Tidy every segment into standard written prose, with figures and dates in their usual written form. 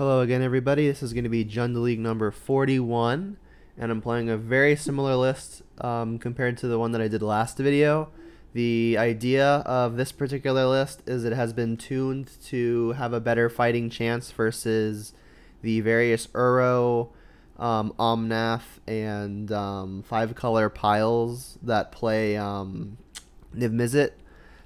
Hello again, everybody. This is going to be Jund League number 41, and I'm playing a very similar list compared to the one that I did last video. The idea of this particular list is it has been tuned to have a better fighting chance versus the various Uro, Omnath, and 5-color piles that play Niv-Mizzet.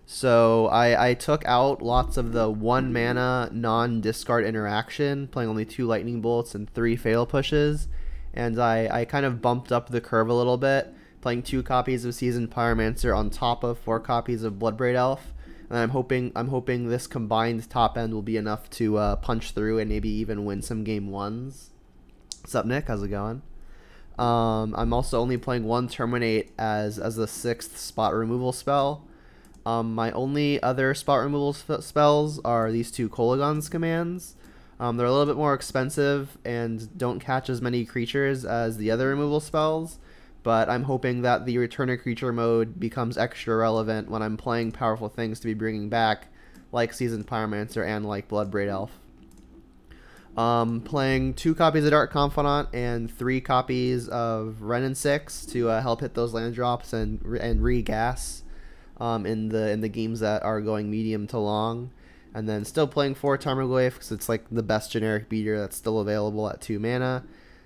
So I took out lots of the 1 mana non-discard interaction, playing only 2 lightning bolts and 3 fatal pushes, and I kind of bumped up the curve a little bit, playing 2 copies of Seasoned Pyromancer on top of 4 copies of Bloodbraid Elf, and I'm hoping this combined top end will be enough to punch through and maybe even win some game 1s. What's up, Nick? How's it going? I'm also only playing 1 Terminate as the 6th spot removal spell. My only other spot removal spells are these 2 Kolaghan's commands. They're a little bit more expensive and don't catch as many creatures as the other removal spells, but I'm hoping that the Return a Creature mode becomes extra relevant when I'm playing powerful things to be bringing back, like Seasoned Pyromancer and like Bloodbraid Elf. Playing 2 copies of Dark Confidant and 3 copies of Wrenn and 6 to help hit those land drops and re-gas. In the games that are going medium to long, and then still playing 4 Tarmogoyf because it's like the best generic beater that's still available at 2 mana.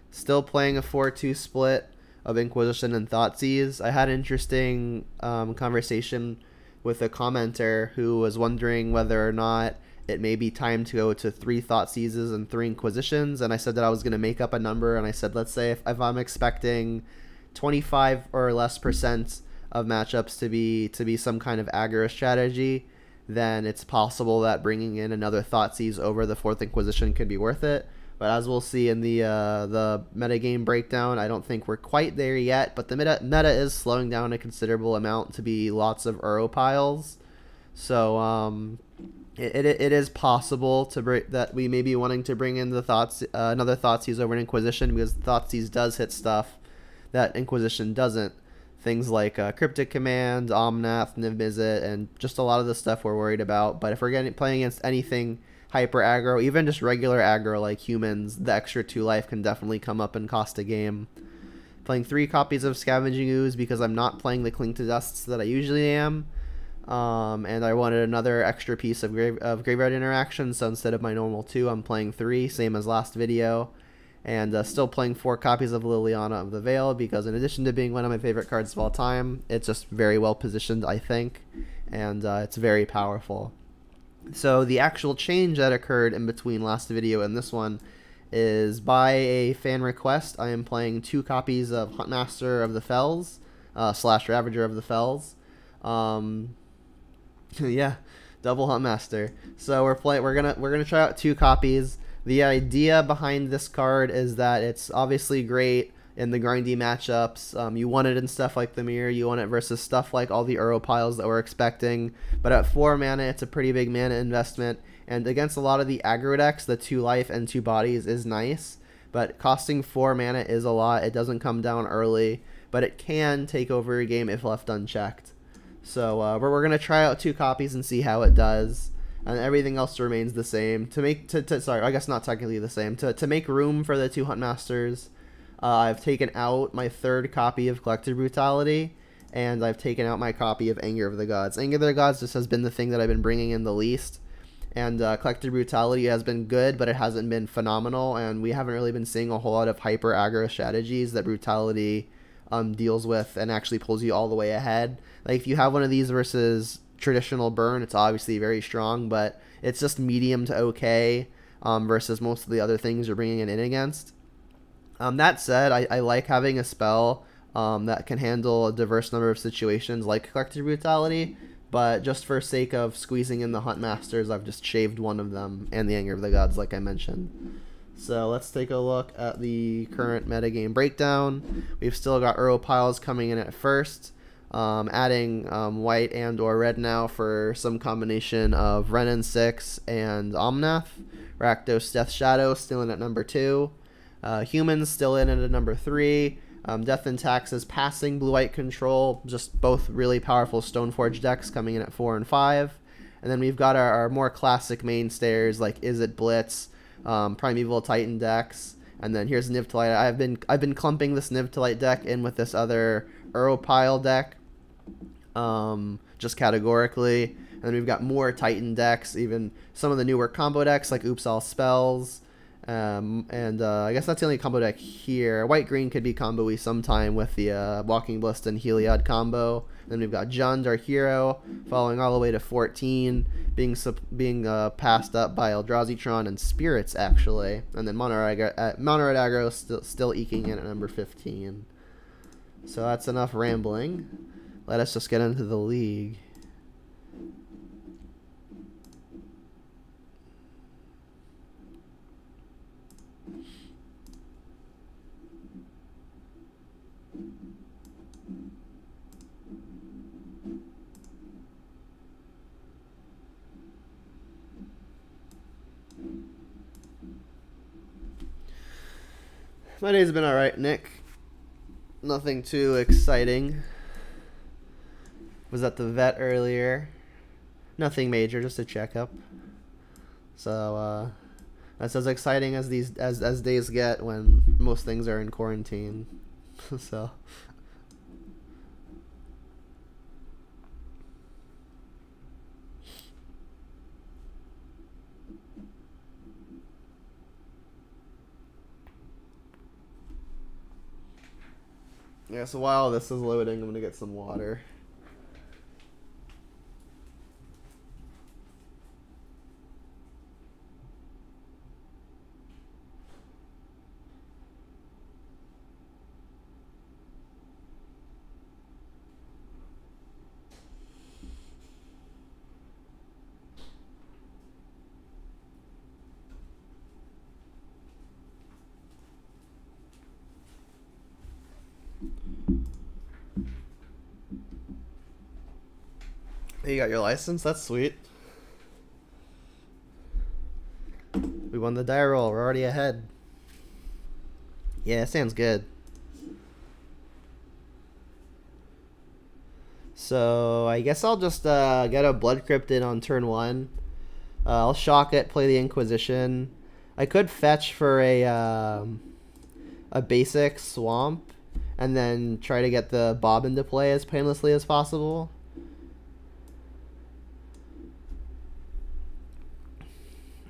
Still playing a 4-2 split of Inquisition and Thoughtseize. I had an interesting conversation with a commenter who was wondering whether or not it may be time to go to 3 Thoughtseizes and 3 Inquisitions, and I said that I was going to make up a number, and I said, let's say if I'm expecting 25 or less % of matchups to be some kind of aggro strategy, then it's possible that bringing in another Thoughtseize over the 4th Inquisition could be worth it. But as we'll see in the metagame breakdown, I don't think we're quite there yet, but the meta is slowing down a considerable amount to be lots of Uro piles. So it is possible that we may be wanting to bring in the another Thoughtseize over an Inquisition, because Thoughtseize does hit stuff that Inquisition doesn't. Things like Cryptic Command, Omnath, Niv-Mizzet, and just a lot of the stuff we're worried about. But if we're playing against anything hyper aggro, even just regular aggro like humans, the extra 2 life can definitely come up and cost a game. Playing 3 copies of Scavenging Ooze because I'm not playing the Cling to Dusts that I usually am. And I wanted another extra piece of Graveyard Interaction, so instead of my normal 2, I'm playing 3, same as last video. And still playing 4 copies of Liliana of the Veil because in addition to being one of my favorite cards of all time, it's just very well positioned, I think, and it's very powerful. So the actual change that occurred in between last video and this one is, by a fan request, I am playing 2 copies of Huntmaster of the Fells / Ravager of the Fells. Yeah, double Huntmaster. So we're gonna try out 2 copies. The idea behind this card is that it's obviously great in the grindy matchups. You want it in stuff like the Mirror, you want it versus stuff like all the Uro piles that we're expecting. But at 4 mana, it's a pretty big mana investment. And against a lot of the aggro decks, the 2 life and 2 bodies is nice. But costing 4 mana is a lot. It doesn't come down early, but it can take over a game if left unchecked. So we're going to try out 2 copies and see how it does. And everything else remains the same. Sorry, I guess not technically the same. To make room for the 2 Huntmasters, I've taken out my 3rd copy of Collector Brutality, and I've taken out my copy of Anger of the Gods. Anger of the Gods just has been the thing that I've been bringing in the least, and Collector Brutality has been good, but it hasn't been phenomenal, and we haven't really been seeing a whole lot of hyper aggro strategies that Brutality deals with and actually pulls you all the way ahead. Like if you have one of these versus traditional burn, it's obviously very strong, but it's just medium to okay versus most of the other things you're bringing it in against. That said, I like having a spell that can handle a diverse number of situations like Collective Brutality, but just for sake of squeezing in the Huntmasters, I've just shaved one of them and the Anger of the Gods like I mentioned. So let's take a look at the current metagame breakdown. We've still got Uro piles coming in at first. Adding white and or red now for some combination of Wrenn and 6 and Omnath. Rakdos Death Shadow still in at number 2. Humans still in at number 3. Death and Taxes passing Blue-White Control, just both really powerful Stoneforge decks coming in at 4 and 5. And then we've got our more classic mainstays like Izzet Blitz, Primeval Titan decks. And then here's Nivtalite. I've been clumping this Nivtalite deck in with this other Europile deck, just categorically. And then we've got more Titan decks, even some of the newer combo decks like Oops All Spells. I guess that's the only combo deck here. White-green could be combo-y sometime with the Walking Ballista and Heliod combo. And then we've got Jund, our hero, falling all the way to 14, being passed up by Eldrazi Tron and Spirits, actually. And then Mono Red Aggro still eking in at number 15. So that's enough rambling. Let us just get into the league. My day's been alright, Nick. Nothing too exciting. Was at the vet earlier. Nothing major, just a checkup. So that's as exciting as as days get when most things are in quarantine. So yeah, so while this is loading, I'm gonna get some water. You got your license? That's sweet. We won the die roll. We're already ahead. Yeah, sounds good. So I guess I'll just get a Blood Cryptid on turn 1. I'll shock it, play the Inquisition. I could fetch for a basic Swamp, and then try to get the Bob into play as painlessly as possible.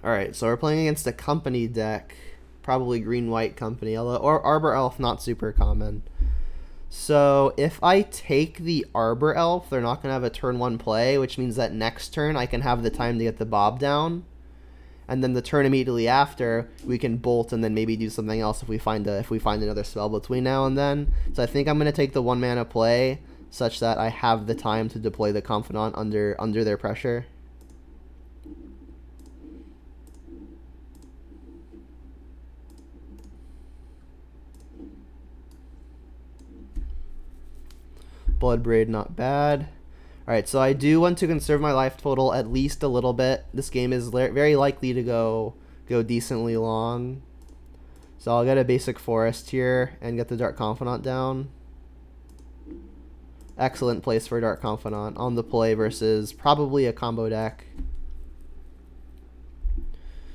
Alright, so we're playing against a Company deck. Probably green-white Company, or Arbor Elf, not super common. So if I take the Arbor Elf, they're not going to have a turn 1 play, which means that next turn I can have the time to get the Bob down. And then the turn immediately after, we can bolt and then maybe do something else if we find another spell between now and then. So I think I'm going to take the 1 mana play, such that I have the time to deploy the Confidant under their pressure. Bloodbraid, not bad. Alright, so I do want to conserve my life total at least a little bit. This game is very likely to go decently long. So I'll get a basic forest here and get the Dark Confidant down. Excellent place for Dark Confidant on the play versus probably a combo deck.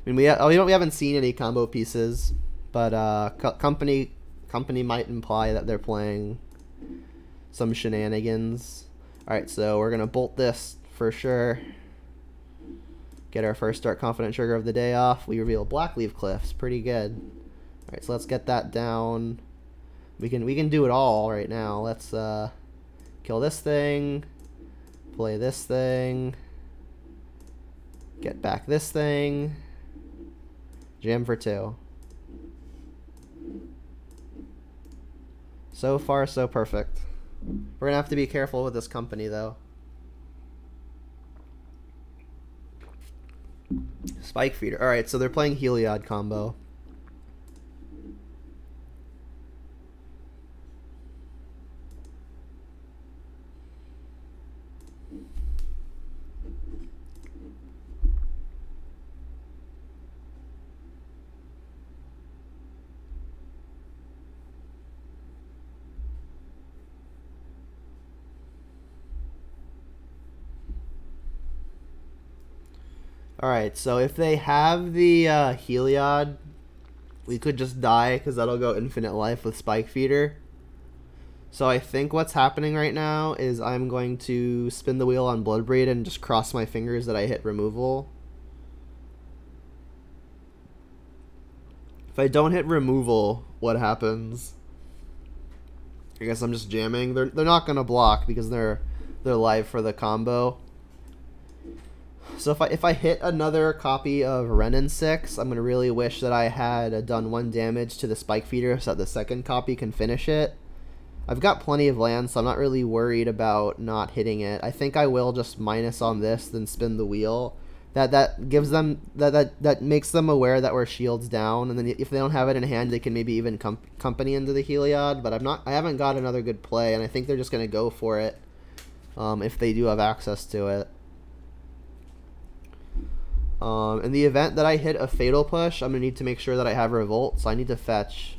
I mean, we haven't seen any combo pieces, but company might imply that they're playing some shenanigans. Alright, so we're gonna bolt this for sure. Get our first Dark Confidant trigger of the day off. We reveal Blackleaf Cliffs. Pretty good. Alright, so let's get that down. We can do it all right now. Let's kill this thing. Play this thing. Get back this thing. Jam for 2. So far, so perfect. We're gonna have to be careful with this Company, though. Spike Feeder. Alright, so they're playing Heliod combo. Alright, so if they have the Heliod, we could just die because that'll go infinite life with Spike Feeder. So I think what's happening right now is I'm going to spin the wheel on Bloodbraid and just cross my fingers that I hit removal. If I don't hit removal, what happens? I guess I'm just jamming. They're not gonna block because they're live for the combo. So if I hit another copy of Renin 6, I'm gonna really wish that I had done 1 damage to the Spike Feeder so that the second copy can finish it. I've got plenty of land, so I'm not really worried about not hitting it. I think I will just minus on this, then spin the wheel. That gives them that makes them aware that we're shields down, and then if they don't have it in hand, they can maybe even company into the Heliod. But I haven't got another good play, and I think they're just gonna go for it if they do have access to it. In the event that I hit a Fatal Push, I'm gonna need to make sure that I have Revolt, so I need to fetch.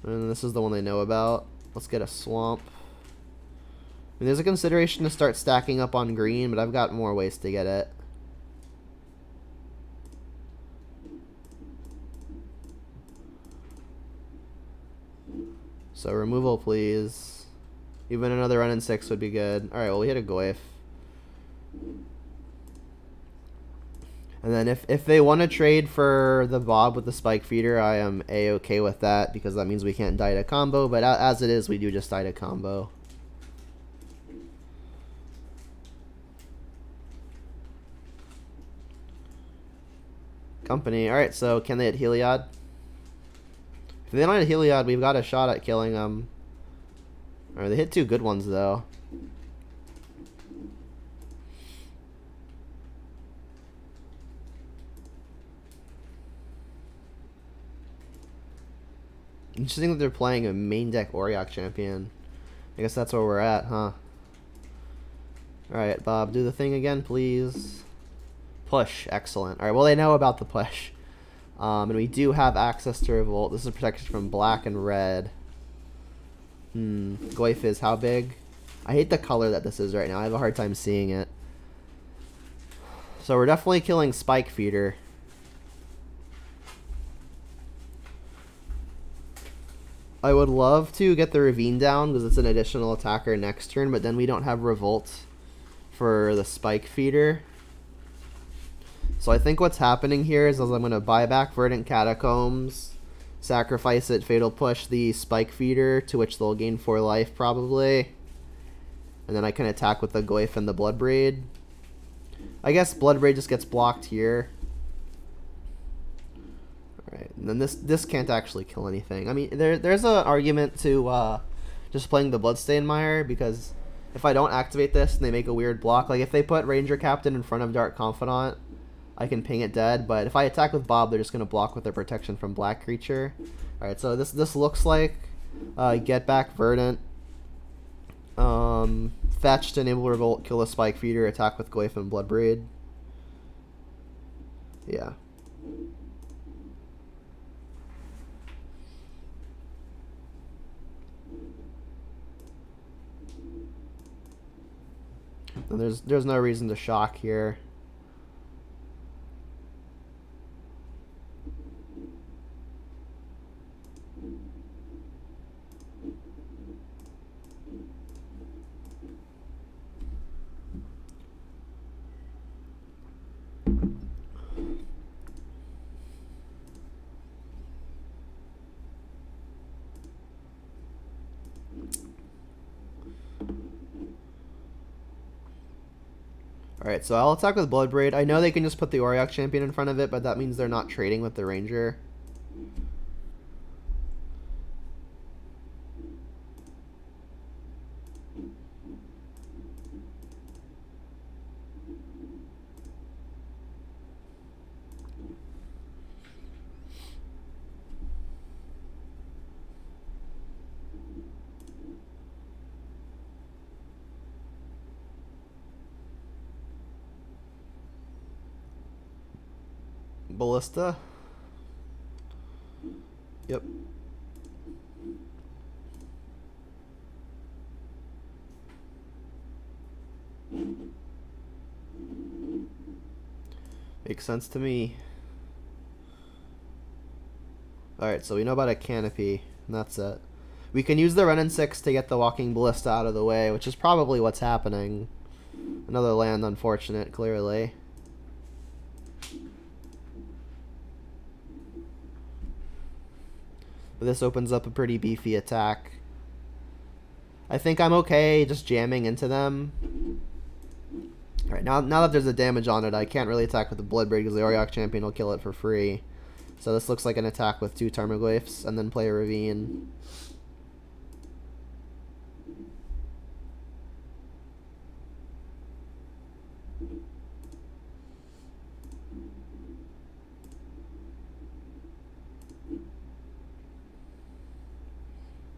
And this is the one they know about. Let's get a Swamp. I mean, there's a consideration to start stacking up on green, but I've got more ways to get it. So removal, please. Even another run in 6 would be good. Alright, well, we hit a Goyf. And then if they want to trade for the Bob with the Spike Feeder, I am A-okay with that, because that means we can't die to combo, but as it is, we do just die to combo. Company. Alright, so can they hit Heliod? If they don't hit Heliod, we've got a shot at killing them. Alright, they hit 2 good ones, though. Interesting that they're playing a main deck Auriok champion. I guess that's where we're at, huh? Alright, Bob, do the thing again, please. Push. Excellent. Alright, well, they know about the push. And we do have access to Revolt. This is protection from black and red. Goyf is how big? I hate the color that this is right now. I have a hard time seeing it. So we're definitely killing Spike Feeder. I would love to get the Ravine down because it's an additional attacker next turn, but then we don't have Revolt for the Spike Feeder. So I think what's happening here is I'm going to buy back Verdant Catacombs, sacrifice it, Fatal Push the Spike Feeder, to which they'll gain 4 life probably. And then I can attack with the Goyf and the Bloodbraid. I guess Bloodbraid just gets blocked here. Alright, and then this can't actually kill anything. I mean, there's an argument to just playing the Bloodstained Mire, because if I don't activate this and they make a weird block, like if they put Ranger Captain in front of Dark Confidant, I can ping it dead, but if I attack with Bob, they're just going to block with their protection from Black Creature. Alright, so this looks like get back Verdant, fetch to enable Revolt, kill a Spike Feeder, attack with Goyf and Bloodbraid. Yeah. And there's no reason to shock here. Alright, so I'll attack with Bloodbraid. I know they can just put the Auriok champion in front of it, but that means they're not trading with the Ranger. Ballista. Yep. Makes sense to me. Alright, so we know about a canopy, and that's it. We can use the Wrenn and 6 to get the Walking Ballista out of the way, which is probably what's happening. Another land, unfortunate, clearly. But this opens up a pretty beefy attack. I think I'm okay just jamming into them. Alright, now that there's a damage on it, I can't really attack with the Bloodbraid because the Auriok Champion will kill it for free. So this looks like an attack with 2 Tarmogoyfs and then play a Ravine.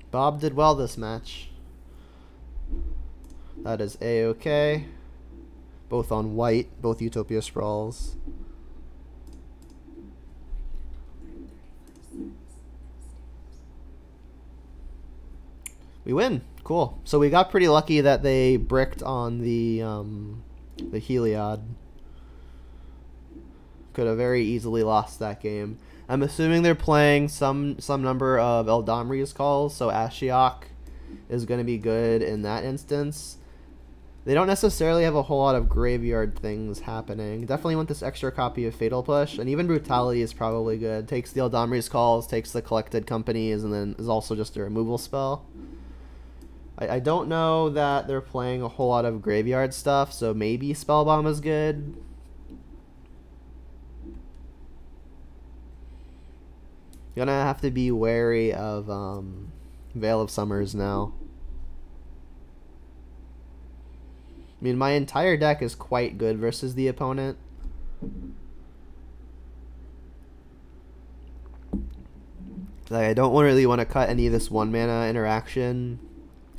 Bob did well this match. That is A-okay. Both on white, both Utopia Sprawls. We win. Cool. So we got pretty lucky that they bricked on the Heliod. Could have very easily lost that game. I'm assuming they're playing some number of Eldamri's calls, so Ashiok is going to be good in that instance. They don't necessarily have a whole lot of graveyard things happening. Definitely want this extra copy of Fatal Push, and even Brutality is probably good. Takes the Eldamri's calls, takes the Collected Companies, and then is also just a removal spell. I don't know that they're playing a whole lot of graveyard stuff, so maybe Spellbomb is good. Gonna have to be wary of Veil of Summers now. I mean, my entire deck is quite good versus the opponent. Like, I don't really want to cut any of this 1 mana interaction.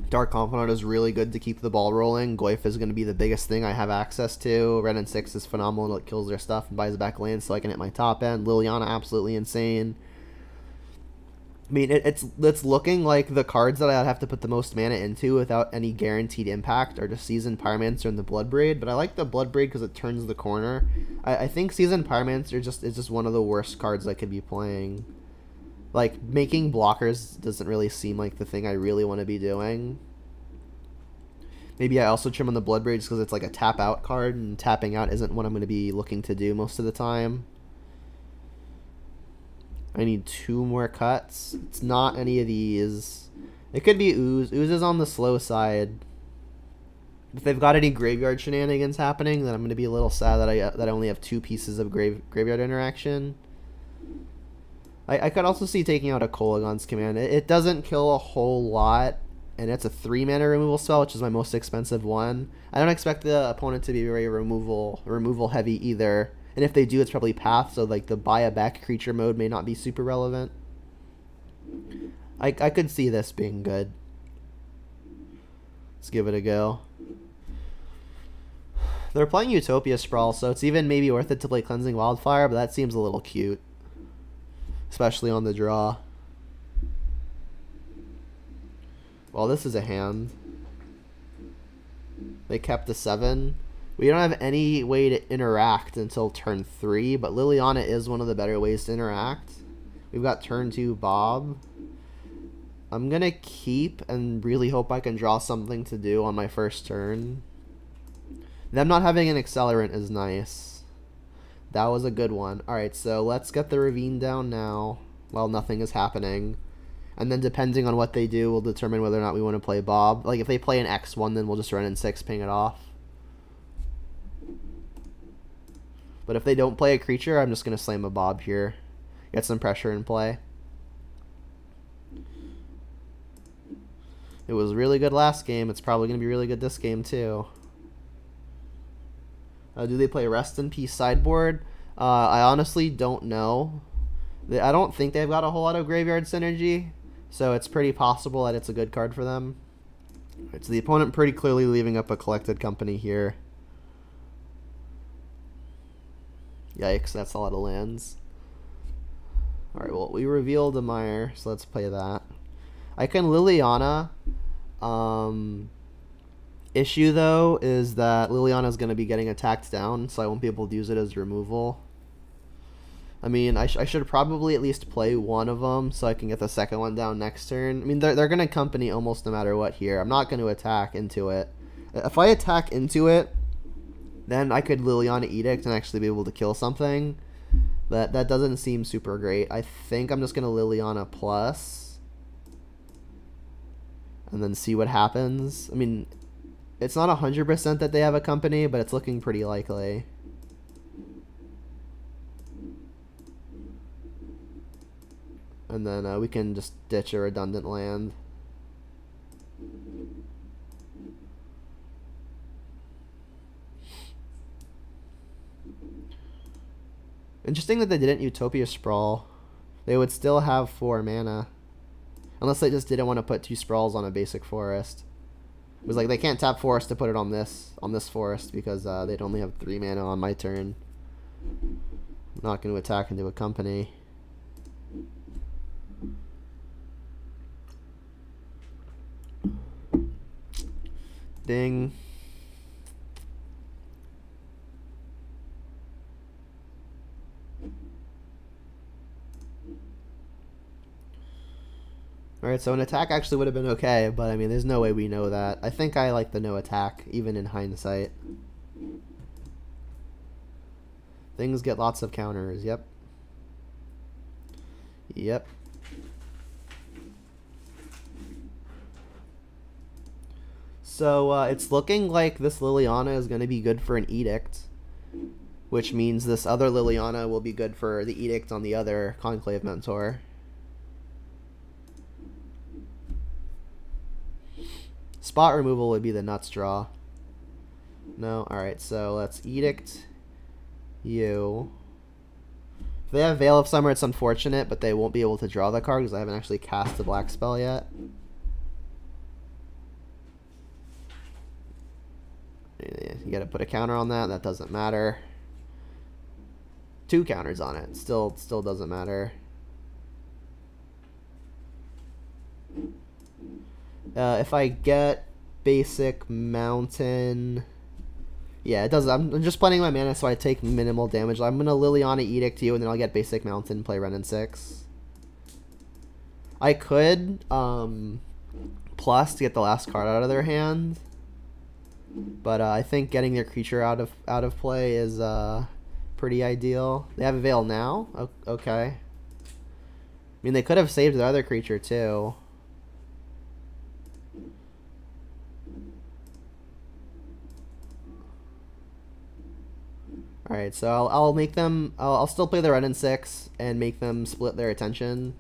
Dark Confidant is really good to keep the ball rolling. Goyf is going to be the biggest thing I have access to. Wrenn and 6 is phenomenal. It kills their stuff and buys back land so I can hit my top end. Liliana, absolutely insane. I mean, it's looking like the cards that I'd have to put the most mana into without any guaranteed impact are just Seasoned Pyromancer and the Bloodbraid, but I like the Bloodbraid because it turns the corner. I think Seasoned Pyromancer is just one of the worst cards I could be playing. Like, making blockers doesn't really seem like the thing I really want to be doing. Maybe I also trim on the Bloodbraid just because it's like a tap out card, and tapping out isn't what I'm going to be looking to do most of the time. I need 2 more cuts. It's not any of these. It could be Ooze. Ooze is on the slow side. If they've got any graveyard shenanigans happening, then I'm going to be a little sad that I only have 2 pieces of graveyard interaction. I could also see taking out a Kolaghan's Command. It doesn't kill a whole lot, and it's a 3 mana removal spell, which is my most expensive one. I don't expect the opponent to be very removal heavy either. And if they do, it's probably Path, so like the buy a back creature mode may not be super relevant. I could see this being good. Let's give it a go. They're playing Utopia Sprawl, so it's even maybe worth it to play Cleansing Wildfire, but that seems a little cute. Especially on the draw. Well, this is a hand. They kept the 7. We don't have any way to interact until turn 3, but Liliana is one of the better ways to interact. We've got turn 2 Bob. I'm going to keep and really hope I can draw something to do on my first turn. Them not having an accelerant is nice. That was a good one. Alright, so let's get the Ravine down now while nothing is happening. And then depending on what they do, we'll determine whether or not we want to play Bob. Like, if they play an X1, then we'll just run in 6, ping it off. But if they don't play a creature, I'm just going to slam a Bob here. Get some pressure in play. It was really good last game. It's probably going to be really good this game, too. Do they play Rest in Peace sideboard? I honestly don't know. I don't think they've got a whole lot of graveyard synergy, so it's pretty possible that it's a good card for them. Right, so the opponent pretty clearly leaving up a Collected Company here. Yikes, that's a lot of lands. Alright, well, we revealed a Mire, so let's play that. I can Liliana issue, though, is that Liliana is going to be getting attacked down, so I won't be able to use it as removal. I mean, I should probably at least play one of them so I can get the second one down next turn. I mean, they're going to company almost no matter what here. I'm not going to attack into it. If I attack into it, then I could Liliana Edict and actually be able to kill something. That doesn't seem super great. I think I'm just going to Liliana plus. And then see what happens. I mean, it's not 100% that they have a company, but it's looking pretty likely. And then we can just ditch a redundant land. Interesting that they didn't Utopia Sprawl. They would still have 4 mana. Unless they just didn't want to put 2 Sprawls on a basic forest. It was like they can't tap forest to put it on this forest because they'd only have 3 mana on my turn. I'm not going to attack into a company. Ding. Alright, so an attack actually would have been okay, but I mean, there's no way we know that. I think I like the no attack, even in hindsight. Things get lots of counters, yep. Yep. So, it's looking like this Liliana is going to be good for an Edict, which means this other Liliana will be good for the Edict on the other Conclave Mentor. Spot removal would be the nuts draw. No? Alright, so let's Edict you. If they have Veil of Summer, it's unfortunate, but they won't be able to draw the card because I haven't actually cast the black spell yet. You gotta put a counter on that. That doesn't matter. 2 counters on it. Still doesn't matter. If I get basic mountain, yeah, it does. I'm just playing my mana, so I take minimal damage. I'm gonna Liliana Edict you, and then I'll get basic mountain, play Ren and 6. I could plus to get the last card out of their hand, but I think getting their creature out of play is pretty ideal. They have a Veil now. Okay. I mean, they could have saved their other creature too. Alright, so I'll make them... I'll still play the Red and 6 and make them split their attention.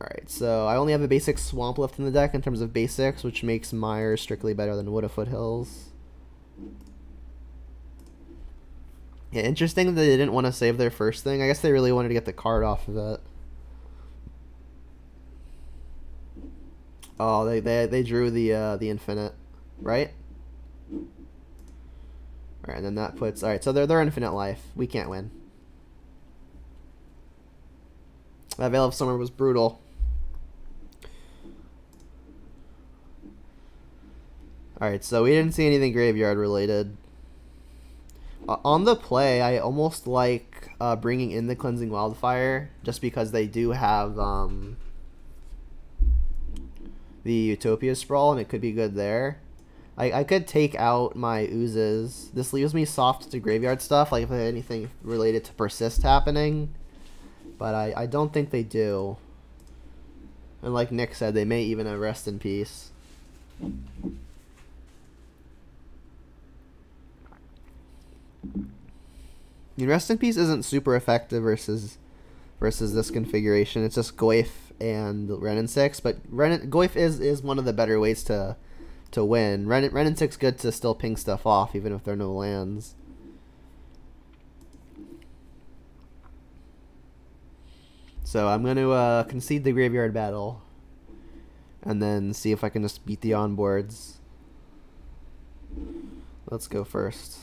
Alright, so I only have a basic Swamp left in the deck in terms of basics, which makes Myers strictly better than Wood of Foothills. Yeah, interesting that they didn't want to save their first thing. I guess they really wanted to get the card off of it. Oh, they drew the infinite, right? Alright, and then that puts... Alright, so they're infinite life. We can't win. That Veil of Summer was brutal. Alright, so we didn't see anything graveyard related. On the play, I almost like bringing in the Cleansing Wildfire, just because they do have the Utopia Sprawl, and it could be good there. I could take out my oozes. This leaves me soft to graveyard stuff, like if I had anything related to persist happening. But I don't think they do. And like Nick said, they may even have Rest in Peace. I mean, Rest in Peace isn't super effective versus this configuration. It's just Goyf and Ren and 6, but Goyf is one of the better ways to win. Ren and 6 good to still ping stuff off, even if there are no lands. So I'm going to concede the graveyard battle, and then see if I can just beat the onboards. Let's go first.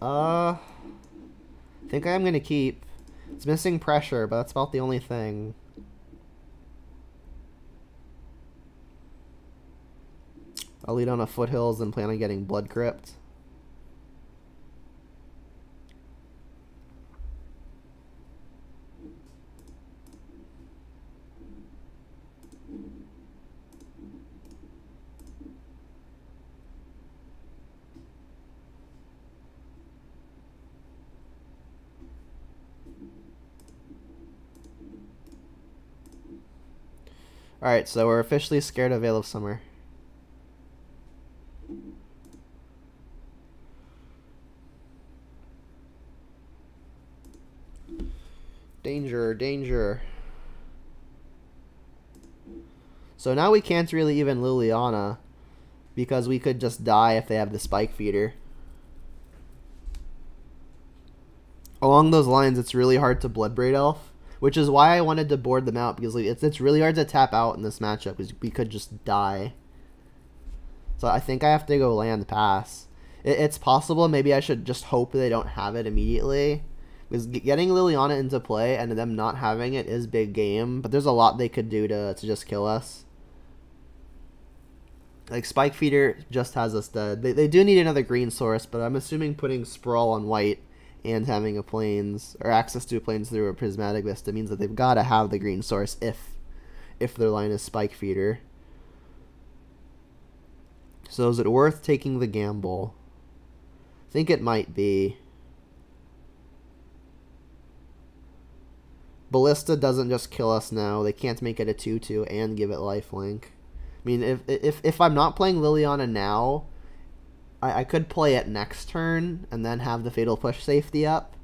I think I'm going to keep. It's missing pressure, but that's about the only thing. I'll lead on a Foothills and plan on getting Blood Crypt. Alright, so we're officially scared of Veil of Summer. Danger, danger. So now we can't really even Liliana, because we could just die if they have the Spike Feeder. Along those lines, it's really hard to Bloodbraid Elf, which is why I wanted to board them out, because like, it's really hard to tap out in this matchup, because we could just die. So I think I have to go land pass. It's possible, maybe I should just hope they don't have it immediately, because getting Liliana into play and them not having it is big game, but there's a lot they could do to just kill us. Like, Spike Feeder just has us dead. They do need another green source, but I'm assuming putting Sprawl on white and having a plains, or access to a plains through a Prismatic Vista, means that they've got to have the green source if their line is Spike Feeder. So is it worth taking the gamble? I think it might be. Ballista doesn't just kill us now. They can't make it a 2/2 and give it lifelink. I mean, if I'm not playing Liliana now, I could play it next turn and then have the Fatal Push safety up.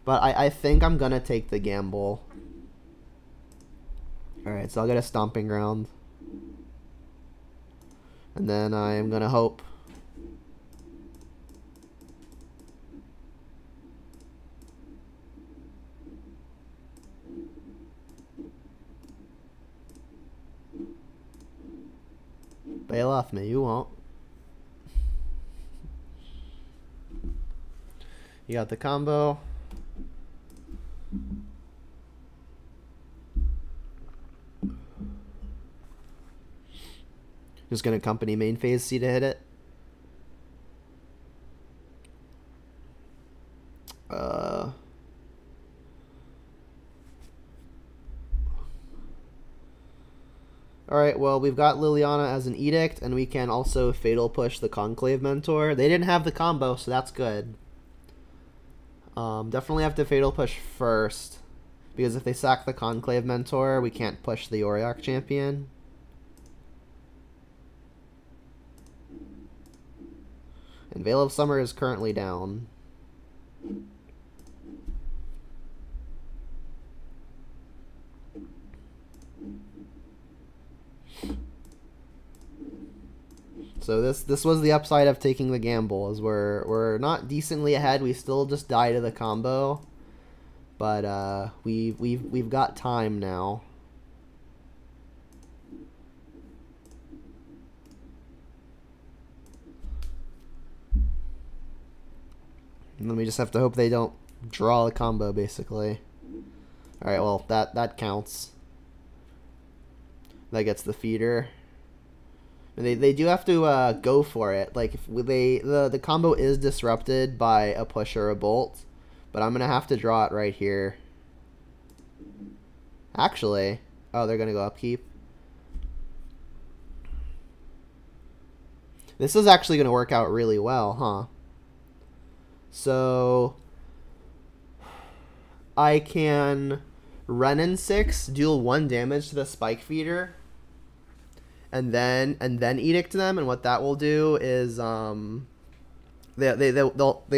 But I think I'm going to take the gamble. Alright, so I'll get a Stomping Ground. And then I am going to hope. Bail off me, you won't. You got the combo. Just gonna company main phase C to hit it. Alright, well, we've got Liliana as an Edict, and we can also Fatal Push the Conclave Mentor. They didn't have the combo, so that's good. Definitely have to Fatal Push first, because if they sack the Conclave Mentor, we can't push the Auriok Champion. And Veil of Summer is currently down. So this was the upside of taking the gamble, is we're not decently ahead. We still just die to the combo, but we've got time now. And then we just have to hope they don't draw the combo, basically. All right, well that counts. That gets the feeder. And they do have to go for it. Like, if the combo is disrupted by a push or a bolt, but I'm gonna have to draw it right here. Actually, oh, they're gonna go upkeep. This is actually gonna work out really well, huh? So I can Renin 6, deal 1 damage to the Spike Feeder, and then Edict them, and what that will do is they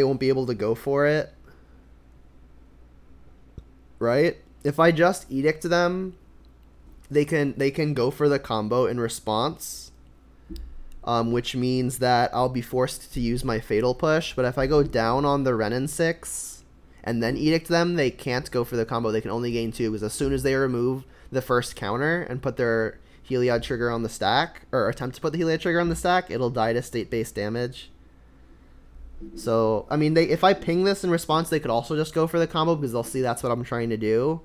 won't be able to go for it, right? If I just Edict them, they can go for the combo in response, which means that I'll be forced to use my Fatal Push. But if I go down on the Renin 6 and then Edict them, they can't go for the combo. They can only gain 2, because as soon as they remove the first counter and put their Heliod trigger on the stack, or attempt to put the Heliod trigger on the stack, it'll die to state-based damage. So, I mean, if I ping this in response, they could also just go for the combo, because they'll see that's what I'm trying to do.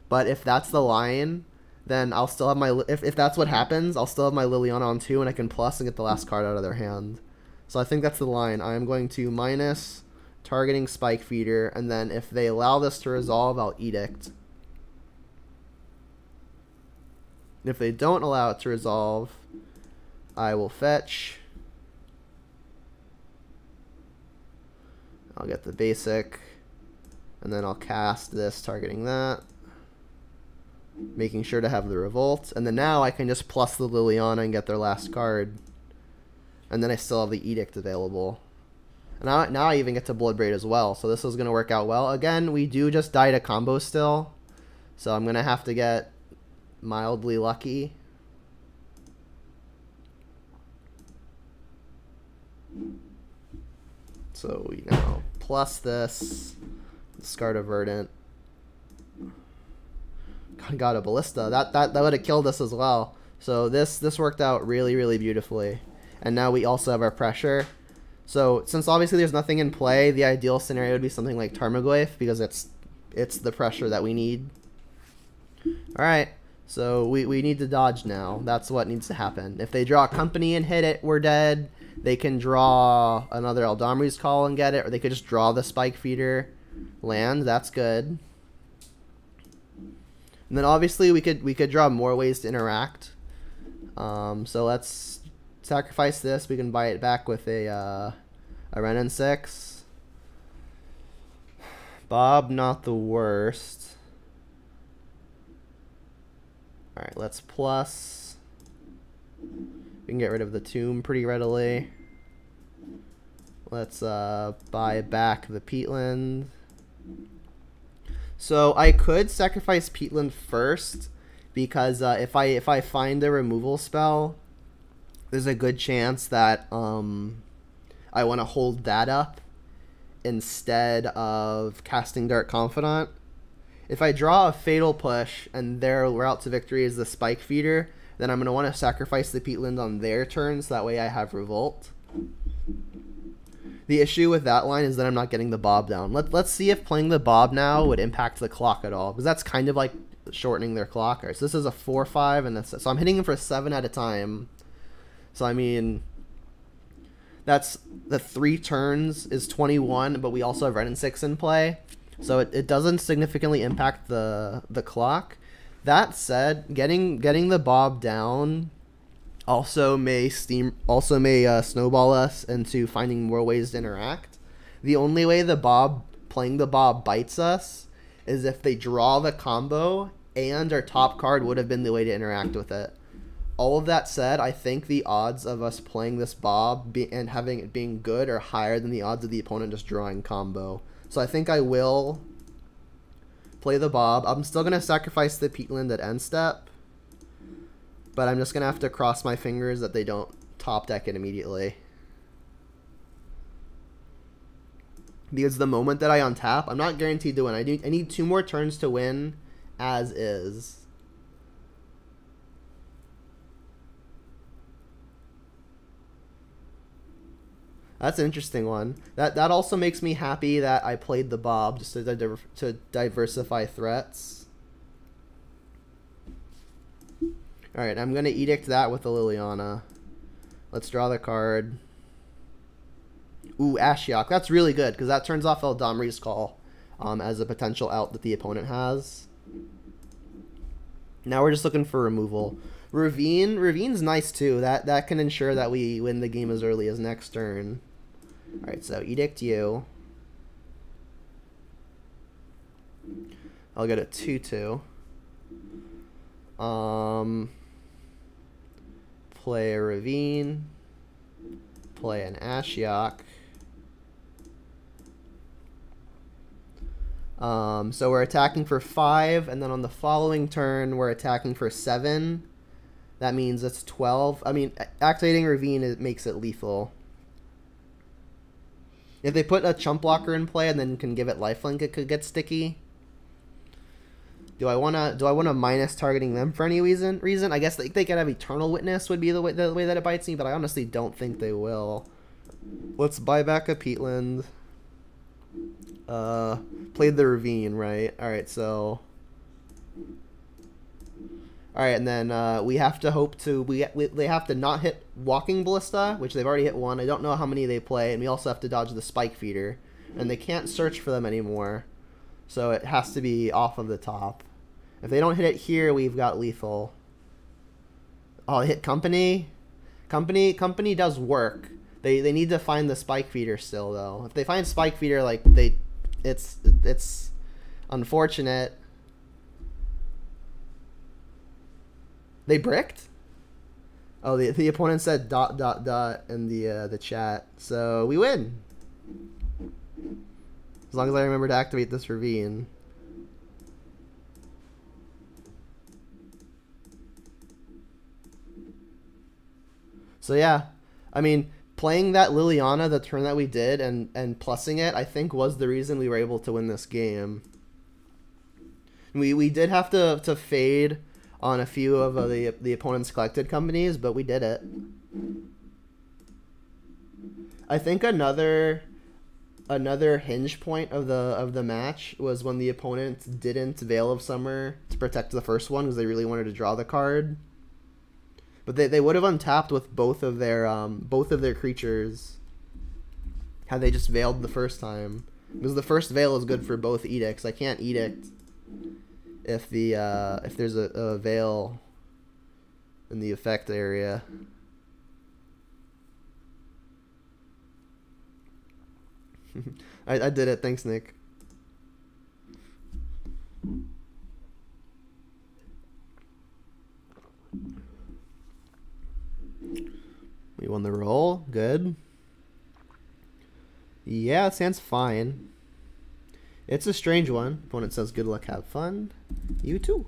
But if that's the line, then I'll still have my... If that's what happens, I'll still have my Liliana on 2, and I can plus and get the last card out of their hand. So I think that's the line. I am going to minus targeting Spike Feeder, and then if they allow this to resolve, I'll Edict. If they don't allow it to resolve, I will fetch. I'll get the basic, and then I'll cast this targeting that, making sure to have the Revolt, and then now I can just plus the Liliana and get their last card, and then I still have the Edict available. And now I even get to Bloodbraid as well, so this is going to work out well. Again, we do just die to combo still, so I'm going to have to get mildly lucky. So we now plus this, discard a Verdant. Got a Ballista. That would have killed us as well. So this worked out really, really beautifully. And now we also have our pressure. So since obviously there's nothing in play, the ideal scenario would be something like Tarmogoyf, because it's the pressure that we need. Alright, so we need to dodge now. That's what needs to happen. If they draw a Company and hit it, we're dead. They can draw another Eldamri's Call and get it, or they could just draw the Spike Feeder land. That's good. And then obviously we could draw more ways to interact. So let's sacrifice this. We can buy it back with a Renin 6. Bob, not the worst. Alright, let's plus. We can get rid of the Tomb pretty readily. Let's buy back the Peatland. So I could sacrifice Peatland first, because if I find a removal spell, there's a good chance that I want to hold that up instead of casting Dark Confidant. If I draw a Fatal Push and their route to victory is the Spike Feeder, then I'm going to want to sacrifice the Peatland on their turn, so that way I have Revolt. The issue with that line is that I'm not getting the Bob down. Let's see if playing the Bob now would impact the clock at all, because that's kind of like shortening their clock. All right, so this is a 4/5, and that's so I'm hitting them for 7 at a time. So I mean, that's the 3 turns is 21, but we also have Renin 6 in play, so it doesn't significantly impact the clock. That said, getting the Bob down also may snowball us into finding more ways to interact. The only way playing the Bob bites us is if they draw the combo and our top card would have been the way to interact with it. All of that said, I think the odds of us playing this Bob and having it being good are higher than the odds of the opponent just drawing combo. So I think I will play the Bob. I'm still going to sacrifice the Peatland at end step, but I'm just going to have to cross my fingers that they don't top deck it immediately. Because the moment that I untap, I'm not guaranteed to win. I need 2 more turns to win as is. That's an interesting one. That also makes me happy that I played the Bob just to diversify threats. Alright, I'm going to Edict that with the Liliana. Let's draw the card. Ooh, Ashiok. That's really good, because that turns off Eldamri's Call as a potential out that the opponent has. Now we're just looking for removal. Ravine's nice too. That can ensure that we win the game as early as next turn. Alright, so Edict you. I'll get a 2/2. Play a Ravine. Play an Ashiok. So we're attacking for 5, and then on the following turn we're attacking for 7. That means it's 12. I mean, activating Ravine makes it lethal. If they put a chump blocker in play and then can give it lifelink, it could get sticky. Do I wanna minus targeting them for any reason? I guess they could have Eternal Witness would be the way that it bites me, but I honestly don't think they will. Let's buy back a Peatland. Played the Ravine, right? Alright, so All right, and then we have to hope to they have to not hit Walking Ballista, which they've already hit one. I don't know how many they play, and we also have to dodge the Spike Feeder, and they can't search for them anymore, so it has to be off of the top. If they don't hit it here, we've got lethal. Oh, hit Company. Company does work. They need to find the Spike Feeder still, though. If they find Spike Feeder, like it's unfortunate. They bricked? Oh, the opponent said ... in the chat. So we win. As long as I remember to activate this ravine. So yeah, I mean, playing that Liliana the turn that we did and plussing it, I think was the reason we were able to win this game. We did have to fade on a few of the opponent's collected companies, but we did it. I think another hinge point of the match was when the opponent didn't Veil of Summer to protect the first one because they really wanted to draw the card. But they would have untapped with both of their creatures had they just veiled the first time. Because the first veil is good for both edicts. I can't edict if there's a veil in the effect area. I did it. Thanks, Nick. We won the roll. Good. Yeah, it sounds fine. It's a strange one. Opponent says good luck, have fun. You too.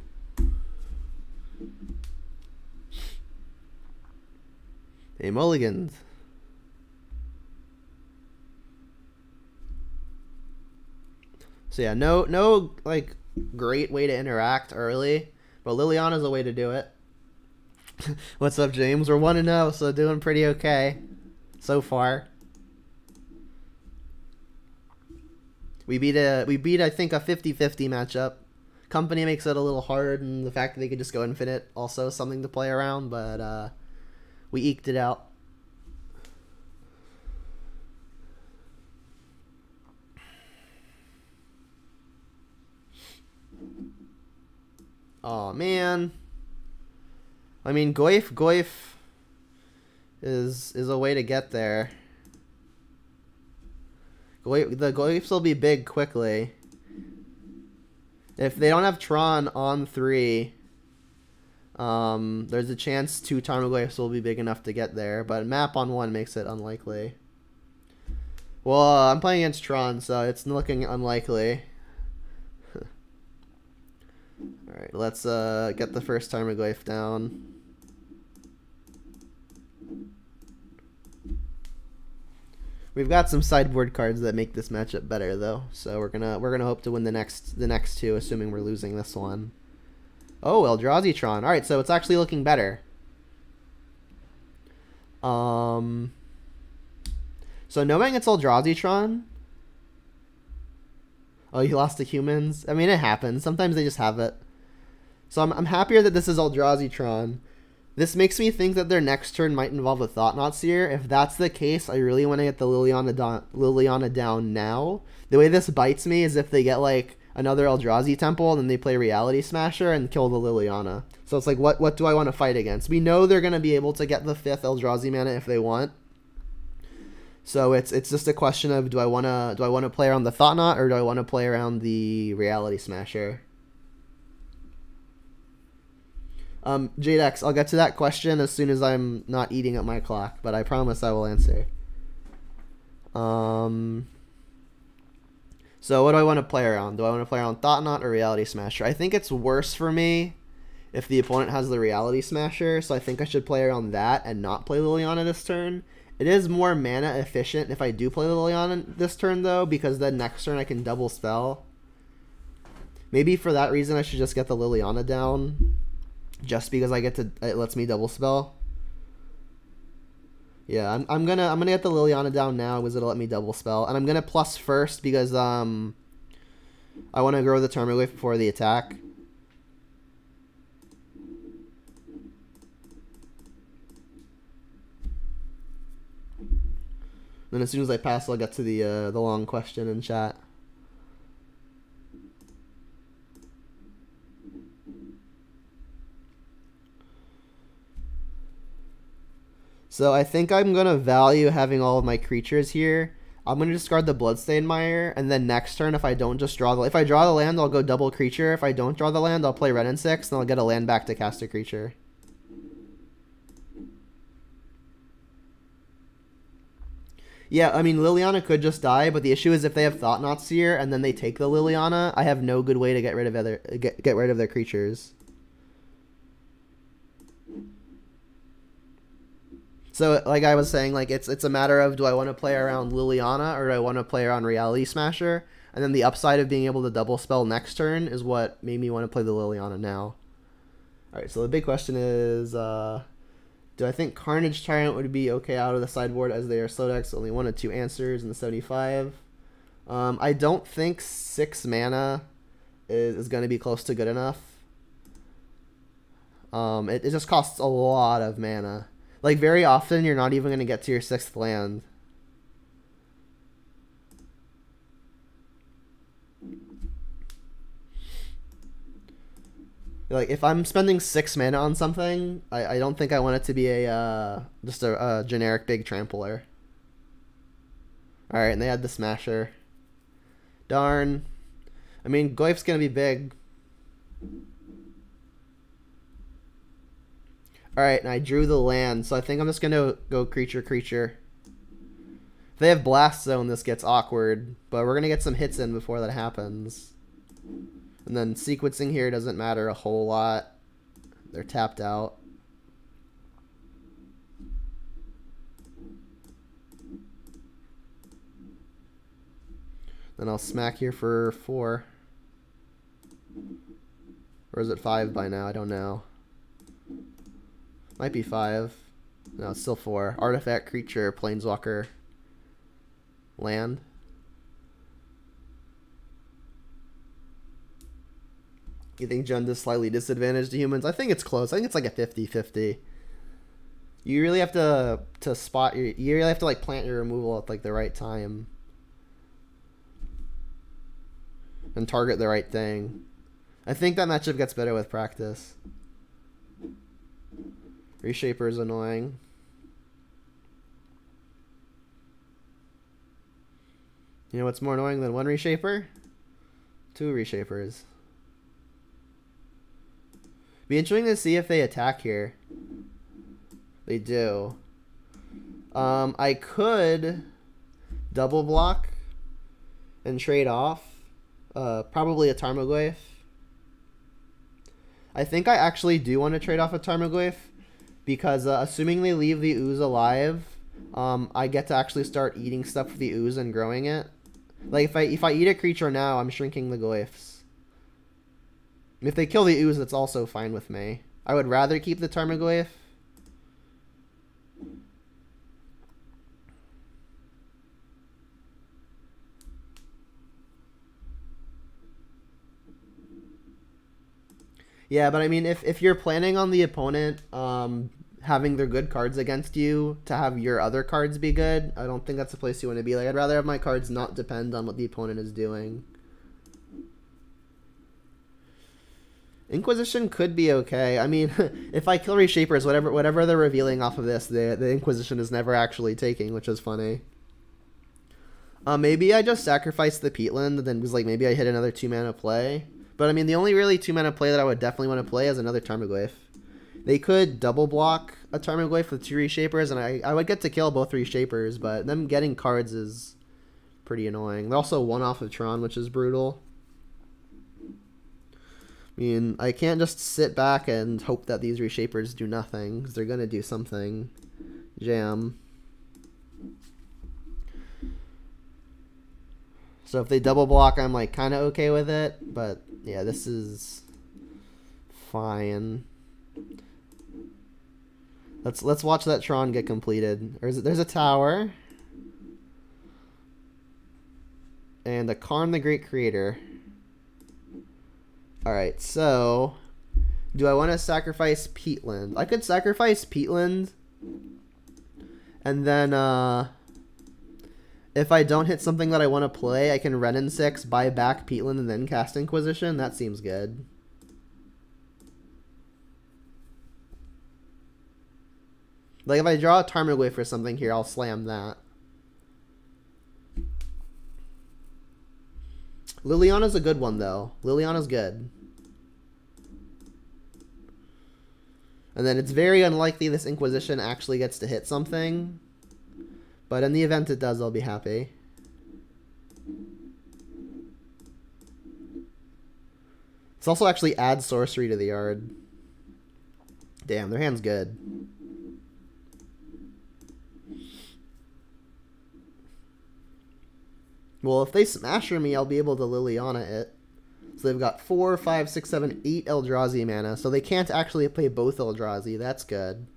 Hey, mulligans. So yeah, no like great way to interact early, but Liliana's a way to do it. What's up, James? We're 1-0, so doing pretty okay so far. We beat I think a 50-50 matchup. Company makes it a little hard, and the fact that they could just go infinite also something to play around, but we eked it out. Oh man. I mean, Goyf is a way to get there. The Goyfs will be big quickly. If they don't have Tron on 3, there's a chance 2 Tarmogoyfs will be big enough to get there, but map on 1 makes it unlikely. Well, I'm playing against Tron, so it's looking unlikely. Alright, let's get the first Tarmogoyf down. We've got some sideboard cards that make this matchup better, though. So we're gonna hope to win the next 2, assuming we're losing this one. Oh, Eldrazi Tron. All right, so it's actually looking better. So knowing it's Eldrazi Tron. Oh, you lost to humans. I mean, it happens. Sometimes they just have it. So I'm happier that this is Eldrazi Tron. This makes me think that their next turn might involve a Thought-Knot Seer. If that's the case, I really want to get the Liliana down now. The way this bites me is if they get like another Eldrazi Temple and then they play Reality Smasher and kill the Liliana. So it's like, what do I want to fight against? We know they're going to be able to get the 5th Eldrazi mana if they want. So it's just a question of do I want to play around the Thought-Knot or do I want to play around the Reality Smasher? JDX, I'll get to that question as soon as I'm not eating up my clock, but I promise I will answer. So what do I want to play around? Do I want to play around Thought-Knot or Reality Smasher? I think it's worse for me if the opponent has the Reality Smasher, so I think I should play around that and not play Liliana this turn. It is more mana efficient if I do play Liliana this turn, though, because then next turn I can double spell. Maybe for that reason I should just get the Liliana down. Just because it lets me double spell. Yeah, I'm gonna get the Liliana down now because it'll let me double spell, and I'm gonna plus first because I want to grow the Tarmogoyf before the attack. Then as soon as I pass, I'll get to the long question in chat. So I think I'm gonna value having all of my creatures here. I'm gonna discard the Bloodstained Mire, and then next turn, if I don't just draw the, if I draw the land, I'll go double creature. If I don't draw the land, I'll play Red and 6, and I'll get a land back to cast a creature. Yeah, I mean, Liliana could just die, but the issue is if they have Thought-Knot Seer and then they take the Liliana, I have no good way to get rid of their creatures. So, like I was saying, like it's a matter of, do I want to play around Liliana or do I want to play around Reality Smasher? And then the upside of being able to double spell next turn is what made me want to play the Liliana now. Alright, so the big question is, do I think Carnage Tyrant would be okay out of the sideboard as they are slow decks? Only 1 of 2 answers in the 75. I don't think 6 mana is going to be close to good enough. It just costs a lot of mana. Like, very often, you're not even going to get to your 6th land. Like, if I'm spending 6 mana on something, I don't think I want it to be just a generic big trampler. Alright, and they had the Smasher. Darn. I mean, Goyf's going to be big. Alright, and I drew the land, so I think I'm just going to go creature. If they have Blast Zone, this gets awkward, but we're going to get some hits in before that happens. And then sequencing here doesn't matter a whole lot. They're tapped out. Then I'll smack here for 4. Or is it 5 by now? I don't know. Might be 5. No, it's still 4. Artifact, creature, planeswalker, land. You think Jund is slightly disadvantaged to humans? I think it's close. I think it's like a 50-50. You really have to spot your, you really have to like plant your removal at like the right time. And target the right thing. I think that matchup gets better with practice. Reshaper is annoying. You know what's more annoying than 1 Reshaper? 2 Reshapers. Be interesting to see if they attack here. They do. I could double block and trade off. Probably a Tarmogoyf. I think I actually do want to trade off a Tarmogoyf because assuming they leave the ooze alive, I get to actually start eating stuff with the ooze and growing it. Like if I eat a creature now, I'm shrinking the Goyfs. If they kill the ooze, that's also fine with me. I would rather keep the Tarmogoyf. Yeah, but I mean, if you're planning on the opponent having their good cards against you to have your other cards be good, I don't think that's the place you want to be. Like, I'd rather have my cards not depend on what the opponent is doing. Inquisition could be okay. I mean, if I kill Reshapers, whatever they're revealing off of this, the Inquisition is never actually taking, which is funny. Maybe I just sacrifice the Peatland, and then was like, maybe I hit another 2 mana play. But I mean, the only really 2 mana play that I would definitely want to play is another Tarmogoyf. They could double block a Tarmogoyf with 2 Reshapers, and I would get to kill both Reshapers, but them getting cards is pretty annoying. They're also 1 off of Tron, which is brutal. I mean, I can't just sit back and hope that these Reshapers do nothing, because they're going to do something. Jam. So if they double block, I'm like kind of okay with it, but yeah, this is fine. Let's watch that Tron get completed. There's a tower. And a Karn the Great Creator. Alright, so do I want to sacrifice Peatland? I could sacrifice Peatland and then If I don't hit something that I want to play, I can Renin 6, buy back Peatland, and then cast Inquisition. That seems good. Like, if I draw a Tarmogoyf for something here, I'll slam that. Liliana's a good one, though. Liliana's good. And then it's very unlikely this Inquisition actually gets to hit something. But in the event it does, I'll be happy. This also actually adds sorcery to the yard. Damn, their hand's good. Well, if they smasher me, I'll be able to Liliana it. So they've got 4, 5, 6, 7, 8 Eldrazi mana. So they can't actually play both Eldrazi. That's good.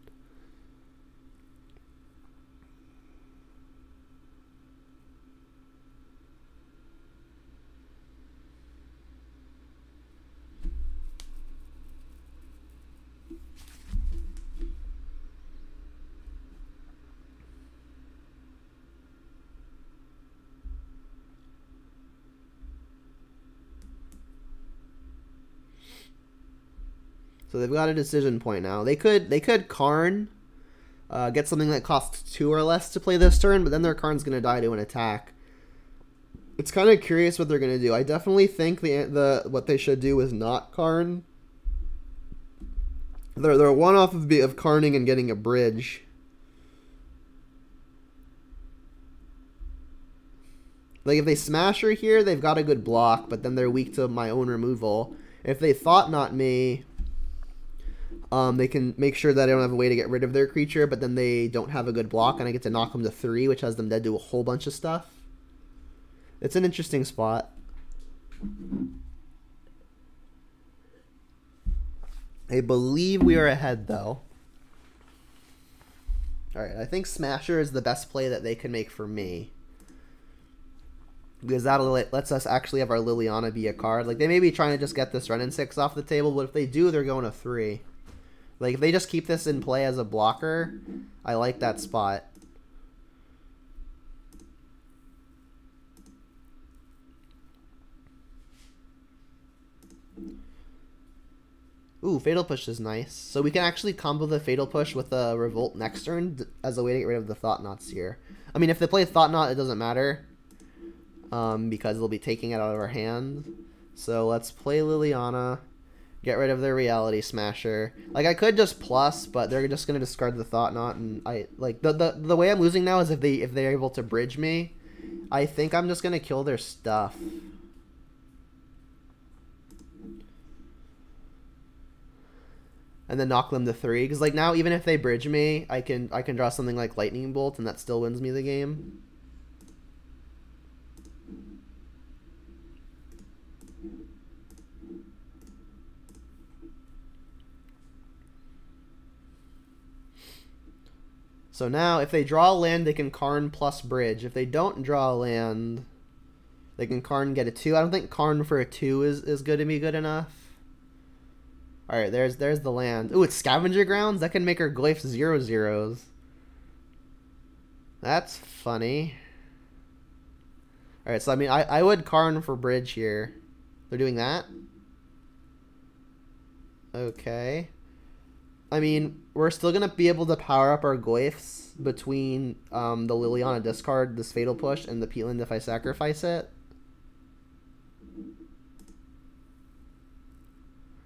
So they've got a decision point now. They could Karn, get something that costs 2 or less to play this turn, but then their Karn's going to die to an attack. It's kind of curious what they're going to do. I definitely think what they should do is not Karn. They're one off of Karning and getting a bridge. Like, if they smash her here, they've got a good block, but then they're weak to my own removal. If they Thought Knot me, they can make sure that I don't have a way to get rid of their creature, but then they don't have a good block, and I get to knock them to 3, which has them dead to a whole bunch of stuff. It's an interesting spot. I believe we are ahead, though. Alright, I think Smasher is the best play that they can make for me. Because that lets us actually have our Liliana be a card. Like, they may be trying to just get this Renin 6 off the table, but if they do, they're going to 3. Like, if they just keep this in play as a blocker, I like that spot. Ooh, Fatal Push is nice. So we can actually combo the Fatal Push with a Revolt next turn as a way to get rid of the Thought Knots here. I mean, if they play Thought Knot, it doesn't matter. Because they'll be taking it out of our hand. So let's play Liliana. Get rid of their Reality Smasher. Like, I could just plus, but they're just gonna discard the Thought Knot, and I like the way I'm losing now is if they're able to bridge me, I think I'm just gonna kill their stuff. And then knock them to 3, because like now even if they bridge me, I can draw something like Lightning Bolt, and that still wins me the game. So now, if they draw a land, they can Karn plus Bridge. If they don't draw a land, they can Karn get a 2. I don't think Karn for a 2 is good to be good enough. Alright, there's the land. Ooh, it's Scavenger Grounds? That can make our Glyphs 0/0s. That's funny. Alright, so I mean, I would Karn for Bridge here. They're doing that? Okay. I mean, we're still going to be able to power up our Glyphs between the Liliana discard, this Fatal Push, and the Peatland if I sacrifice it.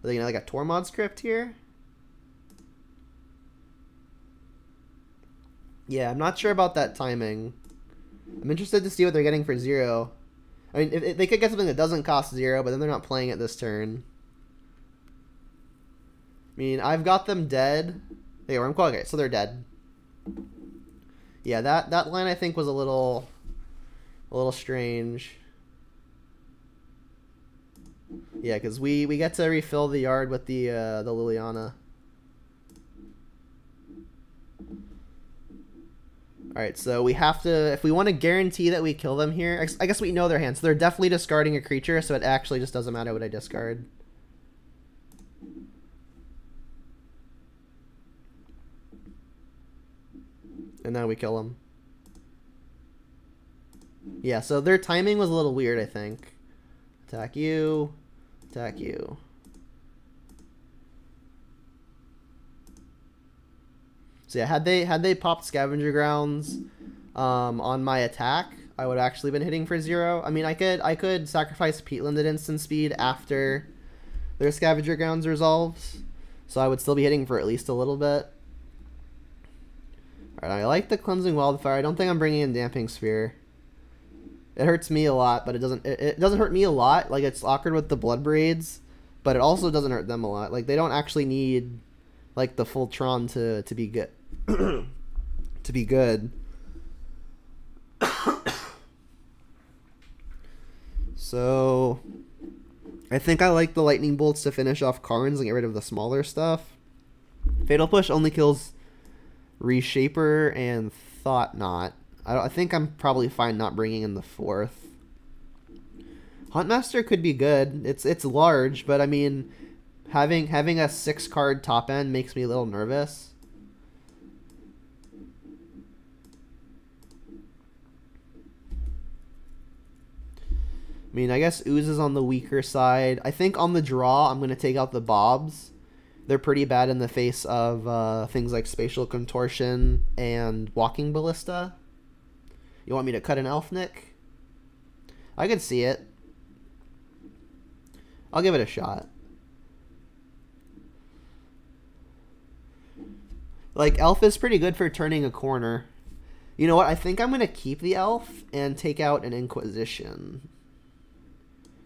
Are they going to like a Tormod script here? Yeah, I'm not sure about that timing. I'm interested to see what they're getting for 0. I mean, if they could get something that doesn't cost 0, but then they're not playing it this turn. I mean, I've got them dead. Hey, okay, so they're dead. Yeah, that line I think was a little strange. Yeah, because we get to refill the yard with the Liliana. Alright, so we have to, if we want to guarantee that we kill them here, I guess we know their hands. So they're definitely discarding a creature, so it actually just doesn't matter what I discard. And now we kill him. Yeah, so their timing was a little weird, I think. Attack you. Attack you. So yeah, had they popped Scavenger Grounds on my attack, I would have actually been hitting for 0. I mean, I could sacrifice Peatland at instant speed after their Scavenger Grounds resolves, so I would still be hitting for at least a little bit. Alright, I like the Cleansing Wildfire. I don't think I'm bringing in Damping Sphere. It hurts me a lot, but it doesn't hurt me a lot. Like, it's awkward with the Blood Braids, but it also doesn't hurt them a lot. Like, they don't actually need, like, the full Tron to be good. To be good. So, I think I like the Lightning Bolts to finish off Karns and get rid of the smaller stuff. Fatal Push only kills Reshaper and Thought Knot. I think I'm probably fine not bringing in the 4th. Huntmaster could be good. It's large, but I mean, having a 6-card top end makes me a little nervous. I mean, I guess Ooze is on the weaker side. I think on the draw, I'm going to take out the Bobs. They're pretty bad in the face of things like Spatial Contortion and Walking Ballista. You want me to cut an Elf, Nick? I could see it. I'll give it a shot. Like, Elf is pretty good for turning a corner. You know what? I think I'm going to keep the Elf and take out an Inquisition.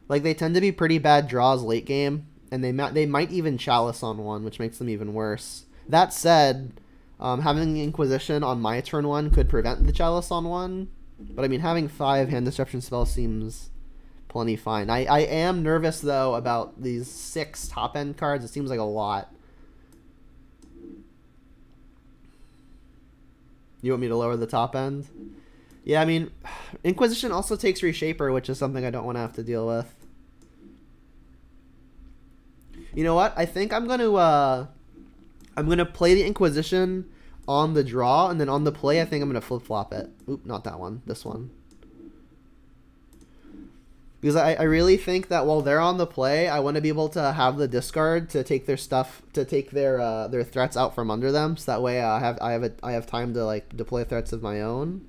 Like, they tend to be pretty bad draws late game, and they might even Chalice on one, which makes them even worse. That said, having the Inquisition on my turn 1 could prevent the Chalice on one, but I mean, having 5 hand disruption spells seems plenty fine. I am nervous, though, about these 6 top-end cards. It seems like a lot. You want me to lower the top end? Yeah, I mean, Inquisition also takes Reshaper, which is something I don't want to have to deal with. You know what? I think I'm gonna play the Inquisition on the draw, and then on the play, I think I'm gonna flip flop it. Oop, not that one. This one. Because I really think that while they're on the play, I want to be able to have the discard to take their stuff, to take their threats out from under them, so that way I have time to like deploy threats of my own.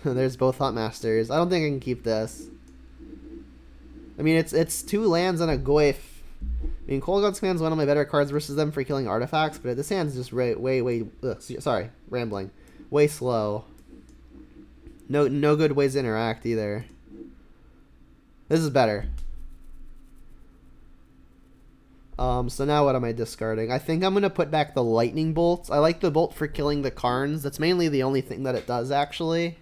There's both Huntmasters. I don't think I can keep this. I mean, it's 2 lands and a Goyf. I mean, Cold God's Command is one of my better cards versus them for killing artifacts, but this hand's just way sorry, rambling, way slow. No good ways to interact either. This is better. So now what am I discarding? I think I'm going to put back the Lightning Bolts. I like the Bolt for killing the Karns. That's mainly the only thing that it does, actually.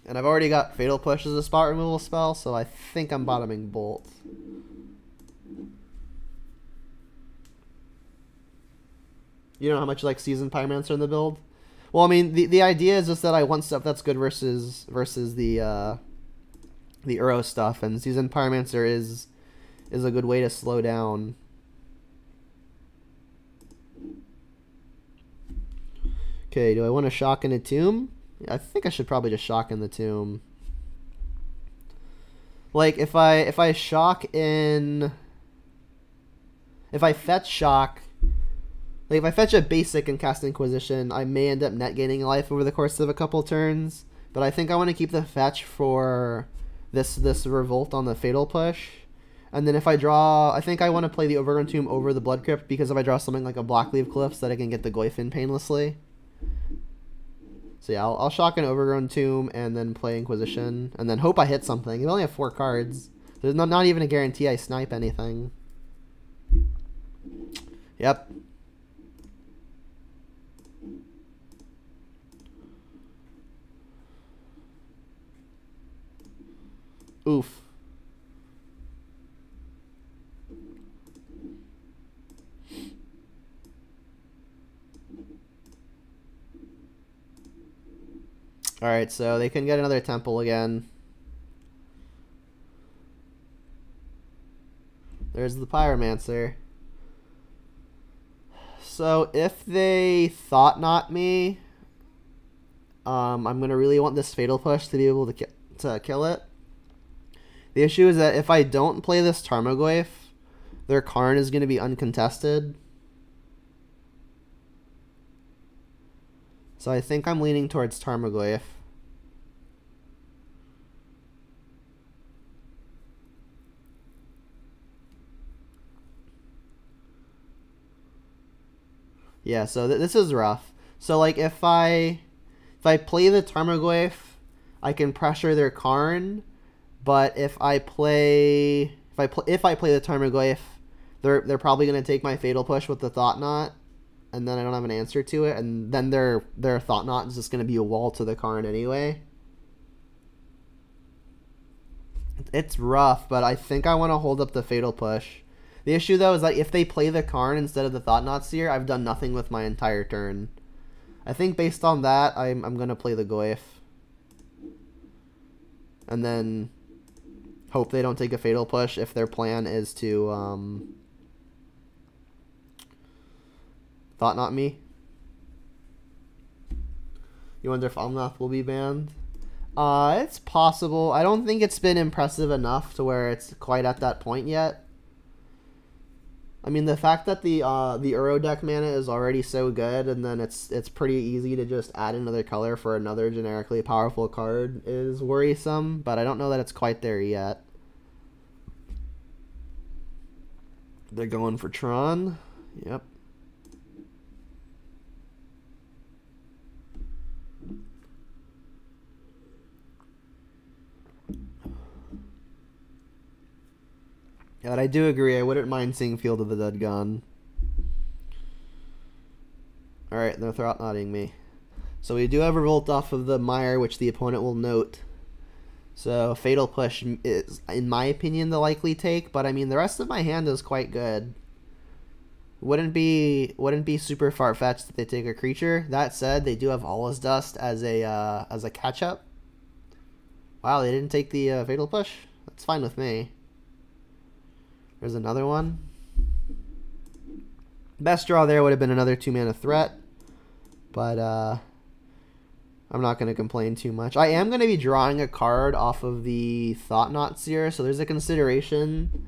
And I've already got Fatal Push as a spot removal spell, so I think I'm bottoming Bolt. You know how much you like Seasoned Pyromancer in the build? Well, I mean, the idea is just that I want stuff that's good versus the Uro stuff, and Seasoned Pyromancer is a good way to slow down. Okay, do I want to shock in a tomb? I think I should probably just shock in the tomb. Like, if I shock in... If I fetch shock... Like, if I fetch a basic and cast Inquisition, I may end up net gaining life over the course of a couple turns. But I think I want to keep the fetch for this Revolt on the Fatal Push. And then if I draw... I think I want to play the Overgrown Tomb over the Blood Crypt, because if I draw something like a Blackleaf Cliff, so that I can get the Goyf in painlessly. So yeah, I'll shock an Overgrown Tomb and then play Inquisition, and then hope I hit something. You only have 4 cards. There's not even a guarantee I snipe anything. Yep. Oof. Alright, so they can get another temple again. There's the Pyromancer. So if they Thought Knot me, I'm going to really want this Fatal Push to be able to kill it. The issue is that if I don't play this Tarmogoyf, their Karn is going to be uncontested. So I think I'm leaning towards Tarmogoyf. Yeah, so this is rough. So like if I play the Tarmogoyf, I can pressure their Karn, but if I play the Tarmogoyf, they're probably gonna take my Fatal Push with the Thought Knot, and then I don't have an answer to it, and then their Thought Knot is just gonna be a wall to the Karn anyway. It's rough, but I think I want to hold up the Fatal Push. The issue, though, is that if they play the Karn instead of the Thought Knot Seer, I've done nothing with my entire turn. I think based on that, I'm going to play the Goyf. And then hope they don't take a Fatal Push if their plan is to Thought Knot me. You wonder if Almnath will be banned? It's possible. I don't think it's been impressive enough to where it's quite at that point yet. I mean, the fact that the Uro deck mana is already so good, and then it's pretty easy to just add another color for another generically powerful card is worrisome, but I don't know that it's quite there yet. They're going for Tron. Yep. Yeah, but I do agree. I wouldn't mind seeing Field of the Dead gone. Alright, they're thought-knotting me. So we do have Revolt off of the Mire, which the opponent will note. So Fatal Push is, in my opinion, the likely take, but I mean the rest of my hand is quite good. Wouldn't be super far-fetched if they take a creature. That said, they do have Allah's Dust as a catch-up. Wow, they didn't take the Fatal Push? That's fine with me. There's another one. Best draw there would have been another 2-mana threat, but I'm not going to complain too much. I am going to be drawing a card off of the Thought Knot Seer, so there's a consideration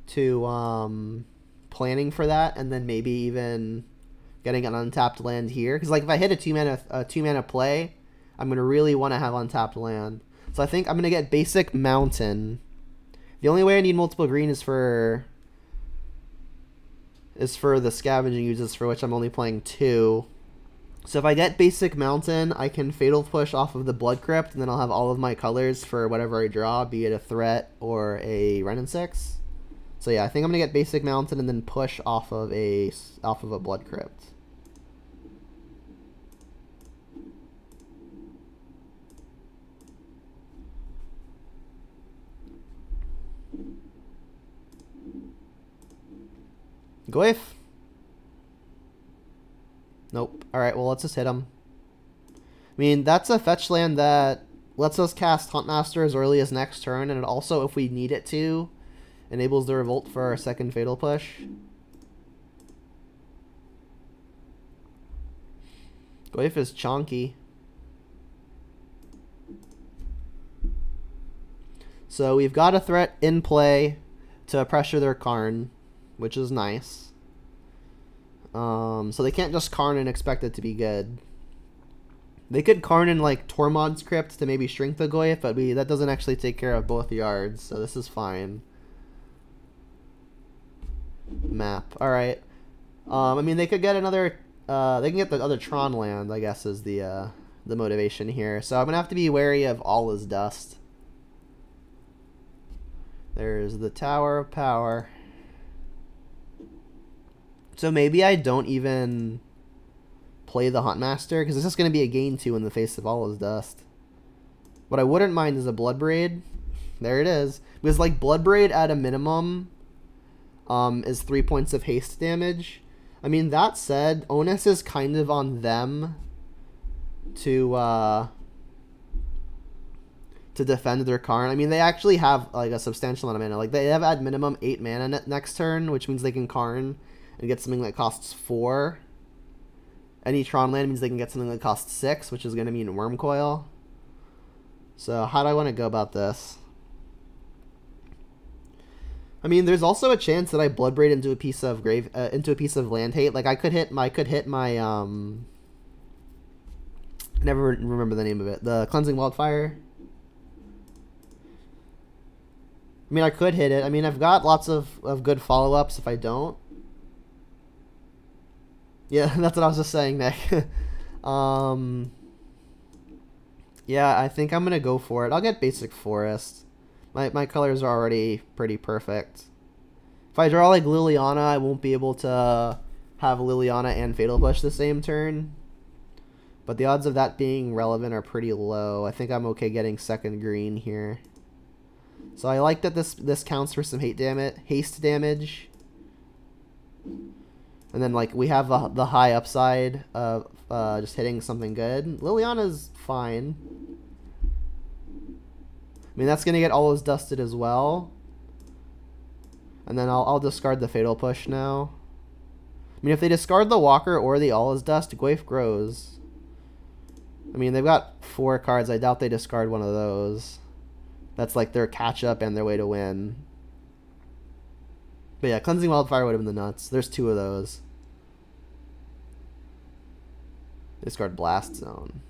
to planning for that, and then maybe even getting an untapped land here. Because like if I hit a 2-mana play, I'm going to really want to have untapped land. So I think I'm going to get basic Mountain. The only way I need multiple green is for the scavenging uses, for which I'm only playing 2. So if I get basic Mountain, I can Fatal Push off of the Blood Crypt, and then I'll have all of my colors for whatever I draw, be it a threat or a Wrenn and 6. So yeah, I think I'm gonna get basic Mountain and then push off of a Blood Crypt. Goyf? Nope. Alright, well, let's just hit him. I mean, that's a fetch land that lets us cast Huntmaster as early as next turn, and it also, if we need it to, enables the Revolt for our second Fatal Push. Goyf is chonky. So we've got a threat in play to pressure their Karn, which is nice. So they can't just Karn and expect it to be good. They could Karn in like Tormod's Crypt to maybe shrink the Goyf, but that doesn't actually take care of both yards, so this is fine. Map. Alright. I mean, they could get another... they can get the other Tron land, I guess, is the motivation here. So I'm going to have to be wary of Allah's Dust. There's the Tower of Power. So maybe I don't even play the Huntmaster, because it's just going to be a gain 2 in the face of Allah's Dust. What I wouldn't mind is a Bloodbraid. There it is. Because like Bloodbraid at a minimum is 3 points of haste damage. I mean, that said, onus is kind of on them to defend their Karn. I mean, they actually have like a substantial amount of mana. Like they have at minimum 8 mana next turn, which means they can Karn and get something that costs 4. Any Tron land means they can get something that costs 6, which is going to mean Wormcoil. So how do I want to go about this? I mean, there's also a chance that I Bloodbraid into a piece of into a piece of land hate. Like I could hit my I never remember the name of it. The Cleansing Wildfire. I mean, I could hit it. I mean, I've got lots of good follow-ups if I don't. Yeah, that's what I was just saying, Nick. Yeah, I think I'm going to go for it. I'll get Basic Forest. My colors are already pretty perfect. If I draw like Liliana, I won't be able to have Liliana and Fatal Push the same turn. But the odds of that being relevant are pretty low. I think I'm okay getting second green here. So I like that this counts for some haste damage. And then like we have the high upside of just hitting something good. Liliana's fine. I mean, that's going to get all those dusted as well. And then I'll discard the Fatal Push now. I mean, if they discard the Walker or the All is Dust, Gwaif grows. I mean, they've got 4 cards. I doubt they discard one of those. That's like their catch-up and their way to win. But yeah, Cleansing Wildfire would have been the nuts. There's 2 of those. Discard Blast Zone.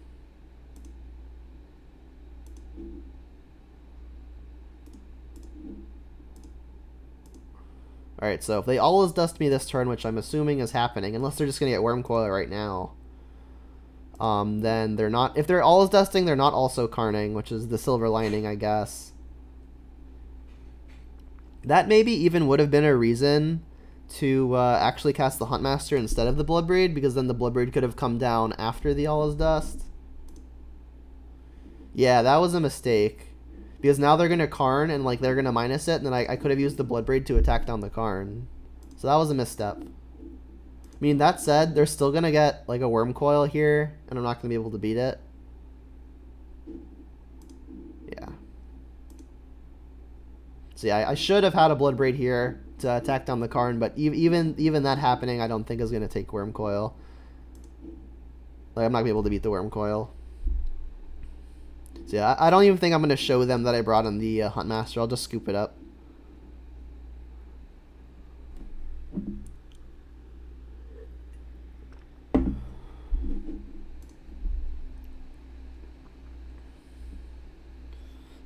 Alright, so if they always dust me this turn, which I'm assuming is happening, unless they're just going to get Wormcoil right now, then they're not... If they're always dusting, they're not also Carning, which is the silver lining, I guess. That maybe even would have been a reason to actually cast the Huntmaster instead of the Bloodbraid, because then the Bloodbraid could have come down after the All is Dust. Yeah, that was a mistake. Because now they're going to Karn, and like they're going to minus it, and then I could have used the Bloodbraid to attack down the Karn. So that was a misstep. I mean, that said, they're still going to get like a Wormcoil here, and I'm not going to be able to beat it. Yeah. So yeah, I should have had a Bloodbraid here to attack down the Karn, but even that happening, I don't think is going to take Wormcoil. Like, I'm not going to be able to beat the Wormcoil. So yeah, I don't even think I'm going to show them that I brought in the Huntmaster. I'll just scoop it up.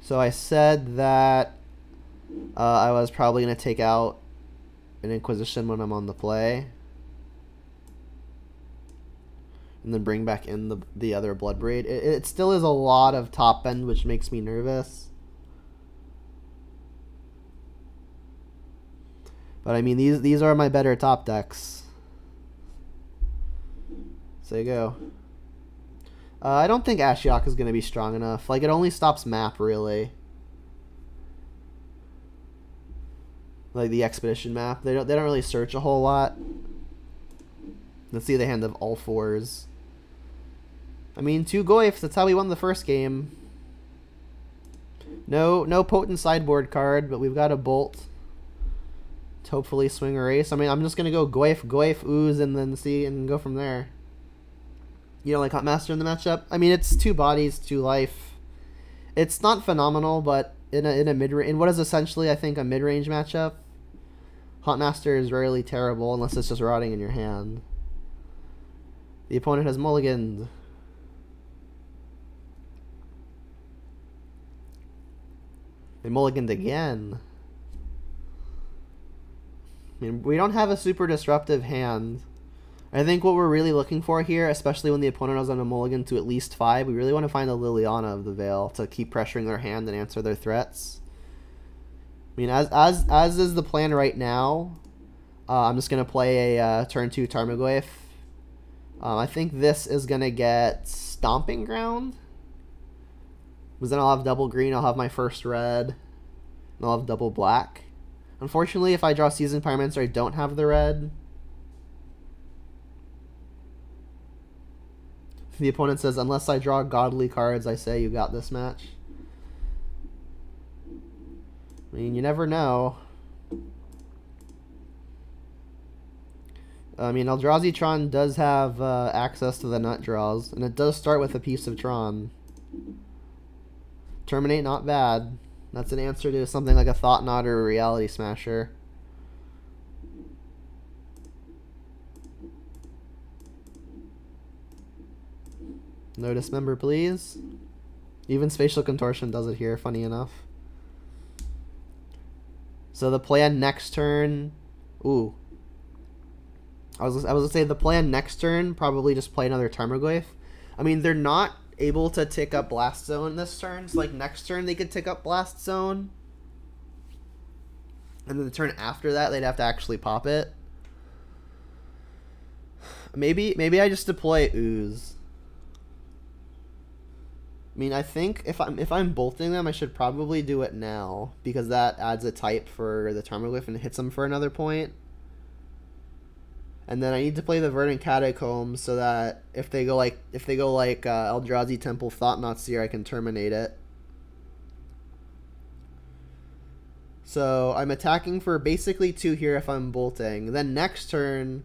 So I said that I was probably going to take out an Inquisition when I'm on the play. And then bring back in the other Bloodbraid. It still is a lot of top end, which makes me nervous. But I mean, these are my better top decks. So there you go. I don't think Ashiok is going to be strong enough. Like, it only stops map, really. Like the Expedition map. They don't really search a whole lot. Let's see the hand of all 4s. I mean, 2 Goyfs, that's how we won the first game. No potent sideboard card, but we've got a Bolt. To hopefully swing a race. I mean, I'm just going to go Goyf, Ooze, and then see and go from there. You don't like Huntmaster in the matchup? I mean, it's 2 bodies, 2 life. It's not phenomenal, but in what is essentially, I think, a mid-range matchup, Huntmaster is rarely terrible unless it's just rotting in your hand. The opponent has mulliganed. They mulliganed again. I mean, we don't have a super disruptive hand. I think what we're really looking for here, especially when the opponent is on a mulligan to at least 5, we really want to find a Liliana of the Veil to keep pressuring their hand and answer their threats. I mean, as is the plan right now, I'm just going to play a turn 2 Tarmogoyf. I think this is going to get Stomping Ground. Because then I'll have double green, I'll have my first red, and I'll have double black. Unfortunately, if I draw Seasoned Pyromancer, I don't have the red. The opponent says, unless I draw godly cards, I say you got this match. I mean, you never know. I mean, Eldrazi Tron does have access to the nut draws, and it does start with a piece of Tron. Terminate, not bad. That's an answer to something like a Thought Knot or a Reality Smasher. No dismember, please. Even Spatial Contortion does it here, funny enough. So the plan next turn... Ooh. I was gonna say the plan next turn, probably just play another Tarmogoyf. I mean, they're not able to tick up Blast Zone this turn, so like next turn they could tick up Blast Zone. And then the turn after that, they'd have to actually pop it. Maybe I just deploy Ooze. I mean, I think if I'm bolting them, I should probably do it now, because that adds a type for the Tarmogoyf and hits them for another point. And then I need to play the Verdant Catacombs so that if they go like Eldrazi Temple Thought Knot Seer, I can terminate it. So I'm attacking for basically 2 here if I'm bolting. Then next turn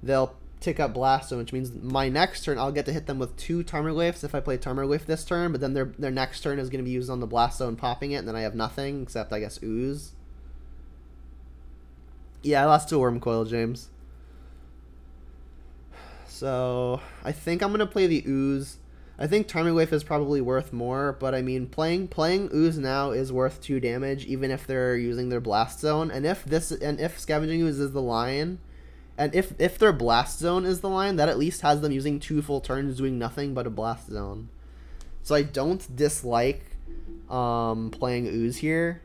they'll tick up Blast Zone, which means my next turn I'll get to hit them with 2 Tarmogoyfs if I play Tarmogoyf this turn, but then their next turn is going to be used on the Blast Zone popping it, and then I have nothing except I guess Ooze. Yeah, I lost to a Worm Coil, James. So I think I'm going to play the Ooze. I think Tarmogoyf is probably worth more, but I mean playing Ooze now is worth 2 damage even if they're using their Blast Zone, and if Scavenging Ooze is the line, and if their Blast Zone is the line, that at least has them using 2 full turns doing nothing but a Blast Zone. So I don't dislike playing Ooze here.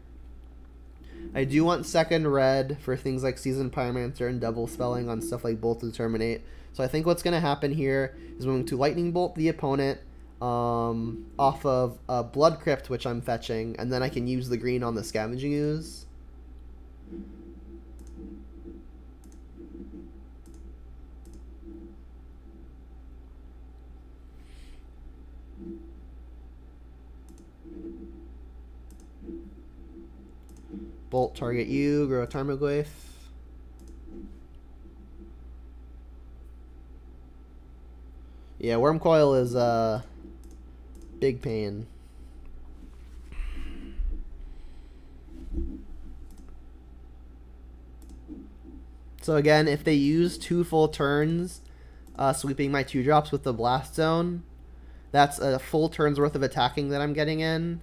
I do want second red for things like Seasoned Pyromancer and double spelling on stuff like Bolt to Terminate. So I think what's going to happen here is I'm going to Lightning Bolt the opponent off of Blood Crypt, which I'm fetching, and then I can use the green on the Scavenging Ooze. Bolt target you, grow a Tarmogoyf. Yeah, Worm Coil is big pain. So again, if they use 2 full turns, sweeping my 2-drops with the Blast Zone, that's a full turn's worth of attacking that I'm getting in,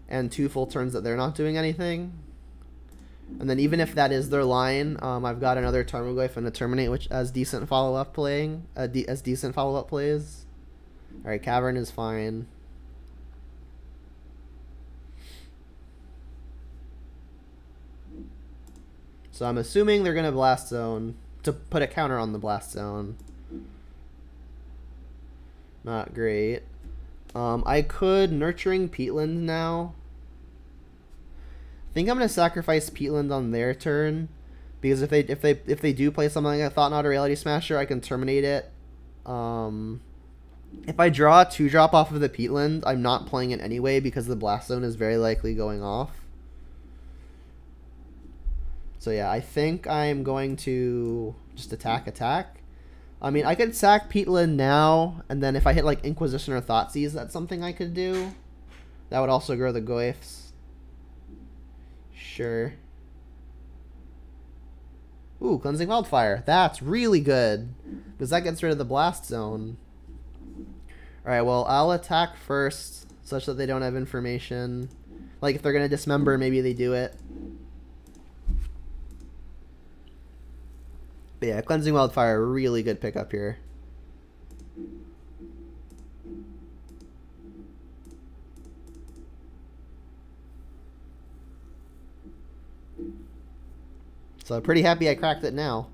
and 2 full turns that they're not doing anything. And then even if that is their line, I've got another Tarmogoyf and a Terminate, which as decent follow-up plays. Alright, Cavern is fine. So I'm assuming they're going to Blast Zone to put a counter on the Blast Zone. Not great. I could Nurturing Peatland now. I think I'm gonna sacrifice Peatland on their turn, because if they do play something like a Thought Knot or Reality Smasher, I can terminate it. If I draw a 2-drop off of the Peatland, I'm not playing it anyway because the Blast Zone is very likely going off. So yeah, I think I'm going to just attack. I mean, I could sack Peatland now, and then if I hit like Inquisition or Thoughtseize, that's something I could do. That would also grow the Goyfs. Sure. Ooh, Cleansing Wildfire. That's really good, because that gets rid of the Blast Zone. Alright, well, I'll attack first, such that they don't have information. Like, if they're going to Dismember, maybe they do it. But yeah, Cleansing Wildfire, really good pickup here. So I'm pretty happy I cracked it now.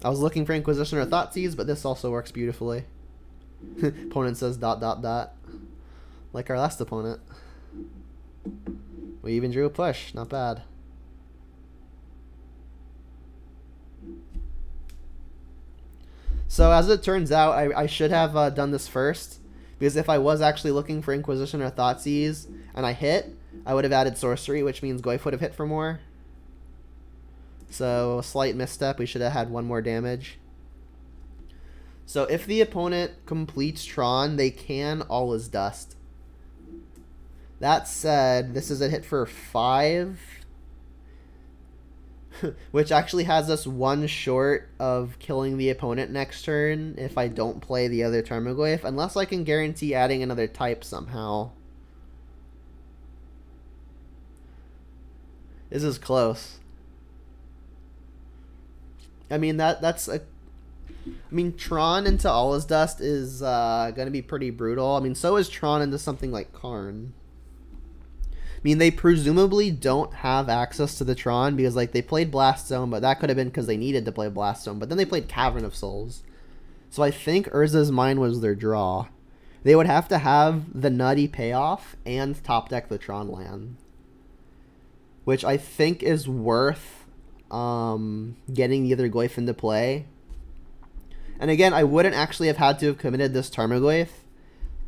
I was looking for Inquisition or Thoughtseize, but this also works beautifully. Opponent says ... Like our last opponent. We even drew a push. Not bad. So as it turns out, I should have done this first, because if I was actually looking for Inquisition or Thoughtseize and I hit, I would have added Sorcery, which means Goyf would have hit for more. So, slight misstep. We should have had one more damage. So, if the opponent completes Tron, they can All Is Dust. That said, this is a hit for 5. Which actually has us one short of killing the opponent next turn if I don't play the other Tarmogoyf. Unless I can guarantee adding another type somehow. This is close. I mean, that's a... I mean, Tron into All Is Dust is going to be pretty brutal. I mean, so is Tron into something like Karn. I mean, they presumably don't have access to the Tron because, like, they played Blast Zone, but that could have been because they needed to play Blast Zone. But then they played Cavern of Souls. So I think Urza's Mine was their draw. They would have to have the nutty payoff and top deck the Tron land, which I think is worth getting the other Goyf into play. And again, I wouldn't actually have had to have committed this Tarmogoyf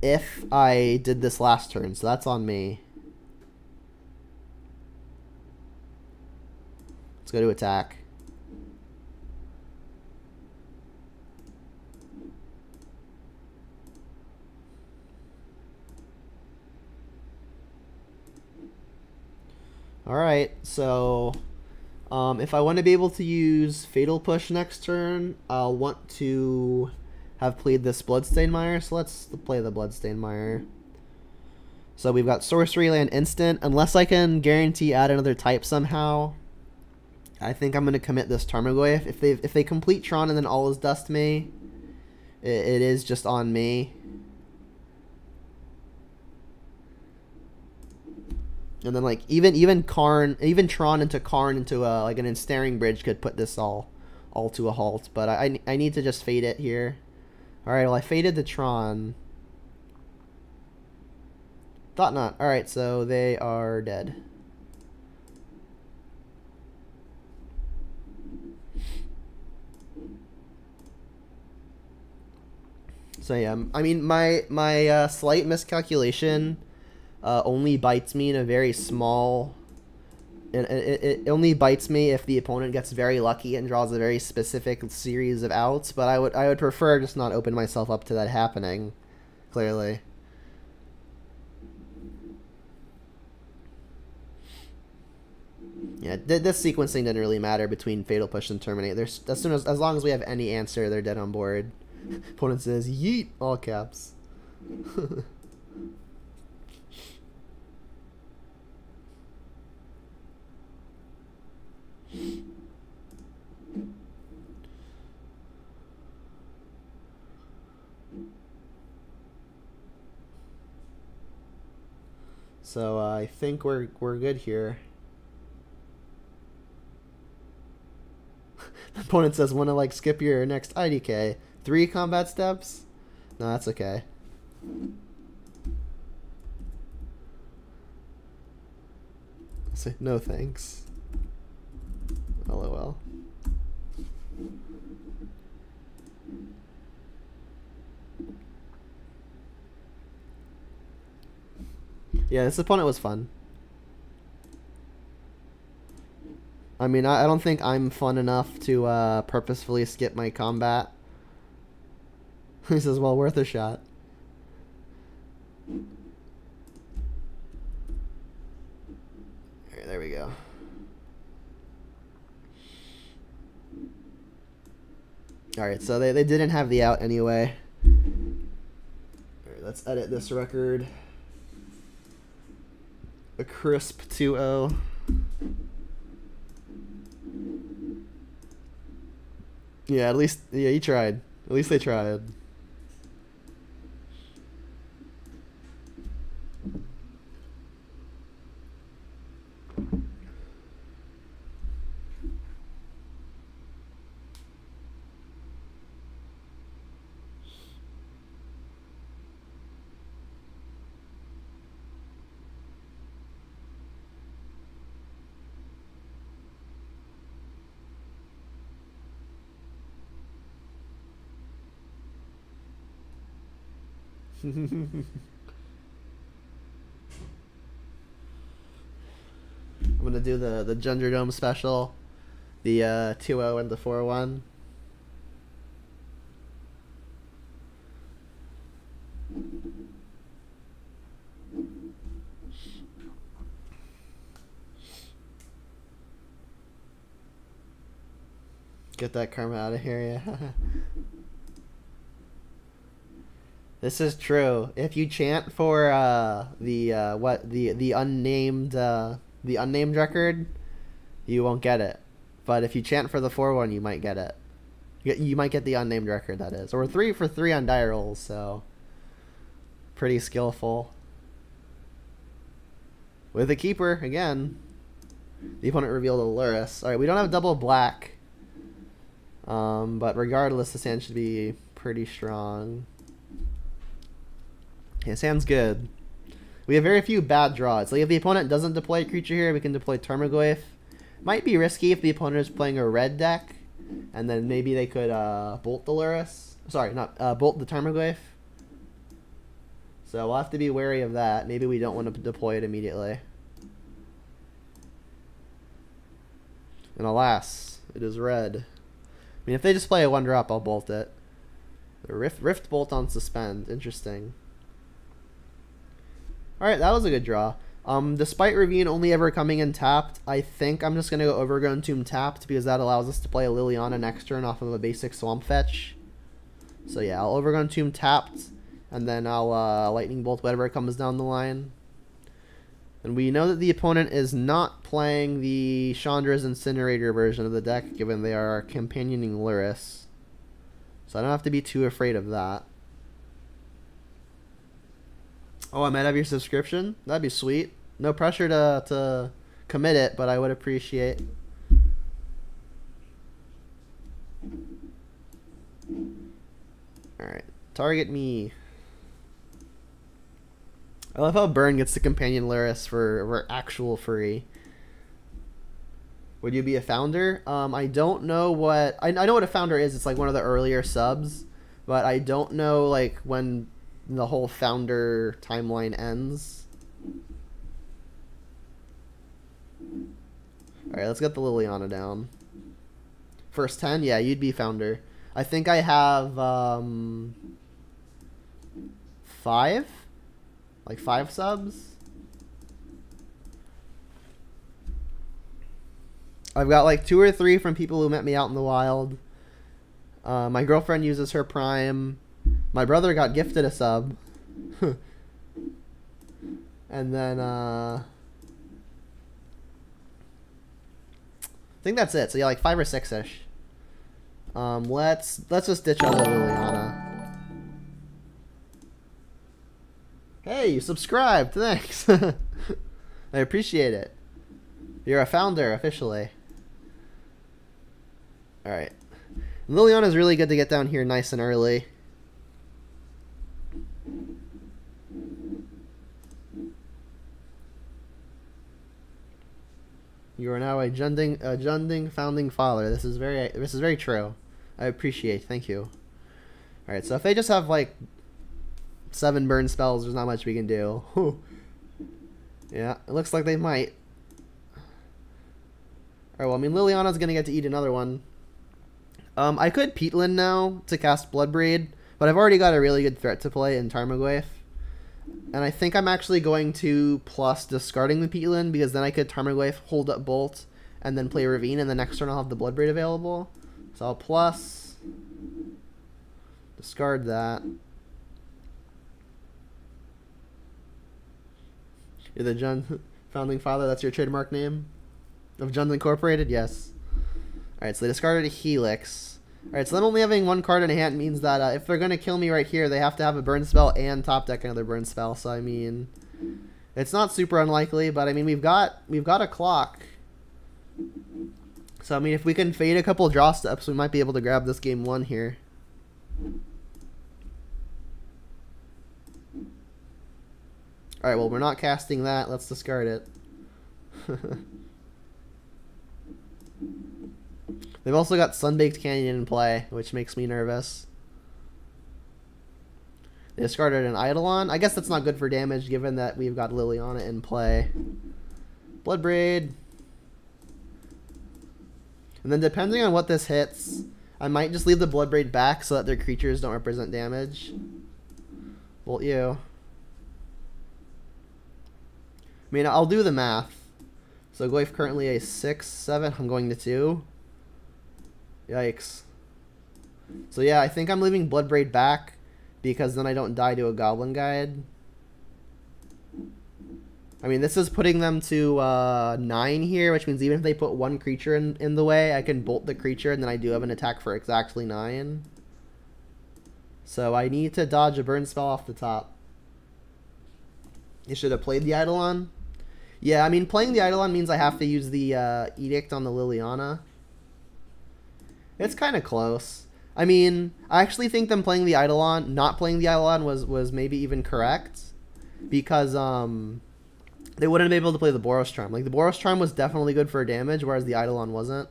if I did this last turn, so that's on me. Let's go to attack. Alright, so if I want to be able to use Fatal Push next turn, I'll want to have played this Bloodstained Mire, so let's play the Bloodstained Mire. So we've got Sorcery Land Instant. Unless I can guarantee add another type somehow, I think I'm going to commit this Tarmogoyf. If they complete Tron and then All Is Dust me, it is just on me. And then, like, even Tron into Karn into like an Ensnaring Bridge could put this all to a halt. But I need to just fade it here. All right, well, I faded the Tron. Thought not. All right, so they are dead. So yeah, I mean, my slight miscalculation only bites me in a very small... It only bites me if the opponent gets very lucky and draws a very specific series of outs, but I would prefer just not open myself up to that happening, clearly. Yeah, this sequencing didn't really matter between Fatal Push and Terminate. As long as we have any answer, they're dead on board. Opponent says, yeet, all caps. So I think we're good here. The opponent says, want to like skip your next IDK? 3 combat steps? No, that's okay. I'll say no thanks. LOL. Yeah, this opponent was fun. I mean, I don't think I'm fun enough to purposefully skip my combat. He says, well, worth a shot. Alright, there we go. Alright, so they didn't have the out anyway. Alright, let's edit this record. A crisp 2-0. Yeah, at least, yeah, he tried. At least they tried. I'm gonna do the Gender Dome special. The 2-0 and the 4-1. Get that karma out of here, yeah. This is true. If you chant for the unnamed record, you won't get it. But if you chant for the 4-1, you might get it. You might get the unnamed record, that is. Or 3 for 3 on die rolls, so pretty skillful. With a keeper again. The opponent revealed a Luris. All right, we don't have double black. But regardless, this hand should be pretty strong. His hand's good. We have very few bad draws. Like if the opponent doesn't deploy a creature here, we can deploy Tarmogoyf. Might be risky if the opponent is playing a red deck, and then maybe they could bolt the Luris. Sorry, not bolt the Tarmogoyf. So we'll have to be wary of that. Maybe we don't want to deploy it immediately. And alas, it is red. I mean, if they just play a 1-drop, I'll bolt it. The Rift Bolt on Suspend. Interesting. Alright, that was a good draw. Despite Ravine only ever coming in tapped, I think I'm just going to go Overgrown Tomb tapped because that allows us to play a Liliana next turn off of a basic Swamp Fetch. So yeah, I'll Overgrown Tomb tapped, and then I'll Lightning Bolt whatever comes down the line. And we know that the opponent is not playing the Chandra's Incinerator version of the deck, given they are companioning Luris. So I don't have to be too afraid of that. Oh, I might have your subscription? That'd be sweet. No pressure to commit it, but I would appreciate. Alright, target me. I love how Burn gets the companion Luris for actual free. Would you be a founder? I don't know what... I know what a founder is. It's like one of the earlier subs. But I don't know like when the whole founder timeline ends. Alright, let's get the Liliana down. First 10? Yeah, you'd be founder. I think I have 5? Like 5 subs? I've got like 2 or 3 from people who met me out in the wild. My girlfriend uses her Prime. My brother got gifted a sub. And then I think that's it. So yeah, like 5 or 6-ish. Let's just ditch out the Liliana. Hey, you subscribed. Thanks. I appreciate it. You're a founder, officially. Alright. Liliana's really good to get down here nice and early. You are now a Junding founding father. This is very true. I appreciate. Thank you. Alright, so if they just have like 7 burn spells, there's not much we can do. Yeah, it looks like they might. Alright, well, I mean, Liliana's gonna get to eat another one. I could Peatland now to cast Bloodbraid, but I've already got a really good threat to play in Tarmogoyf. And I think I'm actually going to plus discarding the Peatland, because then I could Tarmogoyf, hold up Bolt, and then play Ravine, and the next turn I'll have the Bloodbraid available. So I'll plus discard that. You're the Jund founding father, that's your trademark name? Of Jund Incorporated? Yes. Alright, so they discarded a Helix. Alright, so them only having 1 card in hand means that if they're going to kill me right here, they have to have a burn spell and top deck another burn spell. So, I mean, it's not super unlikely, but I mean, we've got a clock. So, I mean, if we can fade a couple draw steps, we might be able to grab this game 1 here. Alright, well, we're not casting that. Let's discard it. They've also got Sunbaked Canyon in play, which makes me nervous. They discarded an Eidolon. I guess that's not good for damage, given that we've got Liliana in play. Bloodbraid. And then depending on what this hits, I might just leave the Bloodbraid back so that their creatures don't represent damage. Bolt you. I mean, I'll do the math. So Goyf currently a 6, 7. I'm going to 2. Yikes. So yeah, I think I'm leaving Bloodbraid back because then I don't die to a Goblin Guide. I mean, this is putting them to 9 here, which means even if they put one creature in the way, I can bolt the creature, and then I do have an attack for exactly 9. So I need to dodge a burn spell off the top. You should have played the Eidolon. Yeah, I mean, playing the Eidolon means I have to use the Edict on the Liliana. It's kind of close. I mean, I actually think them playing the Eidolon, not playing the Eidolon was maybe even correct. Because, they wouldn't be able to play the Boros Charm. Like, the Boros Charm was definitely good for damage, whereas the Eidolon wasn't.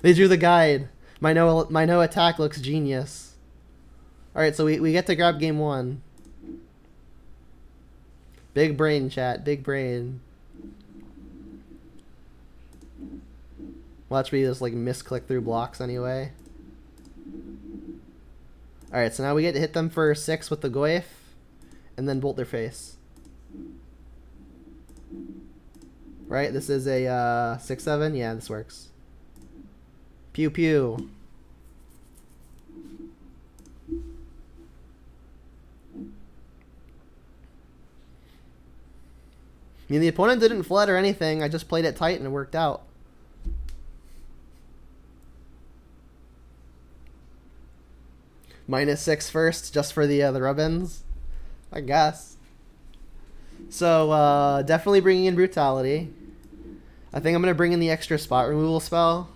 They drew the guide. My no attack looks genius. Alright, so we get to grab game 1. Big brain, chat. Big brain. Watch me just, like, misclick through blocks anyway. Alright, so now we get to hit them for 6 with the Goyf, and then bolt their face. Right, this is a 6/7. Yeah, this works. Pew pew. I mean, the opponent didn't flood or anything. I just played it tight and it worked out. -6 first, just for the rub-ins, I guess. So, definitely bringing in Brutality. I think I'm going to bring in the extra spot removal spell.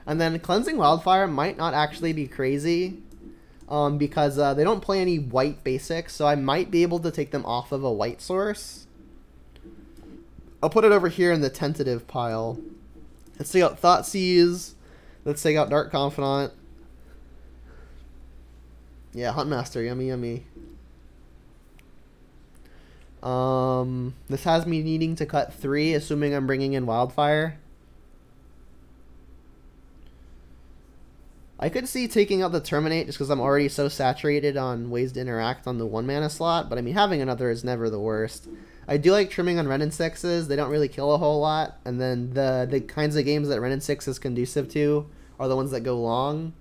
And then Cleansing Wildfire might not actually be crazy. Because they don't play any white basics, so I might be able to take them off of a white source. I'll put it over here in the tentative pile. Let's take out Thoughtseize. Let's take out Dark Confidant. Yeah, Huntmaster, yummy, yummy. This has me needing to cut 3, assuming I'm bringing in Wildfire. I could see taking out the Terminate just because I'm already so saturated on ways to interact on the 1-mana slot, but I mean, having another is never the worst. I do like trimming on Ren and 6s. They don't really kill a whole lot, and then the kinds of games that Ren and 6 is conducive to are the ones that go long.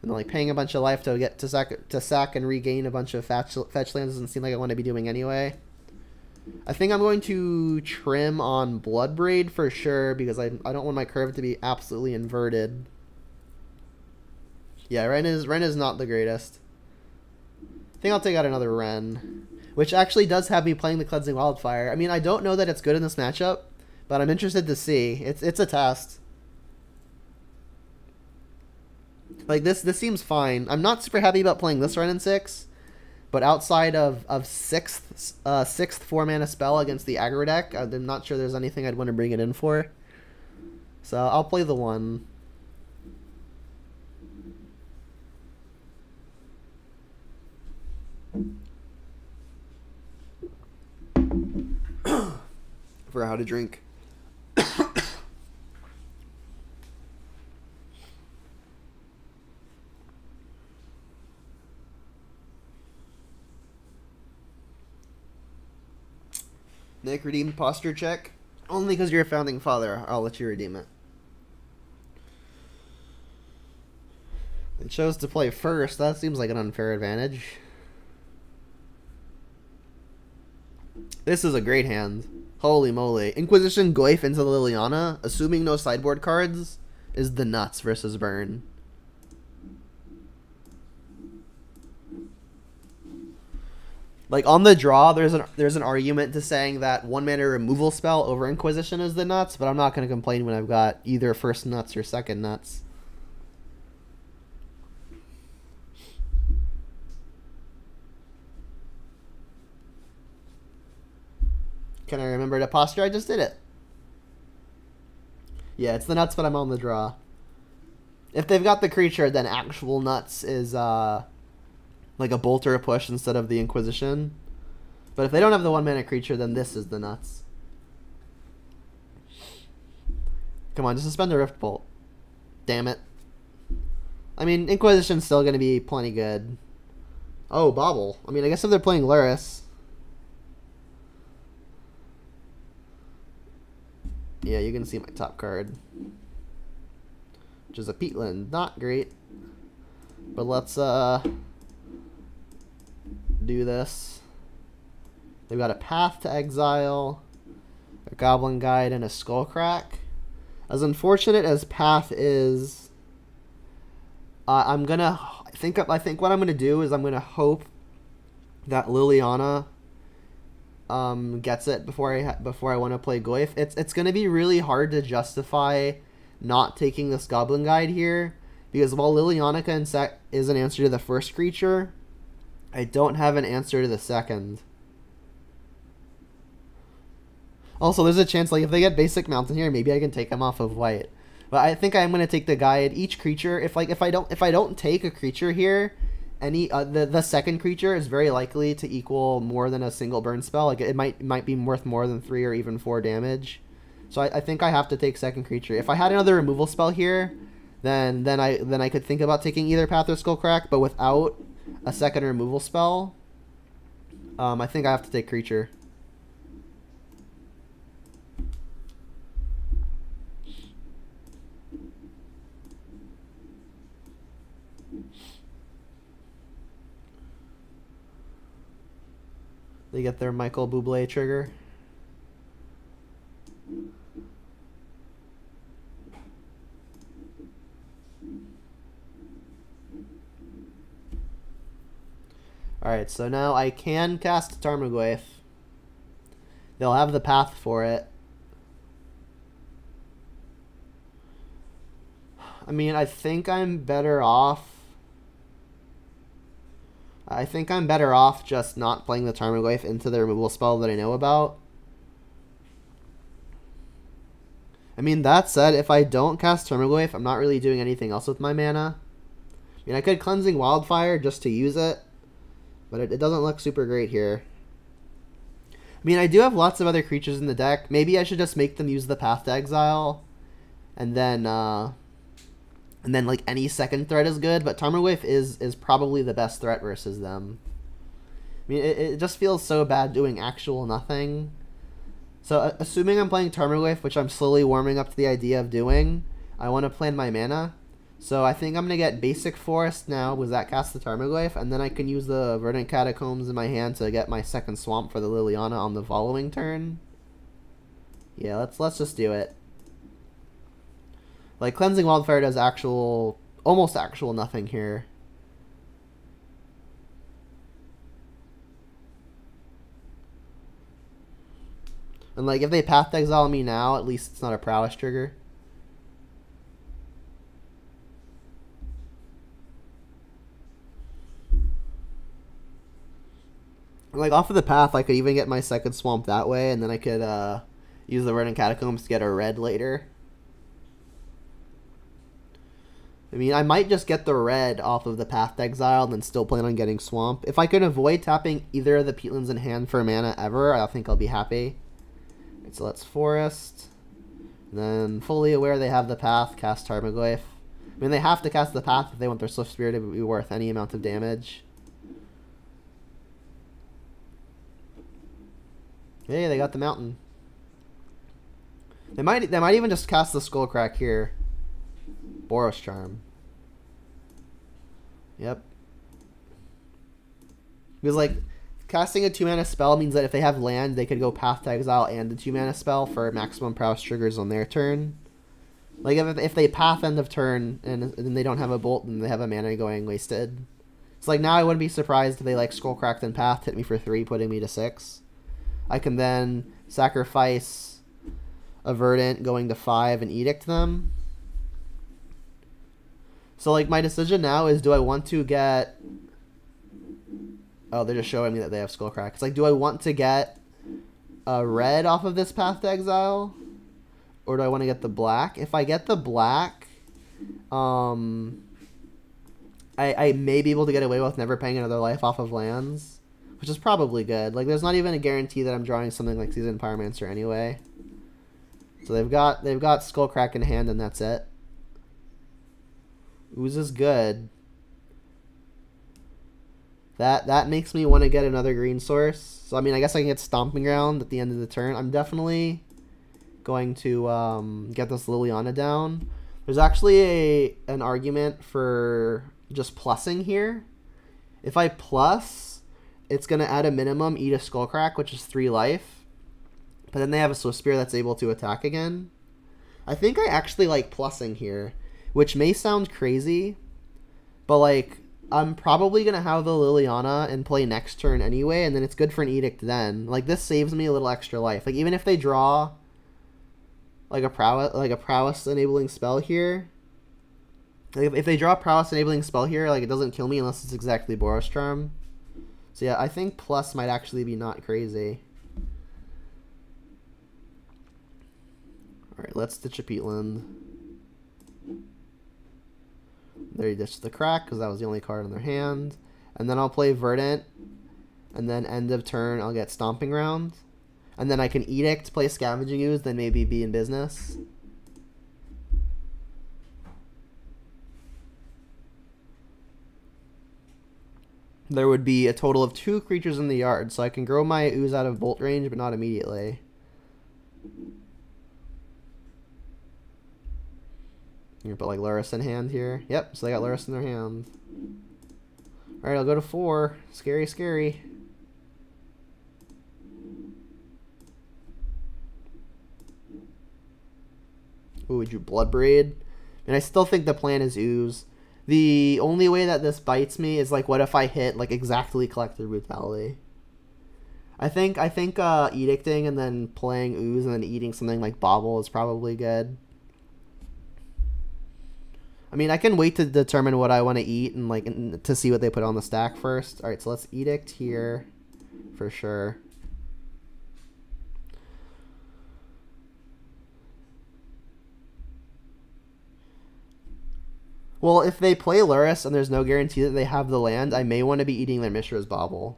And like paying a bunch of life to get to sack and regain a bunch of fetch lands doesn't seem like I want to be doing anyway. I think I'm going to trim on Bloodbraid for sure because I don't want my curve to be absolutely inverted. Yeah, Ren is not the greatest. I think I'll take out another Ren, which actually does have me playing the Cleansing Wildfire. I mean, I don't know that it's good in this matchup, but I'm interested to see. It's a test. Like, this seems fine. I'm not super happy about playing this Ren in 6, but outside of 6th 4-mana spell against the aggro deck, I'm not sure there's anything I'd want to bring it in for. So I'll play the 1. For how to drink. Nick, redeem posture check. Only because you're a founding father, I'll let you redeem it. It chose to play first. That seems like an unfair advantage. This is a great hand. Holy moly. Inquisition Goyf into the Liliana, assuming no sideboard cards, is the nuts versus burn. Like, on the draw, there's an argument to saying that 1-mana removal spell over Inquisition is the nuts, but I'm not going to complain when I've got either first nuts or second nuts. Can I remember to posture? I just did it. Yeah, it's the nuts, but I'm on the draw. If they've got the creature, then actual nuts is like a bolt or a push instead of the Inquisition. But if they don't have the 1-mana creature, then this is the nuts. Come on, just suspend the Rift Bolt. Damn it. I mean, Inquisition's still going to be plenty good. Oh, Bobble. I mean, I guess if they're playing Luris. Yeah, you can see my top card. Which is a Peatland. Not great. But let's do this. They've got a Path to Exile, a Goblin Guide, and a Skullcrack. As unfortunate as Path is, I think what I'm gonna do is I'm gonna hope that Liliana gets it before I want to play Goyf. It's gonna be really hard to justify not taking this Goblin Guide here, because while Liliana is an answer to the first creature, I don't have an answer to the second. Also, there's a chance, like, if they get basic mountain here, maybe I can take them off of white. But I think I'm gonna take the guide. Each creature, if I don't take a creature here, the second creature is very likely to equal more than a single burn spell. Like, it might be worth more than 3 or even 4 damage. So I think I have to take second creature. If I had another removal spell here, then I could think about taking either Path or Skullcrack. But without a second removal spell, I think I have to take creature. They get their Michael Bublé trigger. Alright, so now I can cast Tarmogoyf. They'll have the path for it. I mean, I think I'm better off just not playing the Tarmogoyf into the removal spell that I know about. I mean, that said, if I don't cast Tarmogoyf, I'm not really doing anything else with my mana. I mean, I could Cleansing Wildfire just to use it, but it doesn't look super great here. I mean, I do have lots of other creatures in the deck. Maybe I should just make them use the Path to Exile, and then like any second threat is good, but Tarmogoyf is probably the best threat versus them. I mean, it just feels so bad doing actual nothing. So assuming I'm playing Tarmogoyf, which I'm slowly warming up to the idea of doing, I want to plan my mana. So I think I'm going to get Basic Forest now, because that casts the Tarmogoyf, and then I can use the Verdant Catacombs in my hand to get my second Swamp for the Liliana on the following turn. Yeah, let's just do it. Like, Cleansing Wildfire does almost actual nothing here. And, like, if they Path to Exile me now, at least it's not a Prowess trigger. Like, off of the Path, I could even get my second Swamp that way, and then I could use the Verdant Catacombs to get a red later. I mean, I might just get the red off of the Path to Exile and then still plan on getting Swamp. If I can avoid tapping either of the Peatlands in hand for mana ever, I think I'll be happy. Right, so let's Forest. And then, fully aware they have the Path, cast Tarmogoyf. I mean, they have to cast the Path if they want their Swift Spirit to be worth any amount of damage. Hey, they got the Mountain. They might even just cast the Skullcrack here. Boros Charm. Yep. Because, like, casting a 2-mana spell means that if they have land, they could go Path to Exile and the 2-mana spell for maximum prowess triggers on their turn. Like, if they Path end of turn and they don't have a Bolt, then they have a mana going wasted. It's like, now I wouldn't be surprised if they, like, Skullcracked and Path, hit me for 3, putting me to 6. I can then sacrifice a Verdant, going to 5, and Edict them. So, like, my decision now is, do I want to get... Oh, they're just showing me that they have Skullcrack. It's like, do I want to get a red off of this Path to Exile? Or do I want to get the black? If I get the black, I may be able to get away with never paying another life off of lands, which is probably good. Like, there's not even a guarantee that I'm drawing something like Seasoned Pyromancer anyway. So they've got Skullcrack in hand, and that's it. Ooze is good. That makes me want to get another green source. So I mean, I guess I can get Stomping Ground at the end of the turn. I'm definitely going to get this Liliana down. There's actually an argument for just plussing here. If I plus, it's gonna at a minimum eat a Skullcrack, which is 3 life. But then they have a Swiftspear that's able to attack again. I think I actually like plussing here, which may sound crazy, but like I'm probably gonna have the Liliana and play next turn anyway, and then it's good for an Edict then. Like this saves me a little extra life. Like even if they draw like a prowess enabling spell here, like if they draw a prowess enabling spell here, like it doesn't kill me unless it's exactly Boros Charm. So yeah, I think plus might actually be not crazy. Alright, let's ditch a Peatland. They ditched the Crack because that was the only card in their hand. And then I'll play Verdant. And then end of turn I'll get Stomping Ground. And then I can Edict, play Scavenging Ooze, then maybe be in business. There would be a total of 2 creatures in the yard, so I can grow my Ooze out of bolt range, but not immediately. You can put like Lurrus in hand here. Yep, so they got Lurrus in their hand. Alright, I'll go to 4. Scary, scary. Ooh, would you Bloodbraid? And I still think the plan is Ooze. The only way that this bites me is like, what if I hit like exactly Collective Brutality? I think Edicting and then playing Ooze and then eating something like Bobble is probably good. I mean, I can wait to determine what I want to eat and like to see what they put on the stack first. All right, so let's Edict here for sure. Well, if they play Lurrus and there's no guarantee that they have the land, I may want to be eating their Mishra's Bauble.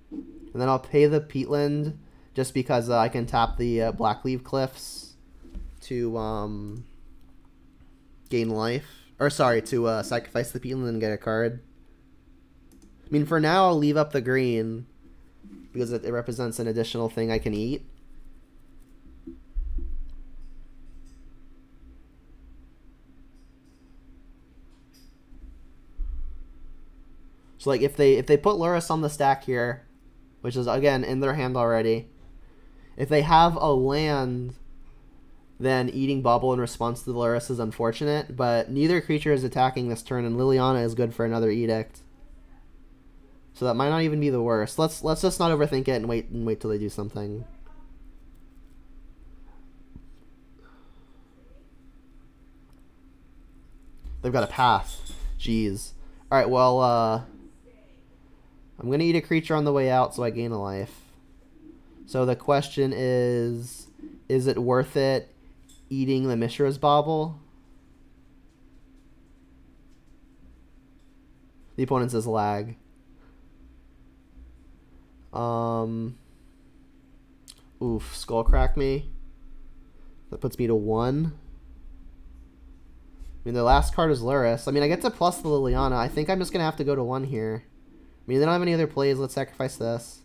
And then I'll pay the Peatland just because I can tap the Blackleaf Cliffs to gain life. Or sorry, to sacrifice the Peatland and get a card. I mean, for now, I'll leave up the green because it represents an additional thing I can eat. So like if they put Lurrus on the stack here, which is again in their hand already, if they have a land, then eating Bauble in response to the Lurrus is unfortunate, but neither creature is attacking this turn, and Liliana is good for another Edict. So that might not even be the worst. Let's just not overthink it and wait till they do something. They've got a path. Jeez. Alright, well, I'm going to eat a creature on the way out so I gain a life. So the question is it worth it eating the Mishra's Bauble? The opponent says lag. Oof, Skullcrack me. That puts me to 1. I mean, their last card is Lurrus. I mean, I get to plus the Liliana. I think I'm just going to have to go to 1 here. I mean, they don't have any other plays. Let's sacrifice this.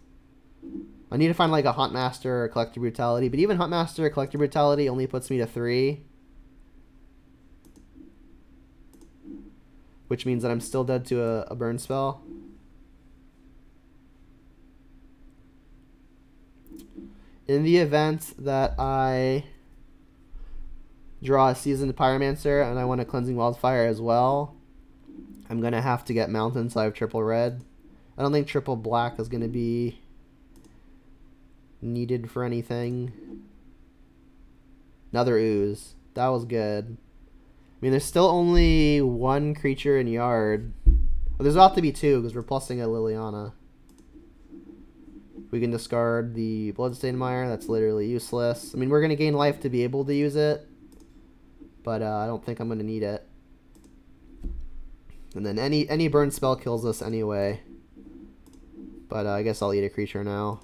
I need to find like a Huntmaster or Collective Brutality. But even Huntmaster or Collective Brutality only puts me to 3. Which means that I'm still dead to a burn spell. In the event that I draw a Seasoned Pyromancer and I want a Cleansing Wildfire as well, I'm going to have to get Mountain, so I have triple red. I don't think triple black is going to be needed for anything. Another Ooze. That was good. I mean, there's still only 1 creature in yard. Well, there's about to be 2 because we're plusing a Liliana. We can discard the Bloodstained Mire. That's literally useless. I mean, we're going to gain life to be able to use it. But I don't think I'm going to need it. And then any burn spell kills us anyway. But I guess I'll eat a creature now.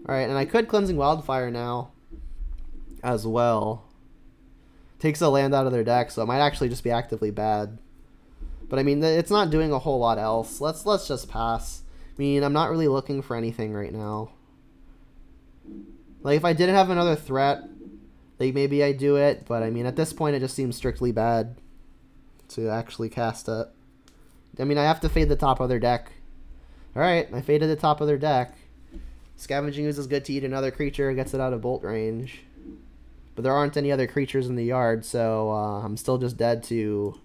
Alright, and I could Cleansing Wildfire now as well. Takes a land out of their deck, so it might actually just be actively bad. But I mean, it's not doing a whole lot else. Let's just pass. I mean, I'm not really looking for anything right now. Like, if I didn't have another threat, like, maybe I'd do it. But I mean, at this point, it just seems strictly bad to actually cast it. I mean, I have to fade the top of their deck. Alright, I faded the top of their deck. Scavenging Ooze is good to eat another creature, gets it out of bolt range. But there aren't any other creatures in the yard, so I'm still just dead to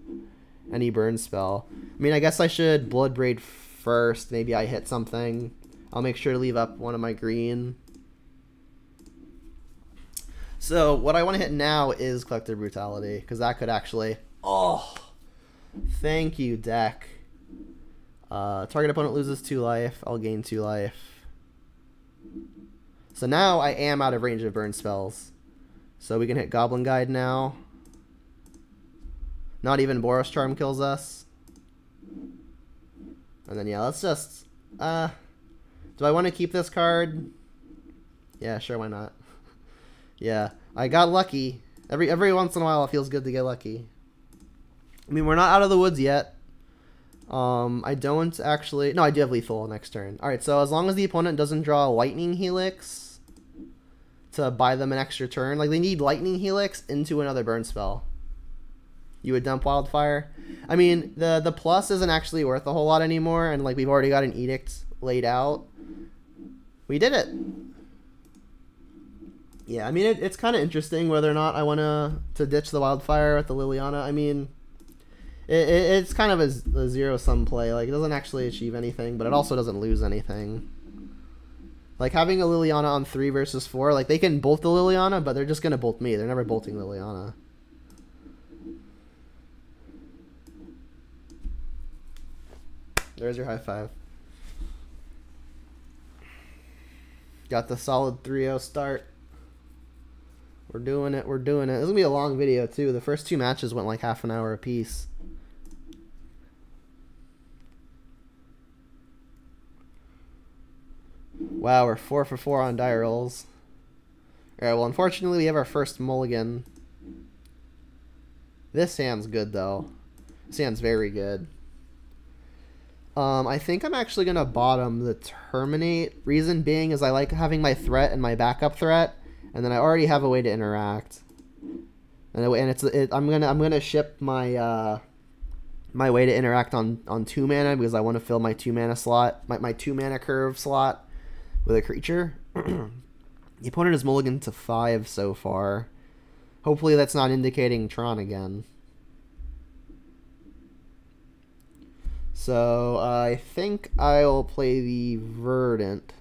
any burn spell. I mean, I guess I should Bloodbraid first. Maybe I hit something. I'll make sure to leave up one of my green. So what I want to hit now is Collective Brutality, because that could actually... Oh! Thank you, deck. Target opponent loses 2 life. I'll gain 2 life. So now I am out of range of burn spells. So we can hit Goblin Guide now. Not even Boros Charm kills us. And then yeah, let's just... do I want to keep this card? Yeah, sure, why not? Yeah, I got lucky. Every once in a while it feels good to get lucky. I mean, we're not out of the woods yet. I don't actually... No, I do have lethal next turn. Alright, so as long as the opponent doesn't draw a Lightning Helix to buy them an extra turn. Like, they need Lightning Helix into another burn spell. You would dump Wildfire. I mean, the plus isn't actually worth a whole lot anymore, and, like, we've already got an Edict laid out. We did it! Yeah, I mean, it's kind of interesting whether or not I want to ditch the Wildfire with the Liliana. I mean... It's kind of a zero-sum play. Like, it doesn't actually achieve anything, but it also doesn't lose anything. Like, having a Liliana on 3 versus 4, like, they can bolt the Liliana, but they're just going to bolt me. They're never bolting Liliana. There's your high five. Got the solid 3-0 start. We're doing it. We're doing it. This is going to be a long video, too. The first 2 matches went like half an hour apiece. Wow, we're 4 for 4 on die rolls. Alright, well, unfortunately, we have our first mulligan. This hand's good, though. This hand's very good. I think I'm actually going to bottom the Terminate. Reason being is I like having my threat and my backup threat, and then I already have a way to interact. And I'm gonna ship my my way to interact on 2 mana because I want to fill my 2 mana slot, my 2 mana curve slot with a creature. The opponent is mulligan to 5 so far. Hopefully that's not indicating Tron again. So I think I'll play the Verdant.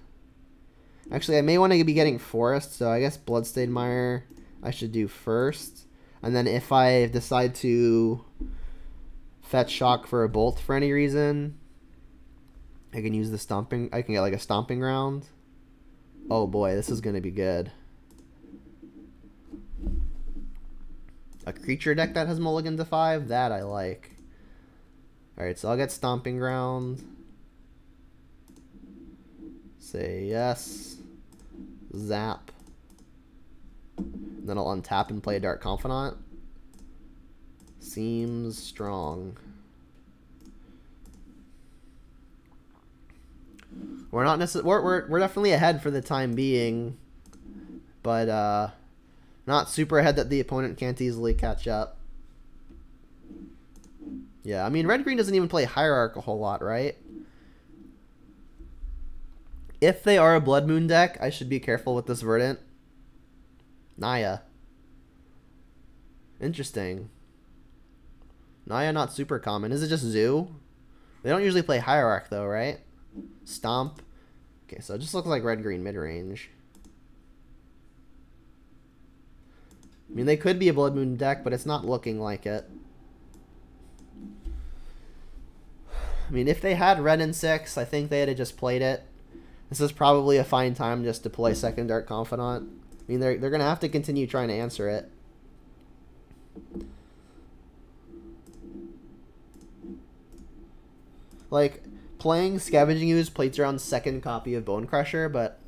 Actually, I may want to be getting Forest, so I guess Bloodstained Mire I should do first. And then if I decide to fetch Shock for a Bolt for any reason, I can use the Stomping... I can get like a Stomping Ground. Oh boy, this is going to be good. A creature deck that has mulligan to 5? That I like. Alright, so I'll get Stomping Ground. Say yes. Zap. Then I'll untap and play a Dark Confidant. Seems strong. We're not necessarily... We're definitely ahead for the time being. But, not super ahead that the opponent can't easily catch up. Yeah, I mean, red-green doesn't even play Hierarch a whole lot, right? If they are a Blood Moon deck, I should be careful with this Verdant. Naya. Interesting. Naya not super common. Is it just Zoo? They don't usually play Hierarch, though, right? Stomp. Okay, so it just looks like red-green mid-range. I mean, they could be a Blood Moon deck, but it's not looking like it. I mean, if they had red and 6, I think they'd have just played it. This is probably a fine time just to play second Dark Confidant. I mean, they're going to have to continue trying to answer it. Like, playing Scavenging Ooze plays around second copy of Bone Crusher, but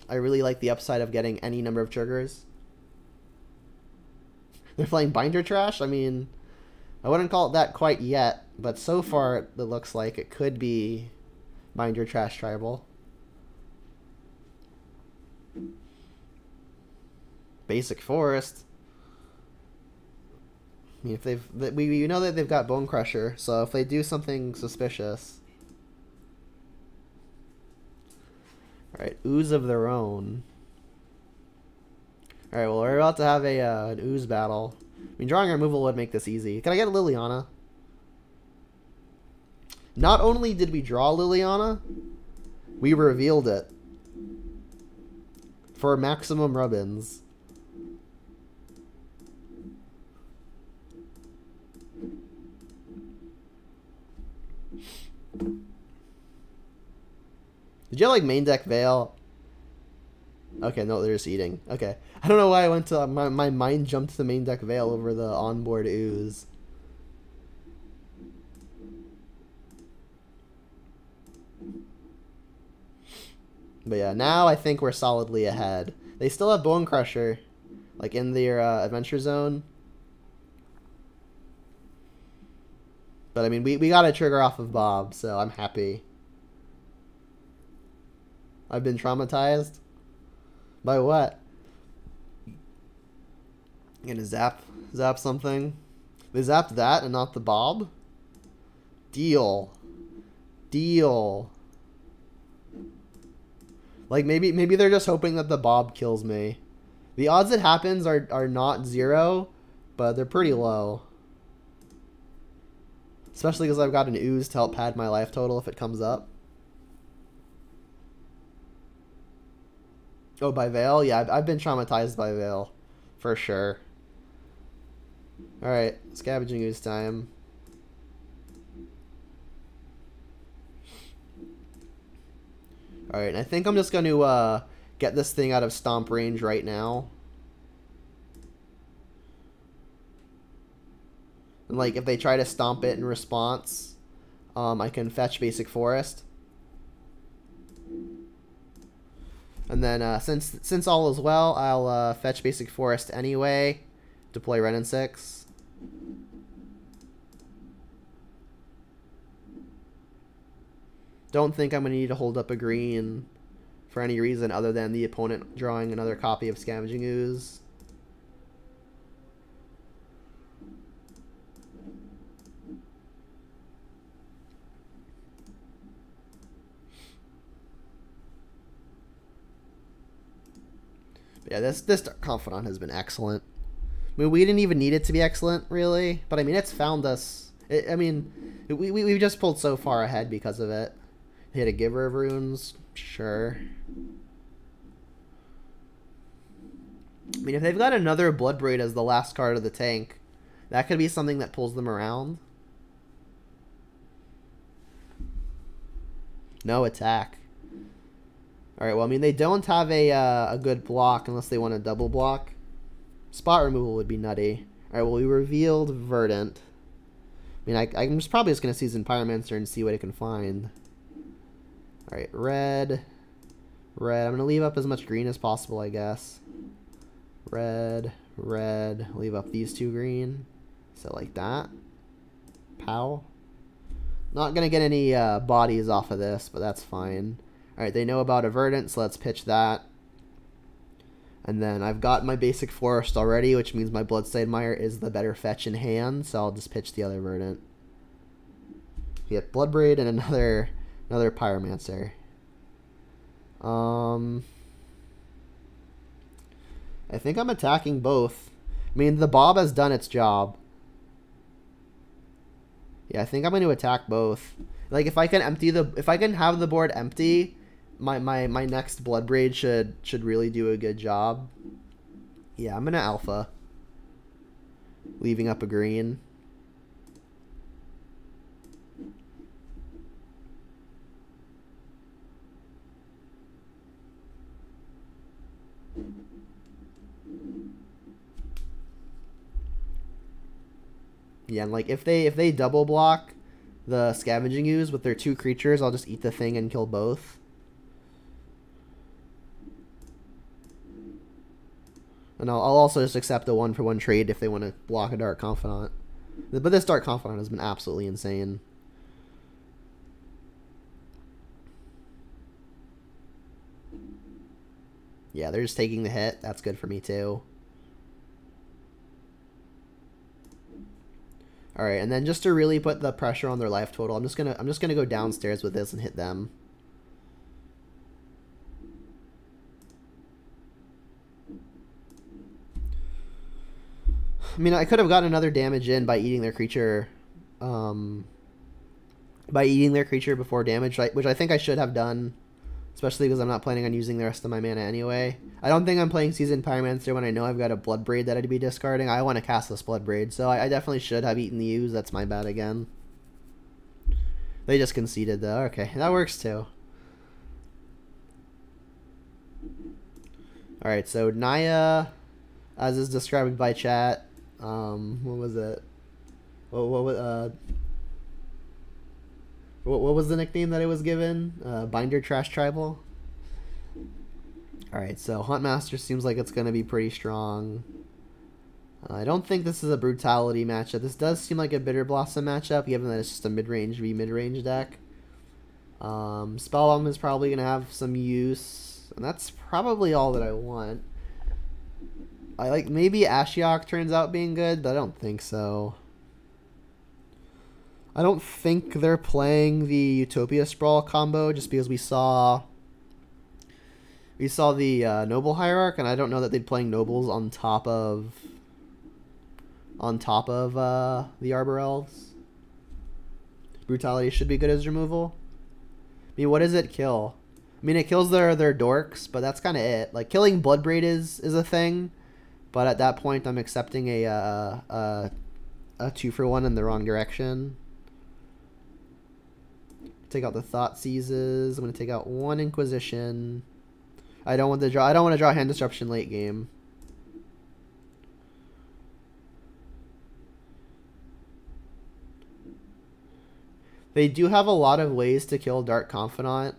I really like the upside of getting any number of triggers. They're playing Binder Trash? I mean, I wouldn't call it that quite yet, but so far it looks like it could be Binder Trash Tribal. Basic Forest. I mean, if we know that they've got Bone Crusher, so if they do something suspicious. Alright, Ooze of their own. Alright, well, we're about to have an Ooze battle. I mean, drawing removal would make this easy. Can I get a Liliana? Not only did we draw Liliana, we revealed it. For maximum rub-ins. Did you have, like, main deck Veil? Okay, no, they're just eating. Okay. I don't know why I went to... my mind jumped to main deck Veil over the onboard Ooze. But yeah, now I think we're solidly ahead. They still have Bone Crusher, like, in their Adventure Zone. But, I mean, we got a trigger off of Bob, so I'm happy. I've been traumatized? By what? I'm gonna zap something. They zapped that and not the Bob? Deal. Like, maybe they're just hoping that the Bob kills me. The odds it happens are not 0, but they're pretty low. Especially because I've got an Ooze to help pad my life total if it comes up. Oh, by Veil? Yeah, I've been traumatized by Veil. For sure. Alright, Scavenging Ooze time. Alright, and I think I'm just going to get this thing out of stomp range right now. And, like, if they try to stomp it in response, I can fetch Basic Forest. And then, since all is well, I'll fetch Basic Forest anyway, deploy Ren and 6. Don't think I'm going to need to hold up a green for any reason other than the opponent drawing another copy of Scavenging Ooze. Yeah, this Confidant has been excellent. I mean, we didn't even need it to be excellent, really. But, I mean, it's found us... we've just pulled so far ahead because of it. Hit a Giver of Runes? Sure. I mean, if they've got another Bloodbraid as the last card of the tank, that could be something that pulls them around. No attack. Alright, well, I mean, they don't have a good block unless they want a double block. Spot removal would be nutty. Alright, well, we revealed Verdant. I mean, I'm just probably just going to season Pyromancer and see what it can find. Alright, red. I'm going to leave up as much green as possible, I guess. Red. Leave up these 2 green. So, like that. Pow. Not going to get any bodies off of this, but that's fine. Alright, they know about a Verdant, so let's pitch that. And then I've got my Basic Forest already, which means my Bloodstained Mire is the better fetch in hand, so I'll just pitch the other Verdant. We get Bloodbraid and another Pyromancer. I think I'm attacking both. I mean, the Bob has done its job. Yeah, I think I'm going to attack both. Like, if I can have the board empty, my next Bloodbraid should really do a good job. Yeah, I'm gonna alpha. Leaving up a green. Yeah, and like if they double block, the Scavenging Ooze with their 2 creatures, I'll just eat the thing and kill both. And I'll also just accept a 1-for-1 trade if they want to block a Dark Confidant. But this Dark Confidant has been absolutely insane. Yeah, they're just taking the hit. That's good for me too. All right, and then just to really put the pressure on their life total, I'm just gonna go downstairs with this and hit them. I mean, I could have gotten another damage in by eating their creature, before damage, which I think I should have done, especially because I'm not planning on using the rest of my mana anyway. I don't think I'm playing Seasoned Pyromancer when I know I've got a Bloodbraid that I'd be discarding. I want to cast this Bloodbraid, so I definitely should have eaten the Ooze. That's my bad again. They just conceded, though. Okay, that works too. Alright, so Naya, as is described by chat, what was it? What was the nickname that it was given? Binder Trash Tribal. Alright, so Huntmaster seems like it's going to be pretty strong. I don't think this is a Brutality matchup. This does seem like a Bitter Blossom matchup, given that it's just a mid-range v mid-range deck. Spellbomb is probably going to have some use, and that's probably all that I want. I like, maybe Ashiok turns out being good, but I don't think so. I don't think they're playing the Utopia Sprawl combo just because we saw the Noble Hierarch, and I don't know that they'd playing Nobles on top of the Arbor Elves. Brutality should be good as removal. I mean, what does it kill? I mean, it kills their dorks, but that's kind of it. Like, killing Bloodbraid is a thing, but at that point I'm accepting a 2-for-1 in the wrong direction. Take out the Thought Seizes. I'm going to take out 1 Inquisition. I don't want to draw Hand Disruption late game. They do have a lot of ways to kill Dark Confidant,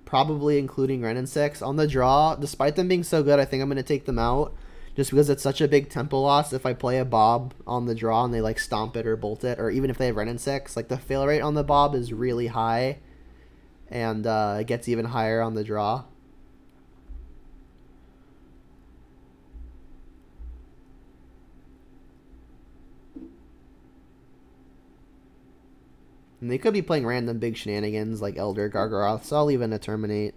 probably including Wrenn and 6. On the draw, despite them being so good, I think I'm going to take them out just because it's such a big tempo loss if I play a Bob on the draw and they like stomp it or bolt it, or even if they have Wrenn and 6. Like, the fail rate on the Bob is really high, and it gets even higher on the draw. And they could be playing random big shenanigans like Elder Gargaroth, so I'll leave in a Terminate.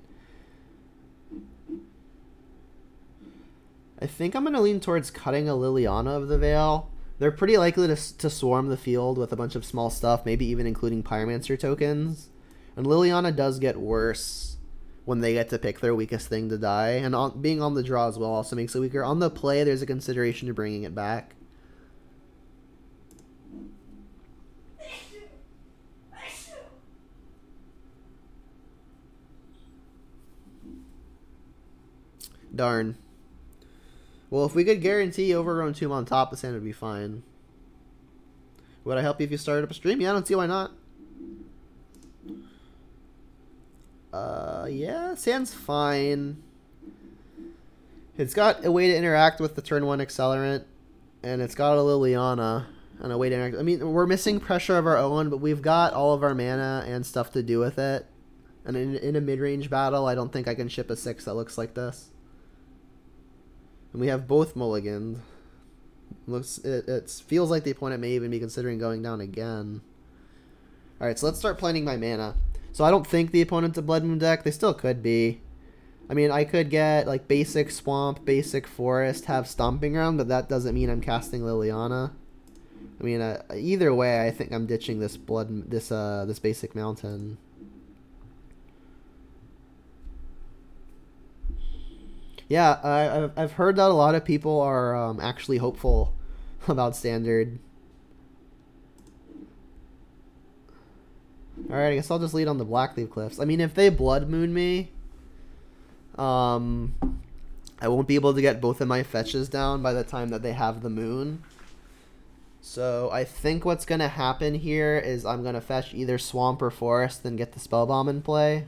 I think I'm going to lean towards cutting a Liliana of the Veil. They're pretty likely to swarm the field with a bunch of small stuff, maybe even including Pyromancer tokens. And Liliana does get worse when they get to pick their weakest thing to die. And being on the draw as well also makes it weaker. On the play, there's a consideration to bringing it back. Darn. Well, if we could guarantee Overgrown Tomb on top, the sand would be fine. Would I help you if you started up a stream? Yeah, I don't see why not. Yeah, sand's fine. It's got a way to interact with the turn 1 Accelerant, and it's got a Liliana and a way to interact. I mean, we're missing pressure of our own, but we've got all of our mana and stuff to do with it. And in a mid-range battle, I don't think I can ship a 6 that looks like this. And we have both mulligans. It feels like the opponent may even be considering going down again. Alright, so let's start planning my mana. So I don't think the opponent's a Blood Moon deck. They still could be. I mean, I could get like basic Swamp, basic Forest, have Stomping Ground, but that doesn't mean I'm casting Liliana. I mean, either way, I think I'm ditching this this basic Mountain. Yeah, I've heard that a lot of people are actually hopeful about Standard. Alright, I guess I'll just lead on the Blackleaf Cliffs. I mean, if they Blood Moon me, I won't be able to get both of my fetches down by the time that they have the moon. So I think what's going to happen here is I'm going to fetch either Swamp or Forest and get the Spell Bomb in play.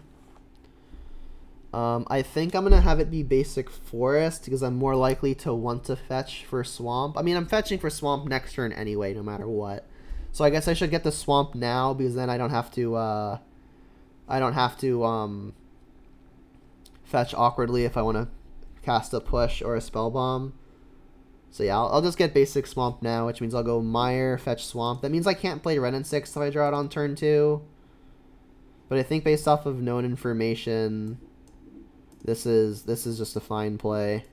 I think I'm going to have it be basic Forest because I'm more likely to want to fetch for Swamp. I mean, I'm fetching for Swamp next turn anyway, no matter what. So I guess I should get the Swamp now because then I don't have to fetch awkwardly if I want to cast a Push or a Spell Bomb. So yeah, I'll just get basic Swamp now, which means I'll go Mire, fetch Swamp. That means I can't play Wrenn and 6 if I draw it on turn 2. But I think based off of known information, this is just a fine play.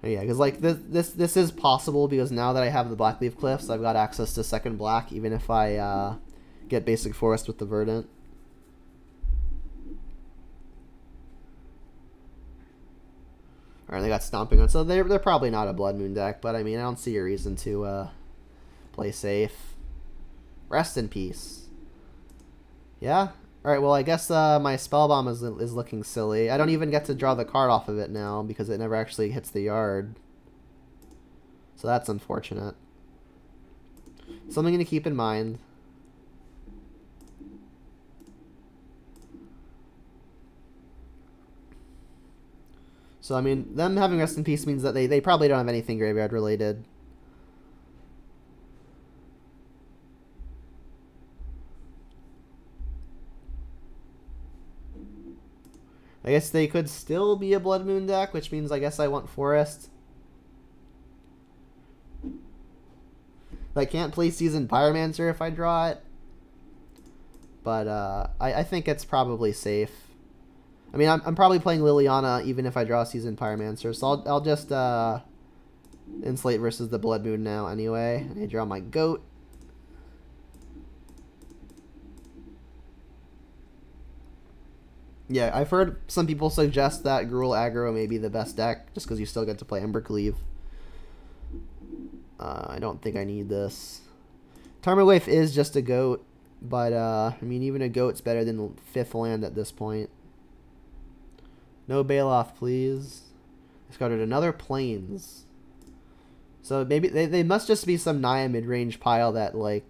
Yeah, because like this is possible because now that I have the Blackleaf Cliffs, I've got access to second black, even if I get basic Forest with the Verdant. Alright, they got Stomping on, so they're probably not a Blood Moon deck, but I mean I don't see a reason to play safe. Rest in peace. Yeah. Alright, well I guess my Spell Bomb is looking silly. I don't even get to draw the card off of it now because it never actually hits the yard. So that's unfortunate. Something to keep in mind. So I mean, them having Rest in Peace means that they probably don't have anything graveyard related. I guess they could still be a Blood Moon deck, which means I guess I want Forest. I can't play Seasoned Pyromancer if I draw it. But I think it's probably safe. I mean, I'm probably playing Liliana even if I draw Seasoned Pyromancer. So I'll just Insulate versus the Blood Moon now anyway. I draw my Goat. Yeah, I've heard some people suggest that Gruul aggro may be the best deck just because you still get to play Embercleave. I don't think I need this. Tarmogoyf is just a Goat, but I mean, even a Goat's better than the 5th land at this point. No Baloth, please. Discarded another Plains. So maybe they must just be some Naya mid-range pile that like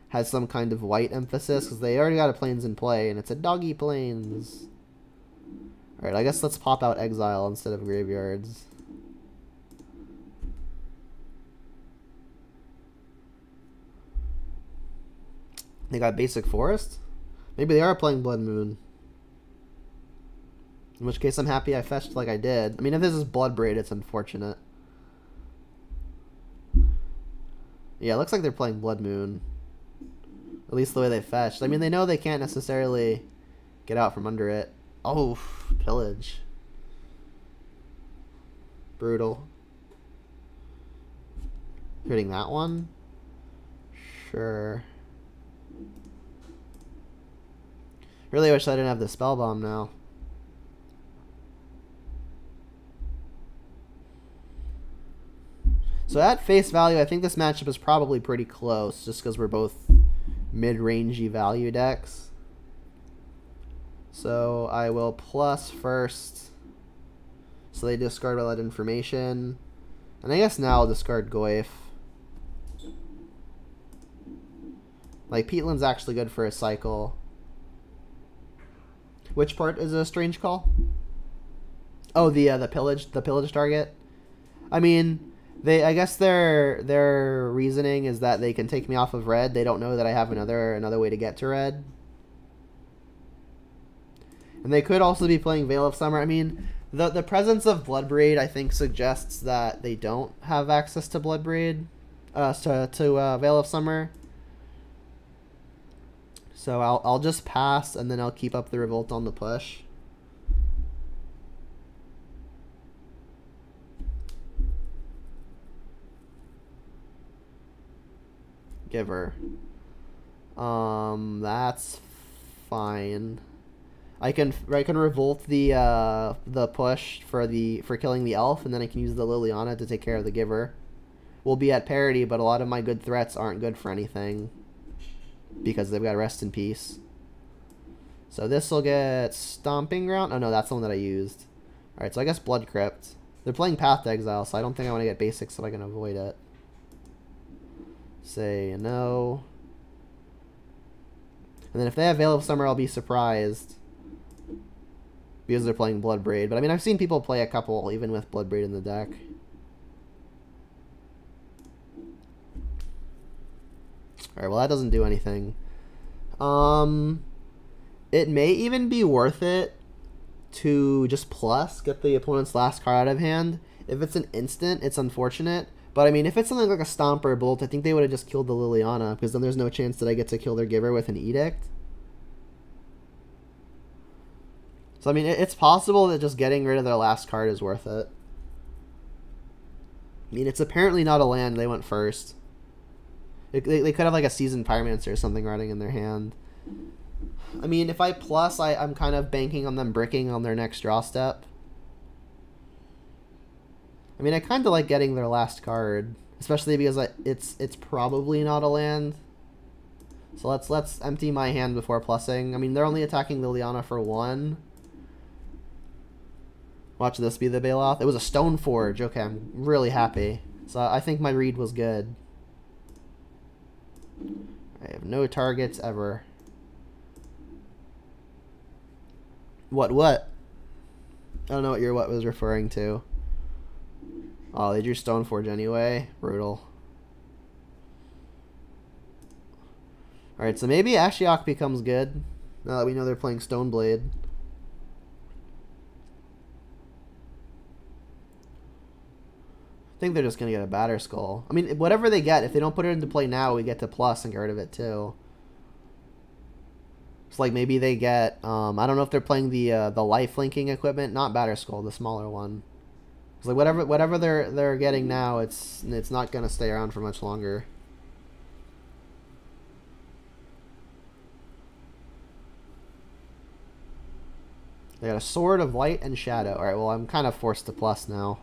has some kind of white emphasis because they already got a Plains in play and it's a doggy Plains. Alright, I guess let's pop out Exile instead of Graveyards. They got basic Forest? Maybe they are playing Blood Moon. In which case I'm happy I fetched like I did. I mean, if this is Bloodbraid, it's unfortunate. Yeah, it looks like they're playing Blood Moon. At least the way they fetched. I mean, they know they can't necessarily get out from under it. Oh, Pillage. Brutal. Hitting that one? Sure. Really wish I didn't have the Spell Bomb now. So at face value, I think this matchup is probably pretty close, just because we're both mid-rangey value decks. So I will plus first, so they discard all that information. And I guess now I'll discard Goyf. Like, Peatland's actually good for a cycle. Which part is a strange call? Oh, the pillage target. I mean, I guess their reasoning is that they can take me off of red. They don't know that I have another way to get to red. And they could also be playing Veil of Summer. I mean, the presence of Bloodbraid I think suggests that they don't have access to Bloodbraid, to Veil of Summer. So I'll just pass and then I'll keep up the Revolt on the push. Giver. That's fine. I can revolt the push for killing the elf, and then I can use the Liliana to take care of the Giver. We'll be at parity, but a lot of my good threats aren't good for anything because they've got Rest in Peace. So this will get Stomping Ground. Oh no, that's the one that I used. All right, so I guess Blood Crypt. They're playing Path to Exile, so I don't think I want to get basics if I can avoid it. Say no. And then if they have Veil of Summer, I'll be surprised. Because they're playing Bloodbraid. But I mean, I've seen people play a couple even with Bloodbraid in the deck. Alright, well that doesn't do anything. It may even be worth it to just plus, get the opponent's last card out of hand. If it's an instant, it's unfortunate. But I mean, if it's something like a Stomp or a Bolt, I think they would have just killed the Liliana, because then there's no chance that I get to kill their Giver with an Edict. So I mean, it's possible that just getting rid of their last card is worth it. I mean, it's apparently not a land, they went first. They could have like a Seasoned Pyromancer or something riding in their hand. I mean, if I plus, I'm kind of banking on them bricking on their next draw step. I mean, I kind of like getting their last card, especially because it's probably not a land. So let's empty my hand before plussing. I mean, they're only attacking Liliana for 1. Watch this be the Bailoff. It was a Stoneforge. Okay, I'm really happy. So I think my read was good. I have no targets ever. What? I don't know what your what was referring to. Oh, they drew Stoneforge anyway. Brutal. Alright, so maybe Ashiok becomes good. Now that we know they're playing Stoneblade. I think they're just going to get a Batter Skull. I mean, whatever they get, if they don't put it into play now, we get to plus and get rid of it too. So like maybe they get, I don't know if they're playing the life linking equipment, not Batter Skull, the smaller one. It's like whatever they're getting now, it's not gonna stay around for much longer. They got a Sword of Light and Shadow. All right, well I'm kind of forced to plus now.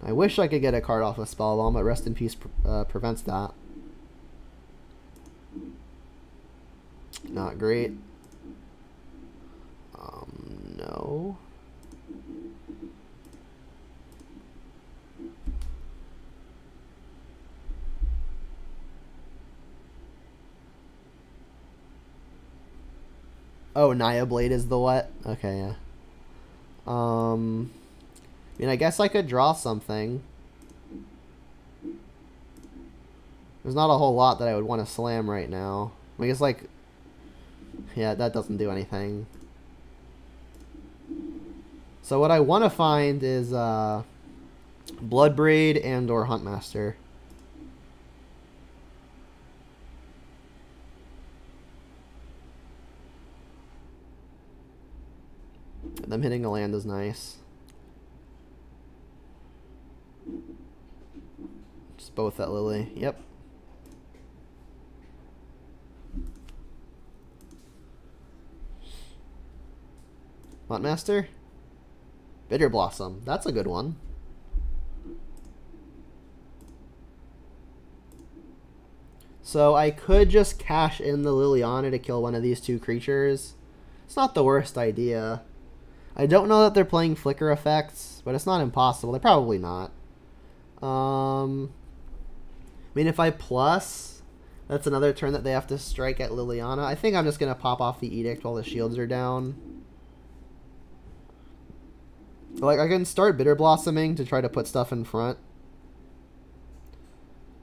I wish I could get a card off of Spellbomb, but Rest in Peace prevents that. Not great. No. Oh, Naya Blade is the what? Okay, yeah. I mean, I guess I could draw something. There's not a whole lot that I would want to slam right now. I guess, like... Yeah, that doesn't do anything. So what I want to find is Bloodbraid and or Huntmaster. Them hitting a land is nice. Just both at Lily. Yep. Huntmaster? Bitter Blossom. That's a good one. So I could just cash in the Liliana to kill one of these two creatures. It's not the worst idea. I don't know that they're playing flicker effects, but it's not impossible. They're probably not. I mean, if I plus, that's another turn that they have to strike at Liliana. I think I'm just going to pop off the Edict while the shields are down. Like, I can start Bitter Blossoming to try to put stuff in front.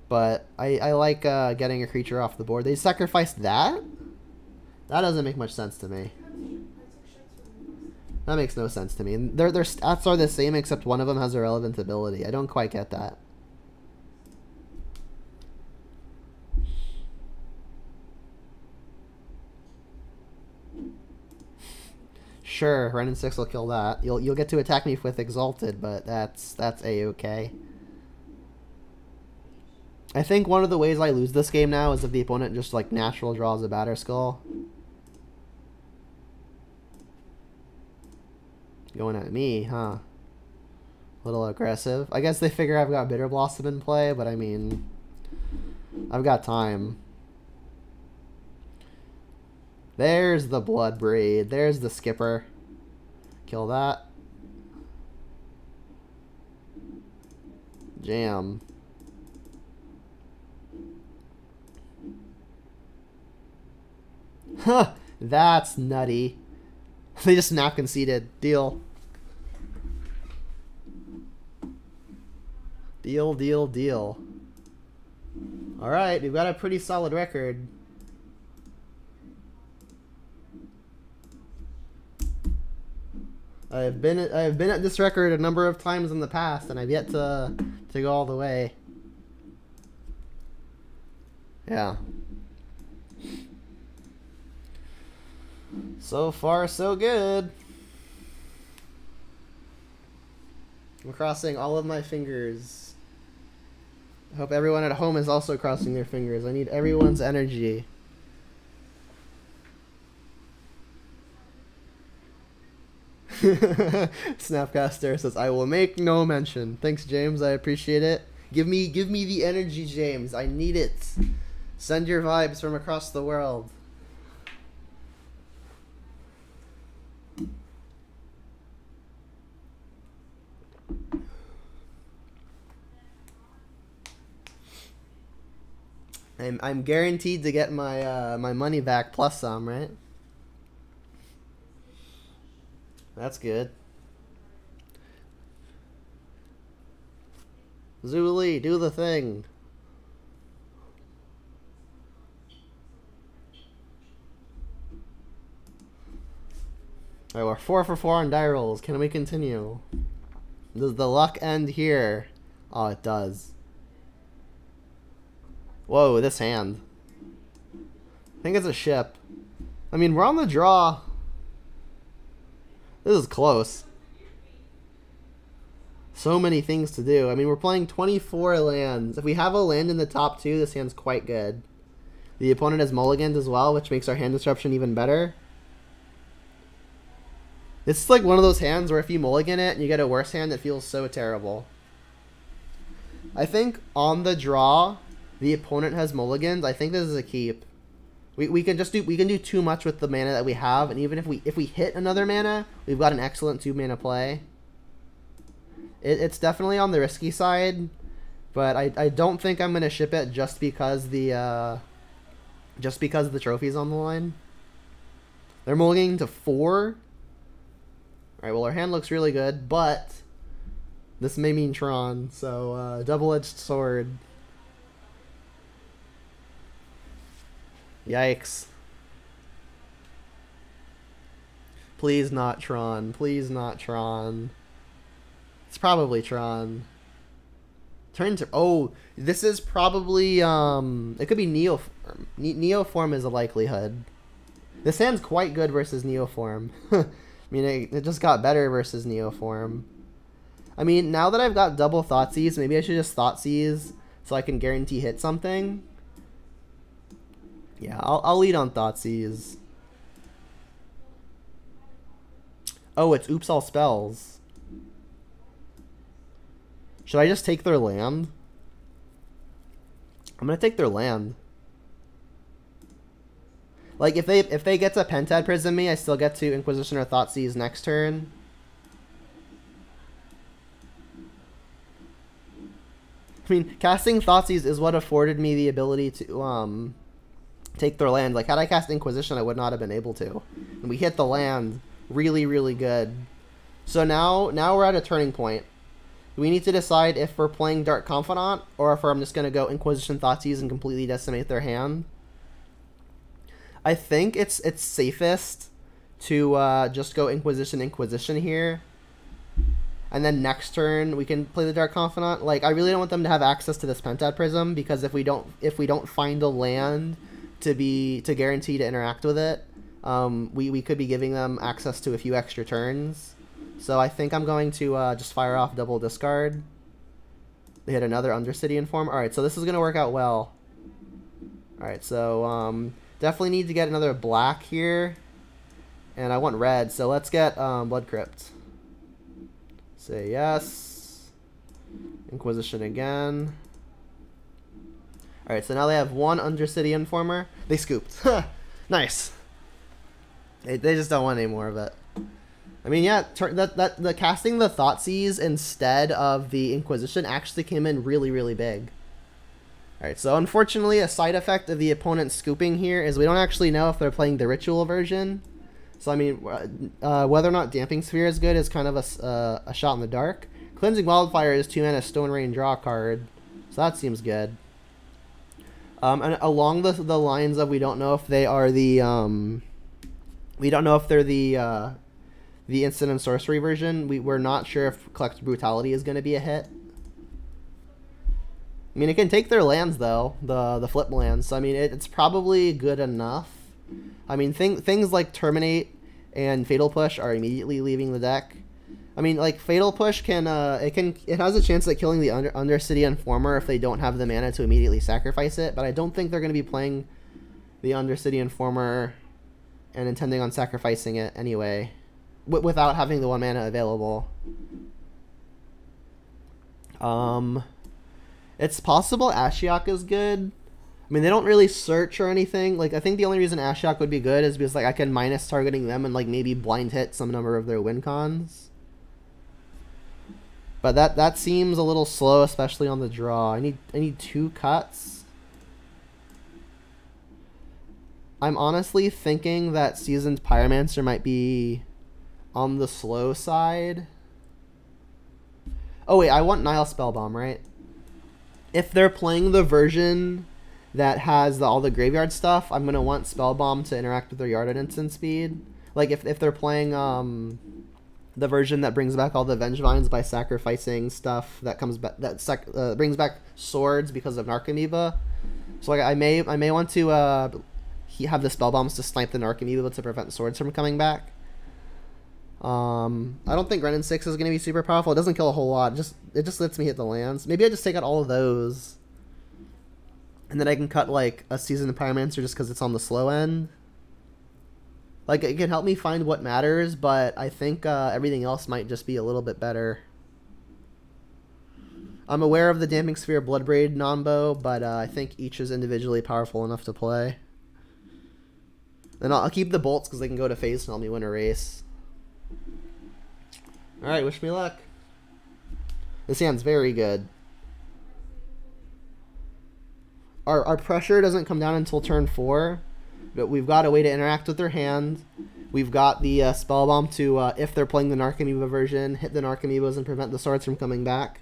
But I like getting a creature off the board. They sacrificed that? That doesn't make much sense to me. That makes no sense to me. Their stats are the same except one of them has a relevant ability. I don't quite get that. Sure, Ren and 6 will kill that. You'll get to attack me with Exalted, but that's A-okay. I think one of the ways I lose this game now is if the opponent just like natural draws a Batter Skull. Going at me, huh? A little aggressive. I guess they figure I've got Bitter Blossom in play, but I mean, I've got time. There's the Bloodbraid. There's the Skipper. Kill that. Jam. Huh, that's nutty. They just snap conceded. Deal. Deal, deal, deal. Alright, we've got a pretty solid record. I have been at this record a number of times in the past, and I've yet to go all the way. Yeah. So far, so good. I'm crossing all of my fingers. I hope everyone at home is also crossing their fingers. I need everyone's energy. Snapcaster says, "I will make no mention." Thanks, James. I appreciate it. Give me the energy, James. I need it. Send your vibes from across the world. I'm guaranteed to get my my money back plus some, right? That's good. Zuli, do the thing. Alright, we're 4 for 4 on die rolls. Can we continue? Does the luck end here? Oh, it does. Whoa, this hand. I think it's a ship. I mean, we're on the draw. This is close. So many things to do. I mean, we're playing 24 lands. If we have a land in the top 2, this hand's quite good. The opponent has mulligans as well, which makes our hand disruption even better. This is like one of those hands where if you mulligan it and you get a worse hand, it feels so terrible. I think on the draw, the opponent has mulligans. I think this is a keep. We can do too much with the mana that we have, and even if we hit another mana, we've got an excellent 2 mana play. It's definitely on the risky side, but I don't think I'm gonna ship it just because the trophy's on the line. They're mulliganing to 4. Alright, well our hand looks really good, but this may mean Tron, so double-edged sword. Yikes. Please not Tron. Please not Tron. It's probably Tron. Turn to... Oh, this is probably... it could be Neoform. Neoform is a likelihood. This hand's quite good versus Neoform. I mean, it just got better versus Neoform. I mean, now that I've got double Thoughtseize, maybe I should just Thoughtseize so I can guarantee hit something. Yeah, I'll lead on Thoughtseize. Oh, it's Oops All Spells. Should I just take their land? I'm gonna take their land. Like if they get to Pentad Prism me, I still get to Inquisition or Thoughtseize next turn. I mean, casting Thoughtseize is what afforded me the ability to take their land. Like, had I cast Inquisition, I would not have been able to. And we hit the land really, really good. So now we're at a turning point. We need to decide if we're playing Dark Confidant or if I'm just going to go Inquisition Thoughtseize and completely decimate their hand. I think it's safest to just go Inquisition here. And then next turn we can play the Dark Confidant. Like, I really don't want them to have access to this Pentad Prism, because if we don't find a land to guarantee to interact with it, we could be giving them access to a few extra turns. So I think I'm going to just fire off double discard. They hit another Undercity Inform. Alright, so this is going to work out well. Alright, so definitely need to get another black here. And I want red, so let's get Blood Crypt. Say yes. Inquisition again. Alright, so now they have one Undercity Informer. They scooped. Nice. They just don't want any more of it. I mean, yeah, the casting the Thoughtseize instead of the Inquisition actually came in really, really big. Alright, so unfortunately, a side effect of the opponent scooping here is we don't actually know if they're playing the Ritual version. So, I mean, whether or not Damping Sphere is good is kind of a shot in the dark. Cleansing Wildfire is 2 mana Stone Rain draw card, so that seems good. And along the lines of we don't know if they are the we don't know if they're the Instant and Sorcery version. We're not sure if Collective Brutality is going to be a hit. I mean, it can take their lands though, the flip lands. So I mean, it's probably good enough. I mean, things like Terminate and Fatal Push are immediately leaving the deck. I mean, like Fatal Push can it has a chance at killing the Undercity Informer if they don't have the mana to immediately sacrifice it. But I don't think they're going to be playing the Undercity Informer and intending on sacrificing it anyway, without having the 1 mana available. It's possible Ashiok is good. I mean, they don't really search or anything. Like, I think the only reason Ashiok would be good is because, like, I can minus targeting them and, like, maybe blind hit some number of their win cons. But that seems a little slow, especially on the draw. I need 2 cuts. I'm honestly thinking that Seasoned Pyromancer might be on the slow side. Oh, wait, I want Nile Spellbomb, right? If they're playing the version that has all the graveyard stuff, I'm going to want Spellbomb to interact with their yard at instant speed. Like, if they're playing the version that brings back all the Vengevines by sacrificing stuff that comes back, that brings back swords because of Narcomoeba. So, like, I may want to have the Spellbombs to snipe the Narcomoeba to prevent swords from coming back. I don't think Renin 6 is going to be super powerful. It doesn't kill a whole lot. It just lets me hit the lands. Maybe I just take out all of those. And then I can cut, like, a Seasoned Pyromancer just because it's on the slow end. Like, it can help me find what matters, but I think everything else might just be a little bit better. I'm aware of the Damping Sphere Bloodbraid Nombo, but I think each is individually powerful enough to play. And I'll keep the bolts because they can go to face and help me win a race. Alright, wish me luck. This hand's very good. Our pressure doesn't come down until turn 4, but we've got a way to interact with their hand. We've got the Spellbomb to, if they're playing the Narcomoeba version, hit the Narcomoebas and prevent the swords from coming back.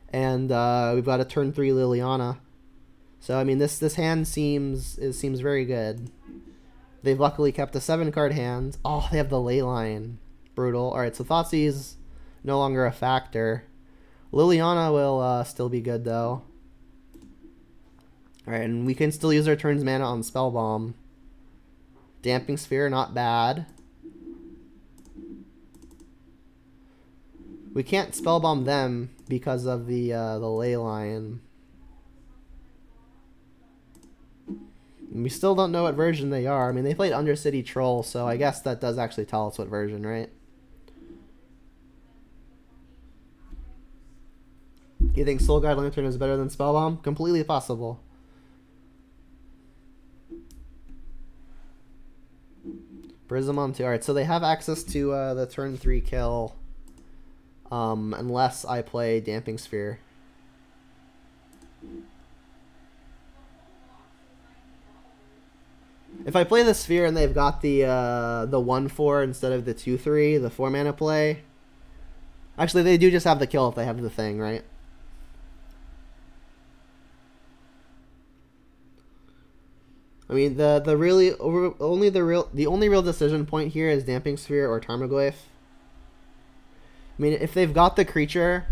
And we've got a turn 3 Liliana. So I mean, this hand seems very good. They've luckily kept a 7-card hand. Oh, they have the Leyline. Brutal. Alright, so Thoughtseize no longer a factor. Liliana will still be good though. Alright, and we can still use our turn's mana on Spellbomb. Damping Sphere, not bad. We can't Spellbomb them because of the Leyline. We still don't know what version they are. I mean, they played Undercity Troll, so I guess that does actually tell us what version, right? You think Soul Guide Lantern is better than Spellbomb? Completely possible. Prism on 2. Alright, so they have access to the turn 3 kill. Unless I play Damping Sphere. If I play the Sphere and they've got the 1/4 instead of the 2/3, the 4 mana play. Actually, they do just have the kill if they have the thing, right? I mean, the only real decision point here is Damping Sphere or Tarmogoyf. I mean, if they've got the creature,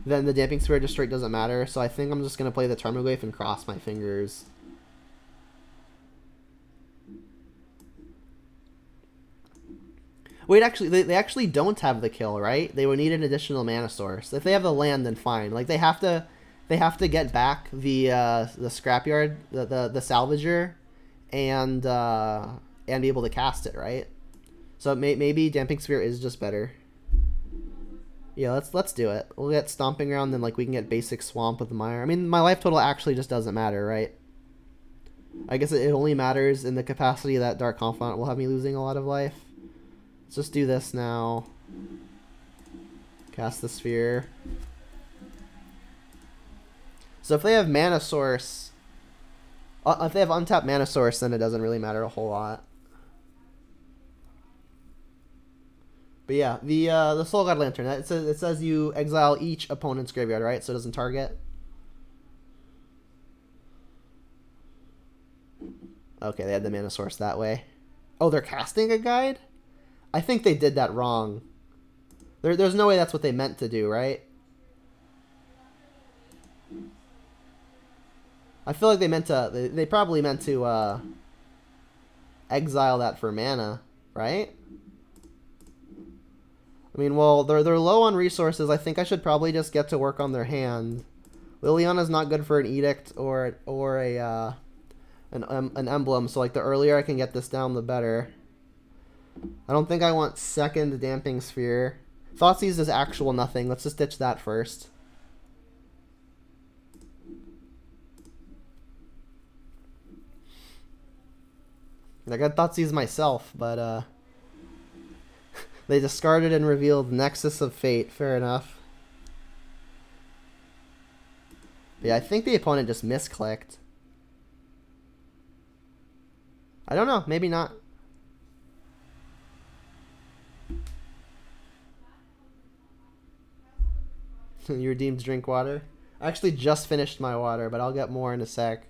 then the Damping Sphere just straight doesn't matter. So I think I'm just gonna play the Tarmogoyf and cross my fingers. Wait, actually, they actually don't have the kill, right? They would need an additional mana source. If they have the land, then fine. Like, they have to get back the scrapyard, the salvager, and be able to cast it, right? So maybe Damping Sphere is just better. Yeah, let's do it. We'll get Stomping Ground, then like we can get basic Swamp with the Mire. I mean, my life total actually just doesn't matter, right? I guess it only matters in the capacity that Dark Confidant will have me losing a lot of life. Let's just do this now. Cast the sphere. So if they have mana source, if they have untapped mana source, then it doesn't really matter a whole lot. But yeah, the Soul God Lantern. It says you exile each opponent's graveyard, right? So it doesn't target. Okay, they had the mana source that way. Oh, they're casting a guide? I think they did that wrong. There's no way that's what they meant to do, right? I feel like they meant to... They probably meant to exile that for mana, right? I mean, well, they're low on resources. I think I should probably just get to work on their hand. Liliana's not good for an edict or a an emblem, so like the earlier I can get this down, the better. I don't think I want second Damping Sphere. Thoughtseize is actual nothing. Let's just ditch that first. I got Thoughtseize myself, but they discarded and revealed Nexus of Fate. Fair enough. But yeah, I think the opponent just misclicked. I don't know. Maybe not. You redeemed drink water? I actually just finished my water, but I'll get more in a sec.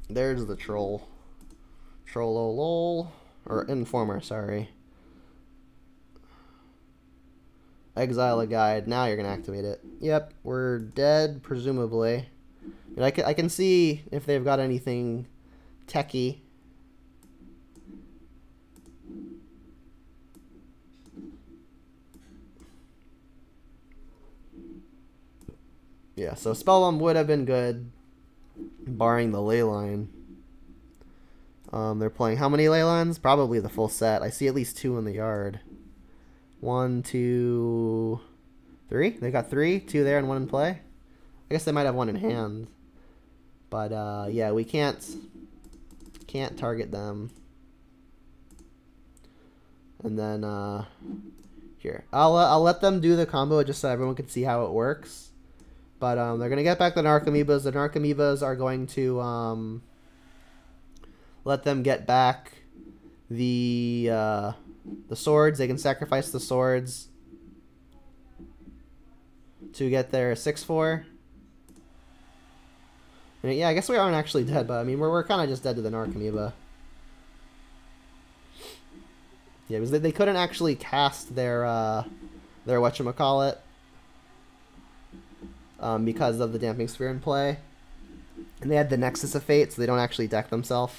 There's the troll. Trollolol. Or Informer, sorry. Exile a guide. Now you're going to activate it. Yep, we're dead, presumably. But I can see if they've got anything techie. Yeah, so Spellbomb would have been good, barring the ley line. They're playing how many ley lines? Probably the full set. I see at least 2 in the yard. 1, 2, 3. They got 3, 2 there and 1 in play. I guess they might have 1 in hand. But yeah, we can't target them. And then here, I'll let them do the combo just so everyone can see how it works. But they're gonna get back the Narcomoebas. The Narcomoebas are going to let them get back the swords. They can sacrifice the swords to get their 6/4. And yeah, I guess we aren't actually dead, but I mean we're kind of just dead to the Narcomoeba. Yeah, because they couldn't actually cast their whatchamacallit because of the Damping Sphere in play. And they had the Nexus of Fate, so they don't actually deck themselves.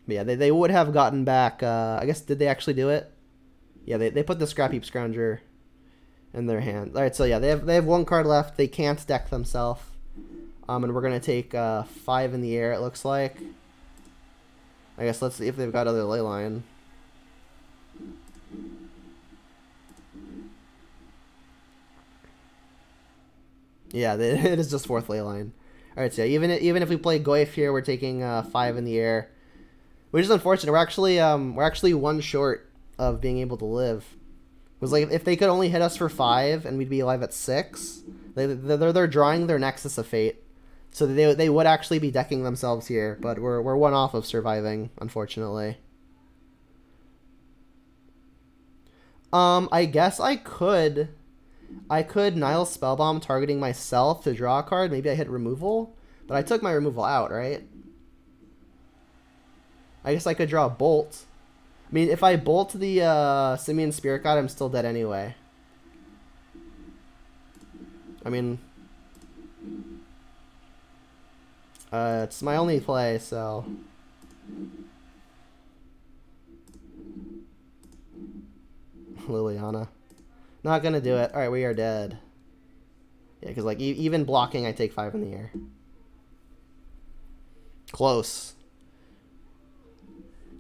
But yeah, they would have gotten back, I guess, did they actually do it? Yeah, they put the Scrap Heap Scrounger in their hand. Alright, so yeah, they have 1 card left. They can't deck themselves. And we're going to take 5 in the air, it looks like. I guess let's see if they've got other Leyline. Yeah, it is just 4th Leyline. Alright, so yeah, even if we play Goyf here, we're taking 5 in the air. Which is unfortunate. We're actually 1 short of being able to live. It was like if they could only hit us for 5 and we'd be alive at 6, they're drawing their Nexus of Fate. So they would actually be decking themselves here, but we're 1 off of surviving, unfortunately. I guess I could Nile Spellbomb targeting myself to draw a card. Maybe I hit removal, but I took my removal out, right? I guess I could draw a Bolt. I mean, if I bolt the Simian Spirit God, I'm still dead anyway. I mean, it's my only play, so... Liliana. Not gonna do it. Alright, we are dead. Yeah, because like even blocking, I take 5 in the air. Close.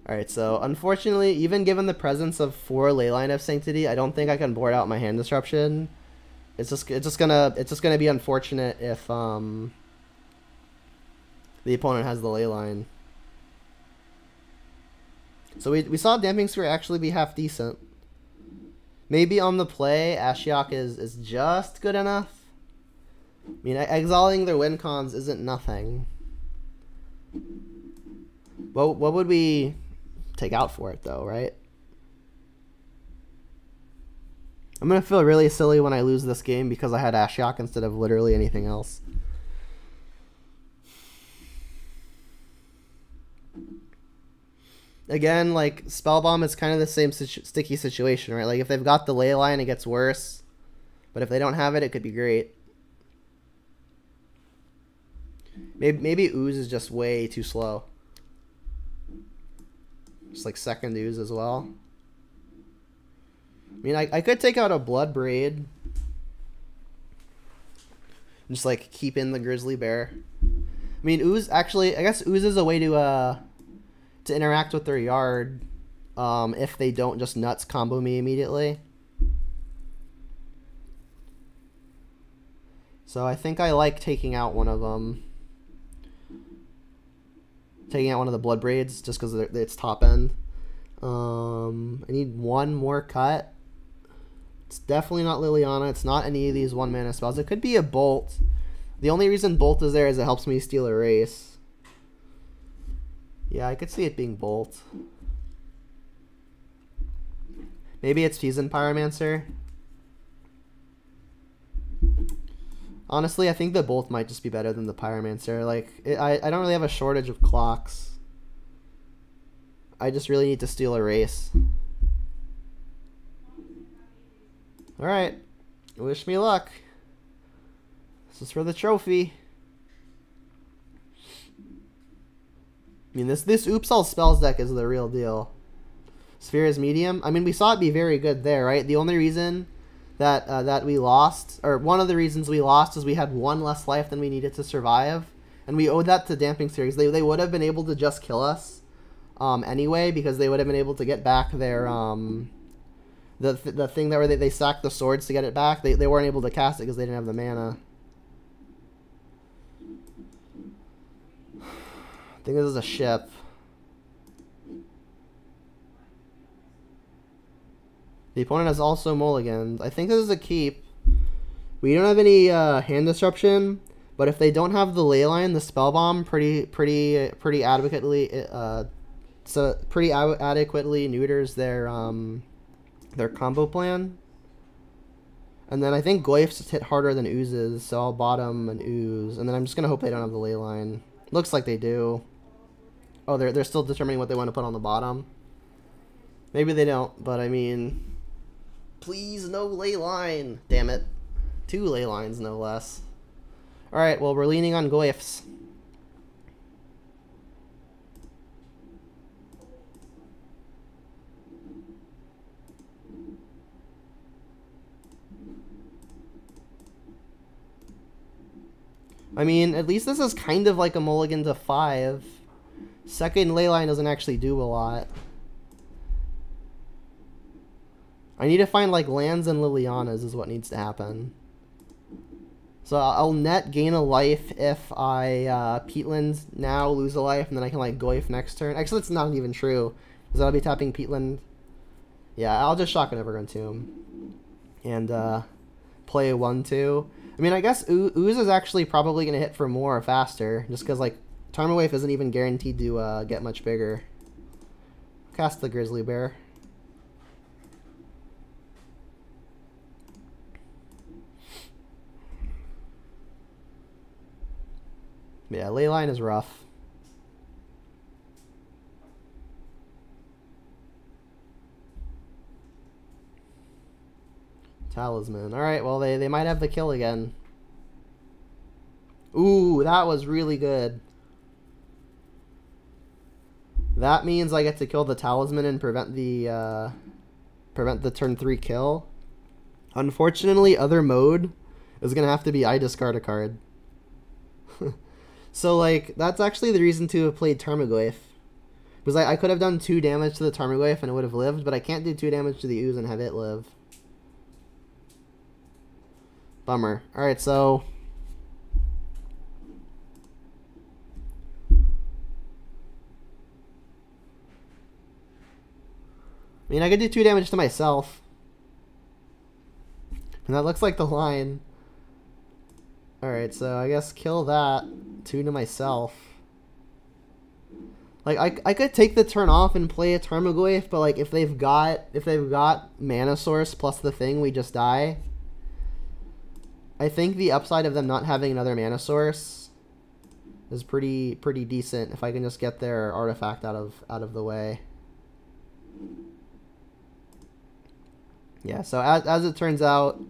Alright, so unfortunately, even given the presence of 4 Leyline of Sanctity, I don't think I can board out my hand disruption. It's just gonna be unfortunate if the opponent has the Leyline. So we saw Damping Sphere actually be half decent. Maybe on the play, Ashiok is just good enough. I mean, exiling their win cons isn't nothing. What would we take out for it, though, right? I'm going to feel really silly when I lose this game because I had Ashiok instead of literally anything else. Again, like, Spellbomb is kind of the same sticky situation, right? Like, if they've got the Leyline, it gets worse. But if they don't have it, it could be great. Maybe Ooze is just way too slow. Just like second Ooze as well. I mean, I could take out a Blood Braid. Just like keep in the Grizzly Bear. I mean, Ooze actually, I guess Ooze is a way to interact with their yard if they don't just nuts combo me immediately. So I think I like taking out one of them. Taking out one of the Blood Braids just because it's top end. I need one more cut. It's definitely not Liliana. It's not any of these 1-mana spells. It could be a Bolt. The only reason Bolt is there is it helps me steal a race. Yeah, I could see it being Bolt. Maybe it's Seasoned Pyromancer. Honestly, I think the Bolt might just be better than the Pyromancer. Like, I don't really have a shortage of clocks. I just really need to steal a race. Alright. Wish me luck. This is for the trophy. I mean, this Oops All Spells deck is the real deal. Sphere is medium. I mean, we saw it be very good there, right? The only reason that we lost, or one of the reasons we lost, is we had 1 less life than we needed to survive, and we owed that to Damping Series. They would have been able to just kill us anyway, because they would have been able to get back their the thing that where they sacked the swords to get it back. They weren't able to cast it because they didn't have the mana. I think this is a ship. The opponent has also mulligans. I think this is a keep. We don't have any hand disruption, but if they don't have the Leyline, the Spellbomb pretty adequately neuters their combo plan. And then I think Goyfs hit harder than Oozes, so I'll bottom an Ooze, and then I'm just gonna hope they don't have the Leyline. Looks like they do. Oh, they're still determining what they want to put on the bottom. Maybe they don't, but I mean, please no Leyline. Damn it. 2 Leylines, no less. Alright, well, we're leaning on Goyfs. I mean, at least this is kind of like a mulligan to 5. Second Leyline doesn't actually do a lot. I need to find like lands and Lilianas is what needs to happen. So I'll net gain a life if I Peatland now, lose a life, and then I can like Goyf next turn. Actually, it's not even true, because I'll be tapping Peatland. Yeah, I'll just Shock and Evergreen Tomb and play a 1/2. I mean, I guess Ooze is actually probably going to hit for more or faster, just because, like, Tarmogoyf isn't even guaranteed to get much bigger. Cast the Grizzly Bear. Yeah, Leyline is rough. Talisman. Alright, well, they might have the kill again. Ooh, that was really good. That means I get to kill the Talisman and prevent the turn 3 kill. Unfortunately, other mode It's gonna have to be I discard a card. So, like, that's actually the reason to have played Tarmogoyf. Because I could have done 2 damage to the Tarmogoyf and it would have lived, but I can't do 2 damage to the Ooze and have it live. Bummer. Alright, so... I mean, I could do 2 damage to myself. And that looks like the line. Alright, so I guess kill that. 2 to myself. Like, I could take the turn off and play a Tarmogoyf, but like if they've got mana source plus the thing, we just die. I think the upside of them not having another mana source is pretty decent if I can just get their artifact out of the way. Yeah, so as it turns out,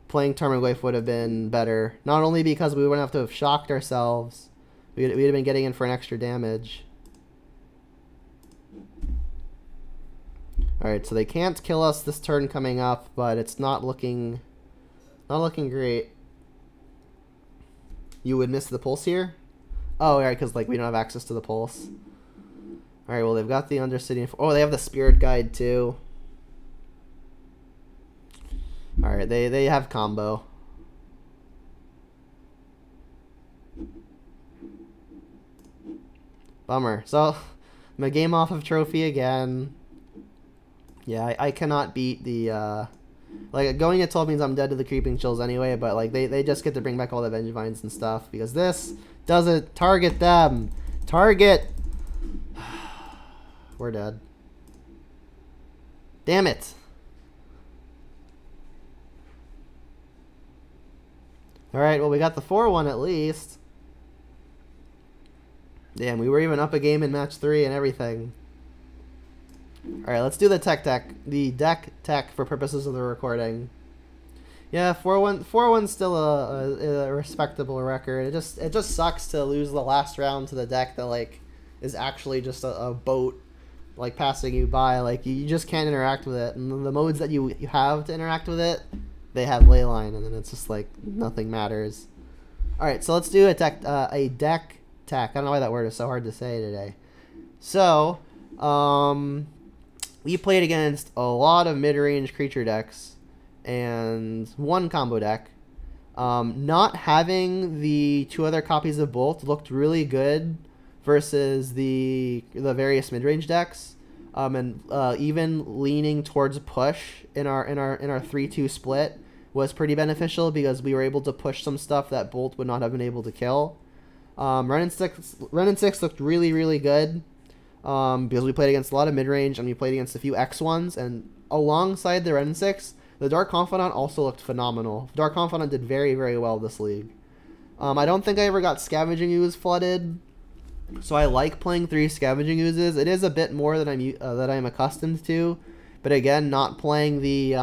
playing Tarmogoyf would have been better. Not only because we wouldn't have to have shocked ourselves, we'd have been getting in for an extra damage. Alright, so they can't kill us this turn coming up, but it's not looking great. You would miss the pulse here? Oh, right, because like we don't have access to the pulse. Alright, well they've got the Undercity. Oh, they have the Spirit Guide too. Alright, they have combo. Bummer. So, I'm a game off of trophy again. Yeah, I cannot beat the, like, going at 12 means I'm dead to the Creeping Chills anyway, but, like, they just get to bring back all the Vengevines and stuff, because this doesn't target them. Target! We're dead. Damn it! Alright, well, we got the 4-1 at least. Damn, we were even up a game in match 3 and everything. Alright, let's do the the deck tech for purposes of the recording. Yeah, 4-1's still a respectable record. It just sucks to lose the last round to the deck that like is actually just a boat like passing you by. Like you just can't interact with it, and the modes that you have to interact with it, they have leyline, and then it's just like nothing matters. Alright, so let's do a deck tech. I don't know why that word is so hard to say today. So, we played against a lot of mid-range creature decks and one combo deck. Not having the 2 other copies of Bolt looked really good versus the various mid-range decks. And even leaning towards push in our 3-2 split was pretty beneficial because we were able to push some stuff that Bolt would not have been able to kill. Ren and 6 looked really good. Because we played against a lot of mid-range and we played against a few X1s, and alongside the Ren and 6, the Dark Confidant also looked phenomenal. Dark Confidant did very well this league. I don't think I ever got Scavenging Ooze flooded, so I like playing 3 Scavenging Oozes. It is a bit more than I'm accustomed to, but again, not playing the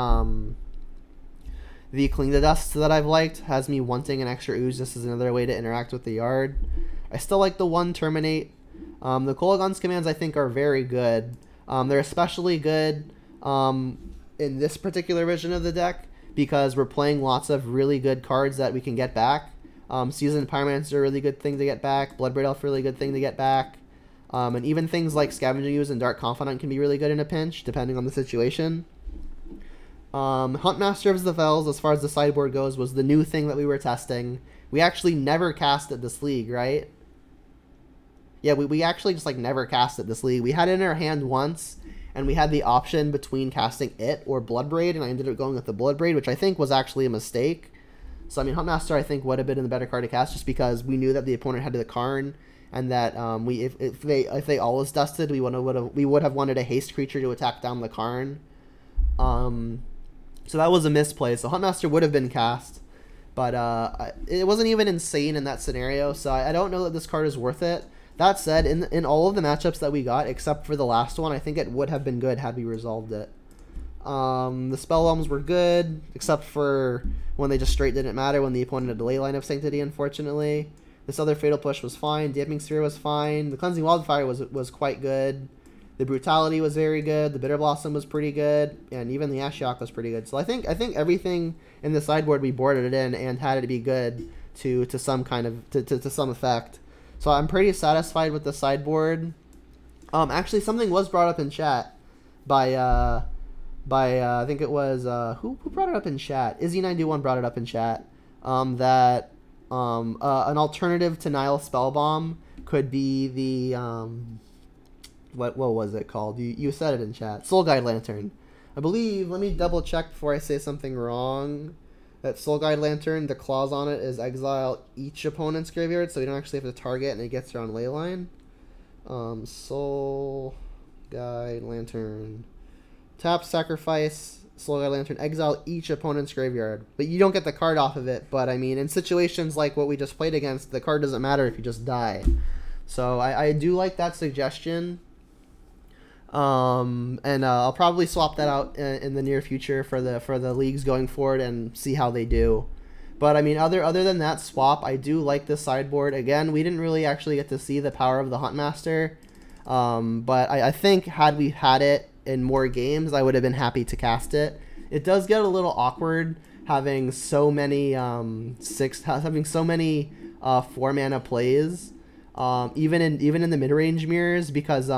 Cling to Dust that I've liked has me wanting an extra Ooze just as another way to interact with the yard. I still like the 1 Terminate. The Kolaghan's commands I think are very good. They're especially good in this particular version of the deck because we're playing lots of really good cards that we can get back. Seasoned Pyromancer are a really good thing to get back. Bloodbraid Elf are a really good thing to get back. And even things like Scavenging Ooze and Dark Confidant can be really good in a pinch, depending on the situation. Huntmaster of the Fells, as far as the sideboard goes, was the new thing that we were testing. We actually never cast it this league, right? Yeah, we actually just like never cast it this league. We had it in our hand once, and we had the option between casting it or Bloodbraid, and I ended up going with the Bloodbraid, which I think was actually a mistake. So I mean, Huntmaster I think would have been the better card to cast just because we knew that the opponent had the Karn, and that if they always dusted, we would have wanted a haste creature to attack down the Karn. So that was a misplay. So Huntmaster would have been cast, but it wasn't even insane in that scenario. So I don't know that this card is worth it. That said, in all of the matchups that we got, except for the last one, I think it would have been good had we resolved it. The Spell Elms were good, except for when they just straight didn't matter when the opponent had a delay line of Sanctity, unfortunately. This other Fatal Push was fine. Damping Sphere was fine. The Cleansing Wildfire was quite good. The Brutality was very good. The Bitter Blossom was pretty good, and even the Ashiok was pretty good. So I think everything in the sideboard we boarded it in and had it to be good to some kind of to some effect. So I'm pretty satisfied with the sideboard. Actually, something was brought up in chat by I think it was who brought it up in chat. Izzy91 brought it up in chat. That an alternative to Nile Spellbomb could be the what was it called? You said it in chat. Soul Guide Lantern. I believe, let me double check before I say something wrong. That Soul Guide Lantern, the clause on it is exile each opponent's graveyard, so you don't actually have to target and it gets around Leyline. Soul Guide Lantern. Tap, sacrifice, Soul Guide Lantern, exile each opponent's graveyard. But you don't get the card off of it, but I mean, in situations like what we just played against, the card doesn't matter if you just die. So I do like that suggestion. And I'll probably swap that out in the near future for the leagues going forward and see how they do. But I mean, other than that swap, I do like the sideboard. Again, we didn't really actually get to see the power of the Huntmaster, but I think had we had it in more games, I would have been happy to cast it. It does get a little awkward having so many having so many 4-mana plays, even in the mid-range mirrors, because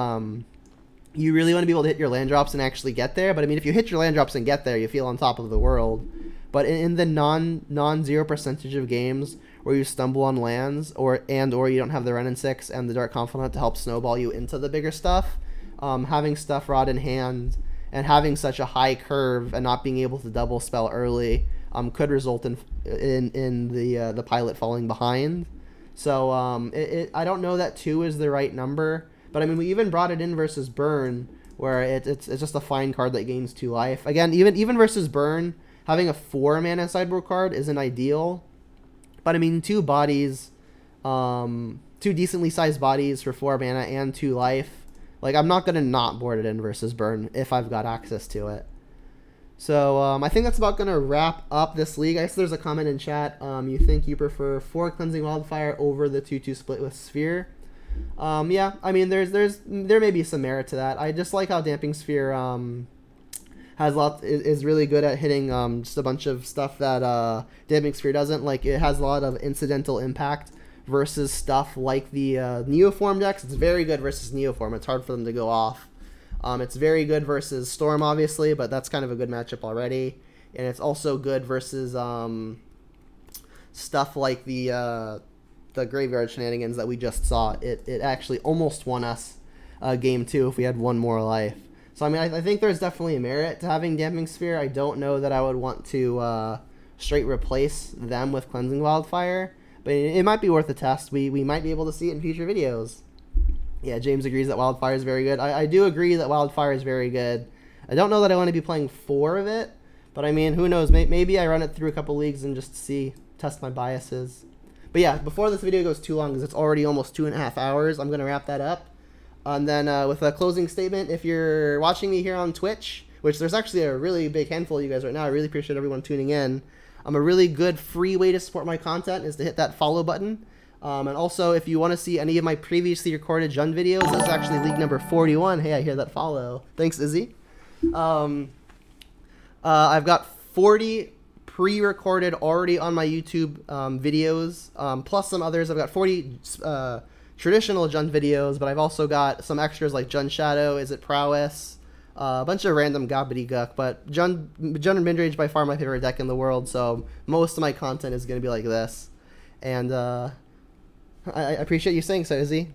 you really want to be able to hit your land drops and actually get there. But I mean, if you hit your land drops and get there, you feel on top of the world. But in the non-zero percentage of games where you stumble on lands, or you don't have the Wrenn and 6 and the Dark Confidant to help snowball you into the bigger stuff, having Stuff Rod in hand and having such a high curve and not being able to double spell early could result in the pilot falling behind. So I don't know that 2 is the right number. But I mean, we even brought it in versus Burn, where it's just a fine card that gains 2 life. Again, even versus Burn, having a 4-mana sideboard card isn't ideal. But I mean, 2 bodies, 2 decently sized bodies for 4 mana and 2 life. Like, I'm not gonna not board it in versus Burn if I've got access to it. So I think that's about gonna wrap up this league. I guess there's a comment in chat. You think you prefer 4 Cleansing Wildfire over the 2/2 split with Sphere? Yeah, I mean, there may be some merit to that. I just like how Damping Sphere is really good at hitting just a bunch of stuff that Damping Sphere doesn't. Like, it has a lot of incidental impact versus stuff like the Neoform decks. It's very good versus Neoform. It's hard for them to go off. It's very good versus Storm, obviously, but that's kind of a good matchup already. And it's also good versus stuff like the Graveyard Shenanigans that we just saw. It actually almost won us game 2 if we had 1 more life. So I mean, I think there's definitely a merit to having Damping Sphere. I don't know that I would want to straight replace them with Cleansing Wildfire, but it might be worth a test. We might be able to see it in future videos. Yeah, James agrees that Wildfire is very good. I do agree that Wildfire is very good. I don't know that I want to be playing 4 of it, but I mean, who knows? Maybe I run it through a couple leagues and just test my biases. But yeah, before this video goes too long, because it's already almost 2.5 hours, I'm going to wrap that up. And then with a closing statement, if you're watching me here on Twitch, which there's actually a really big handful of you guys right now, I really appreciate everyone tuning in. A really good free way to support my content is to hit that follow button. And also, if you want to see any of my previously recorded Jund videos, this is actually league number 41. Hey, I hear that follow. Thanks, Izzy. I've got 40 pre-recorded already on my YouTube videos, plus some others. I've got 40 traditional Jund videos, but I've also got some extras like Jund Shadow, Is It Prowess, a bunch of random gobbledygook. But Jund and Midrange by far my favorite deck in the world, so most of my content is going to be like this. And I appreciate you saying so, Izzy.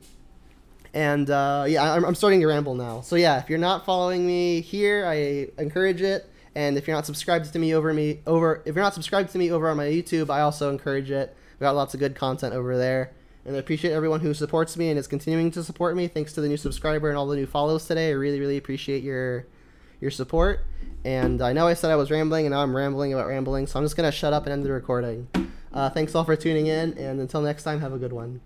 And yeah, I'm starting to ramble now. So yeah, if you're not following me here, I encourage it. And if you're not subscribed to me over on my YouTube, I also encourage it. We've got lots of good content over there. And I appreciate everyone who supports me and is continuing to support me. Thanks to the new subscriber and all the new follows today. I really, really appreciate your support. And I know I said I was rambling, and now I'm rambling about rambling, so I'm just going to shut up and end the recording. Thanks all for tuning in, and until next time, have a good one.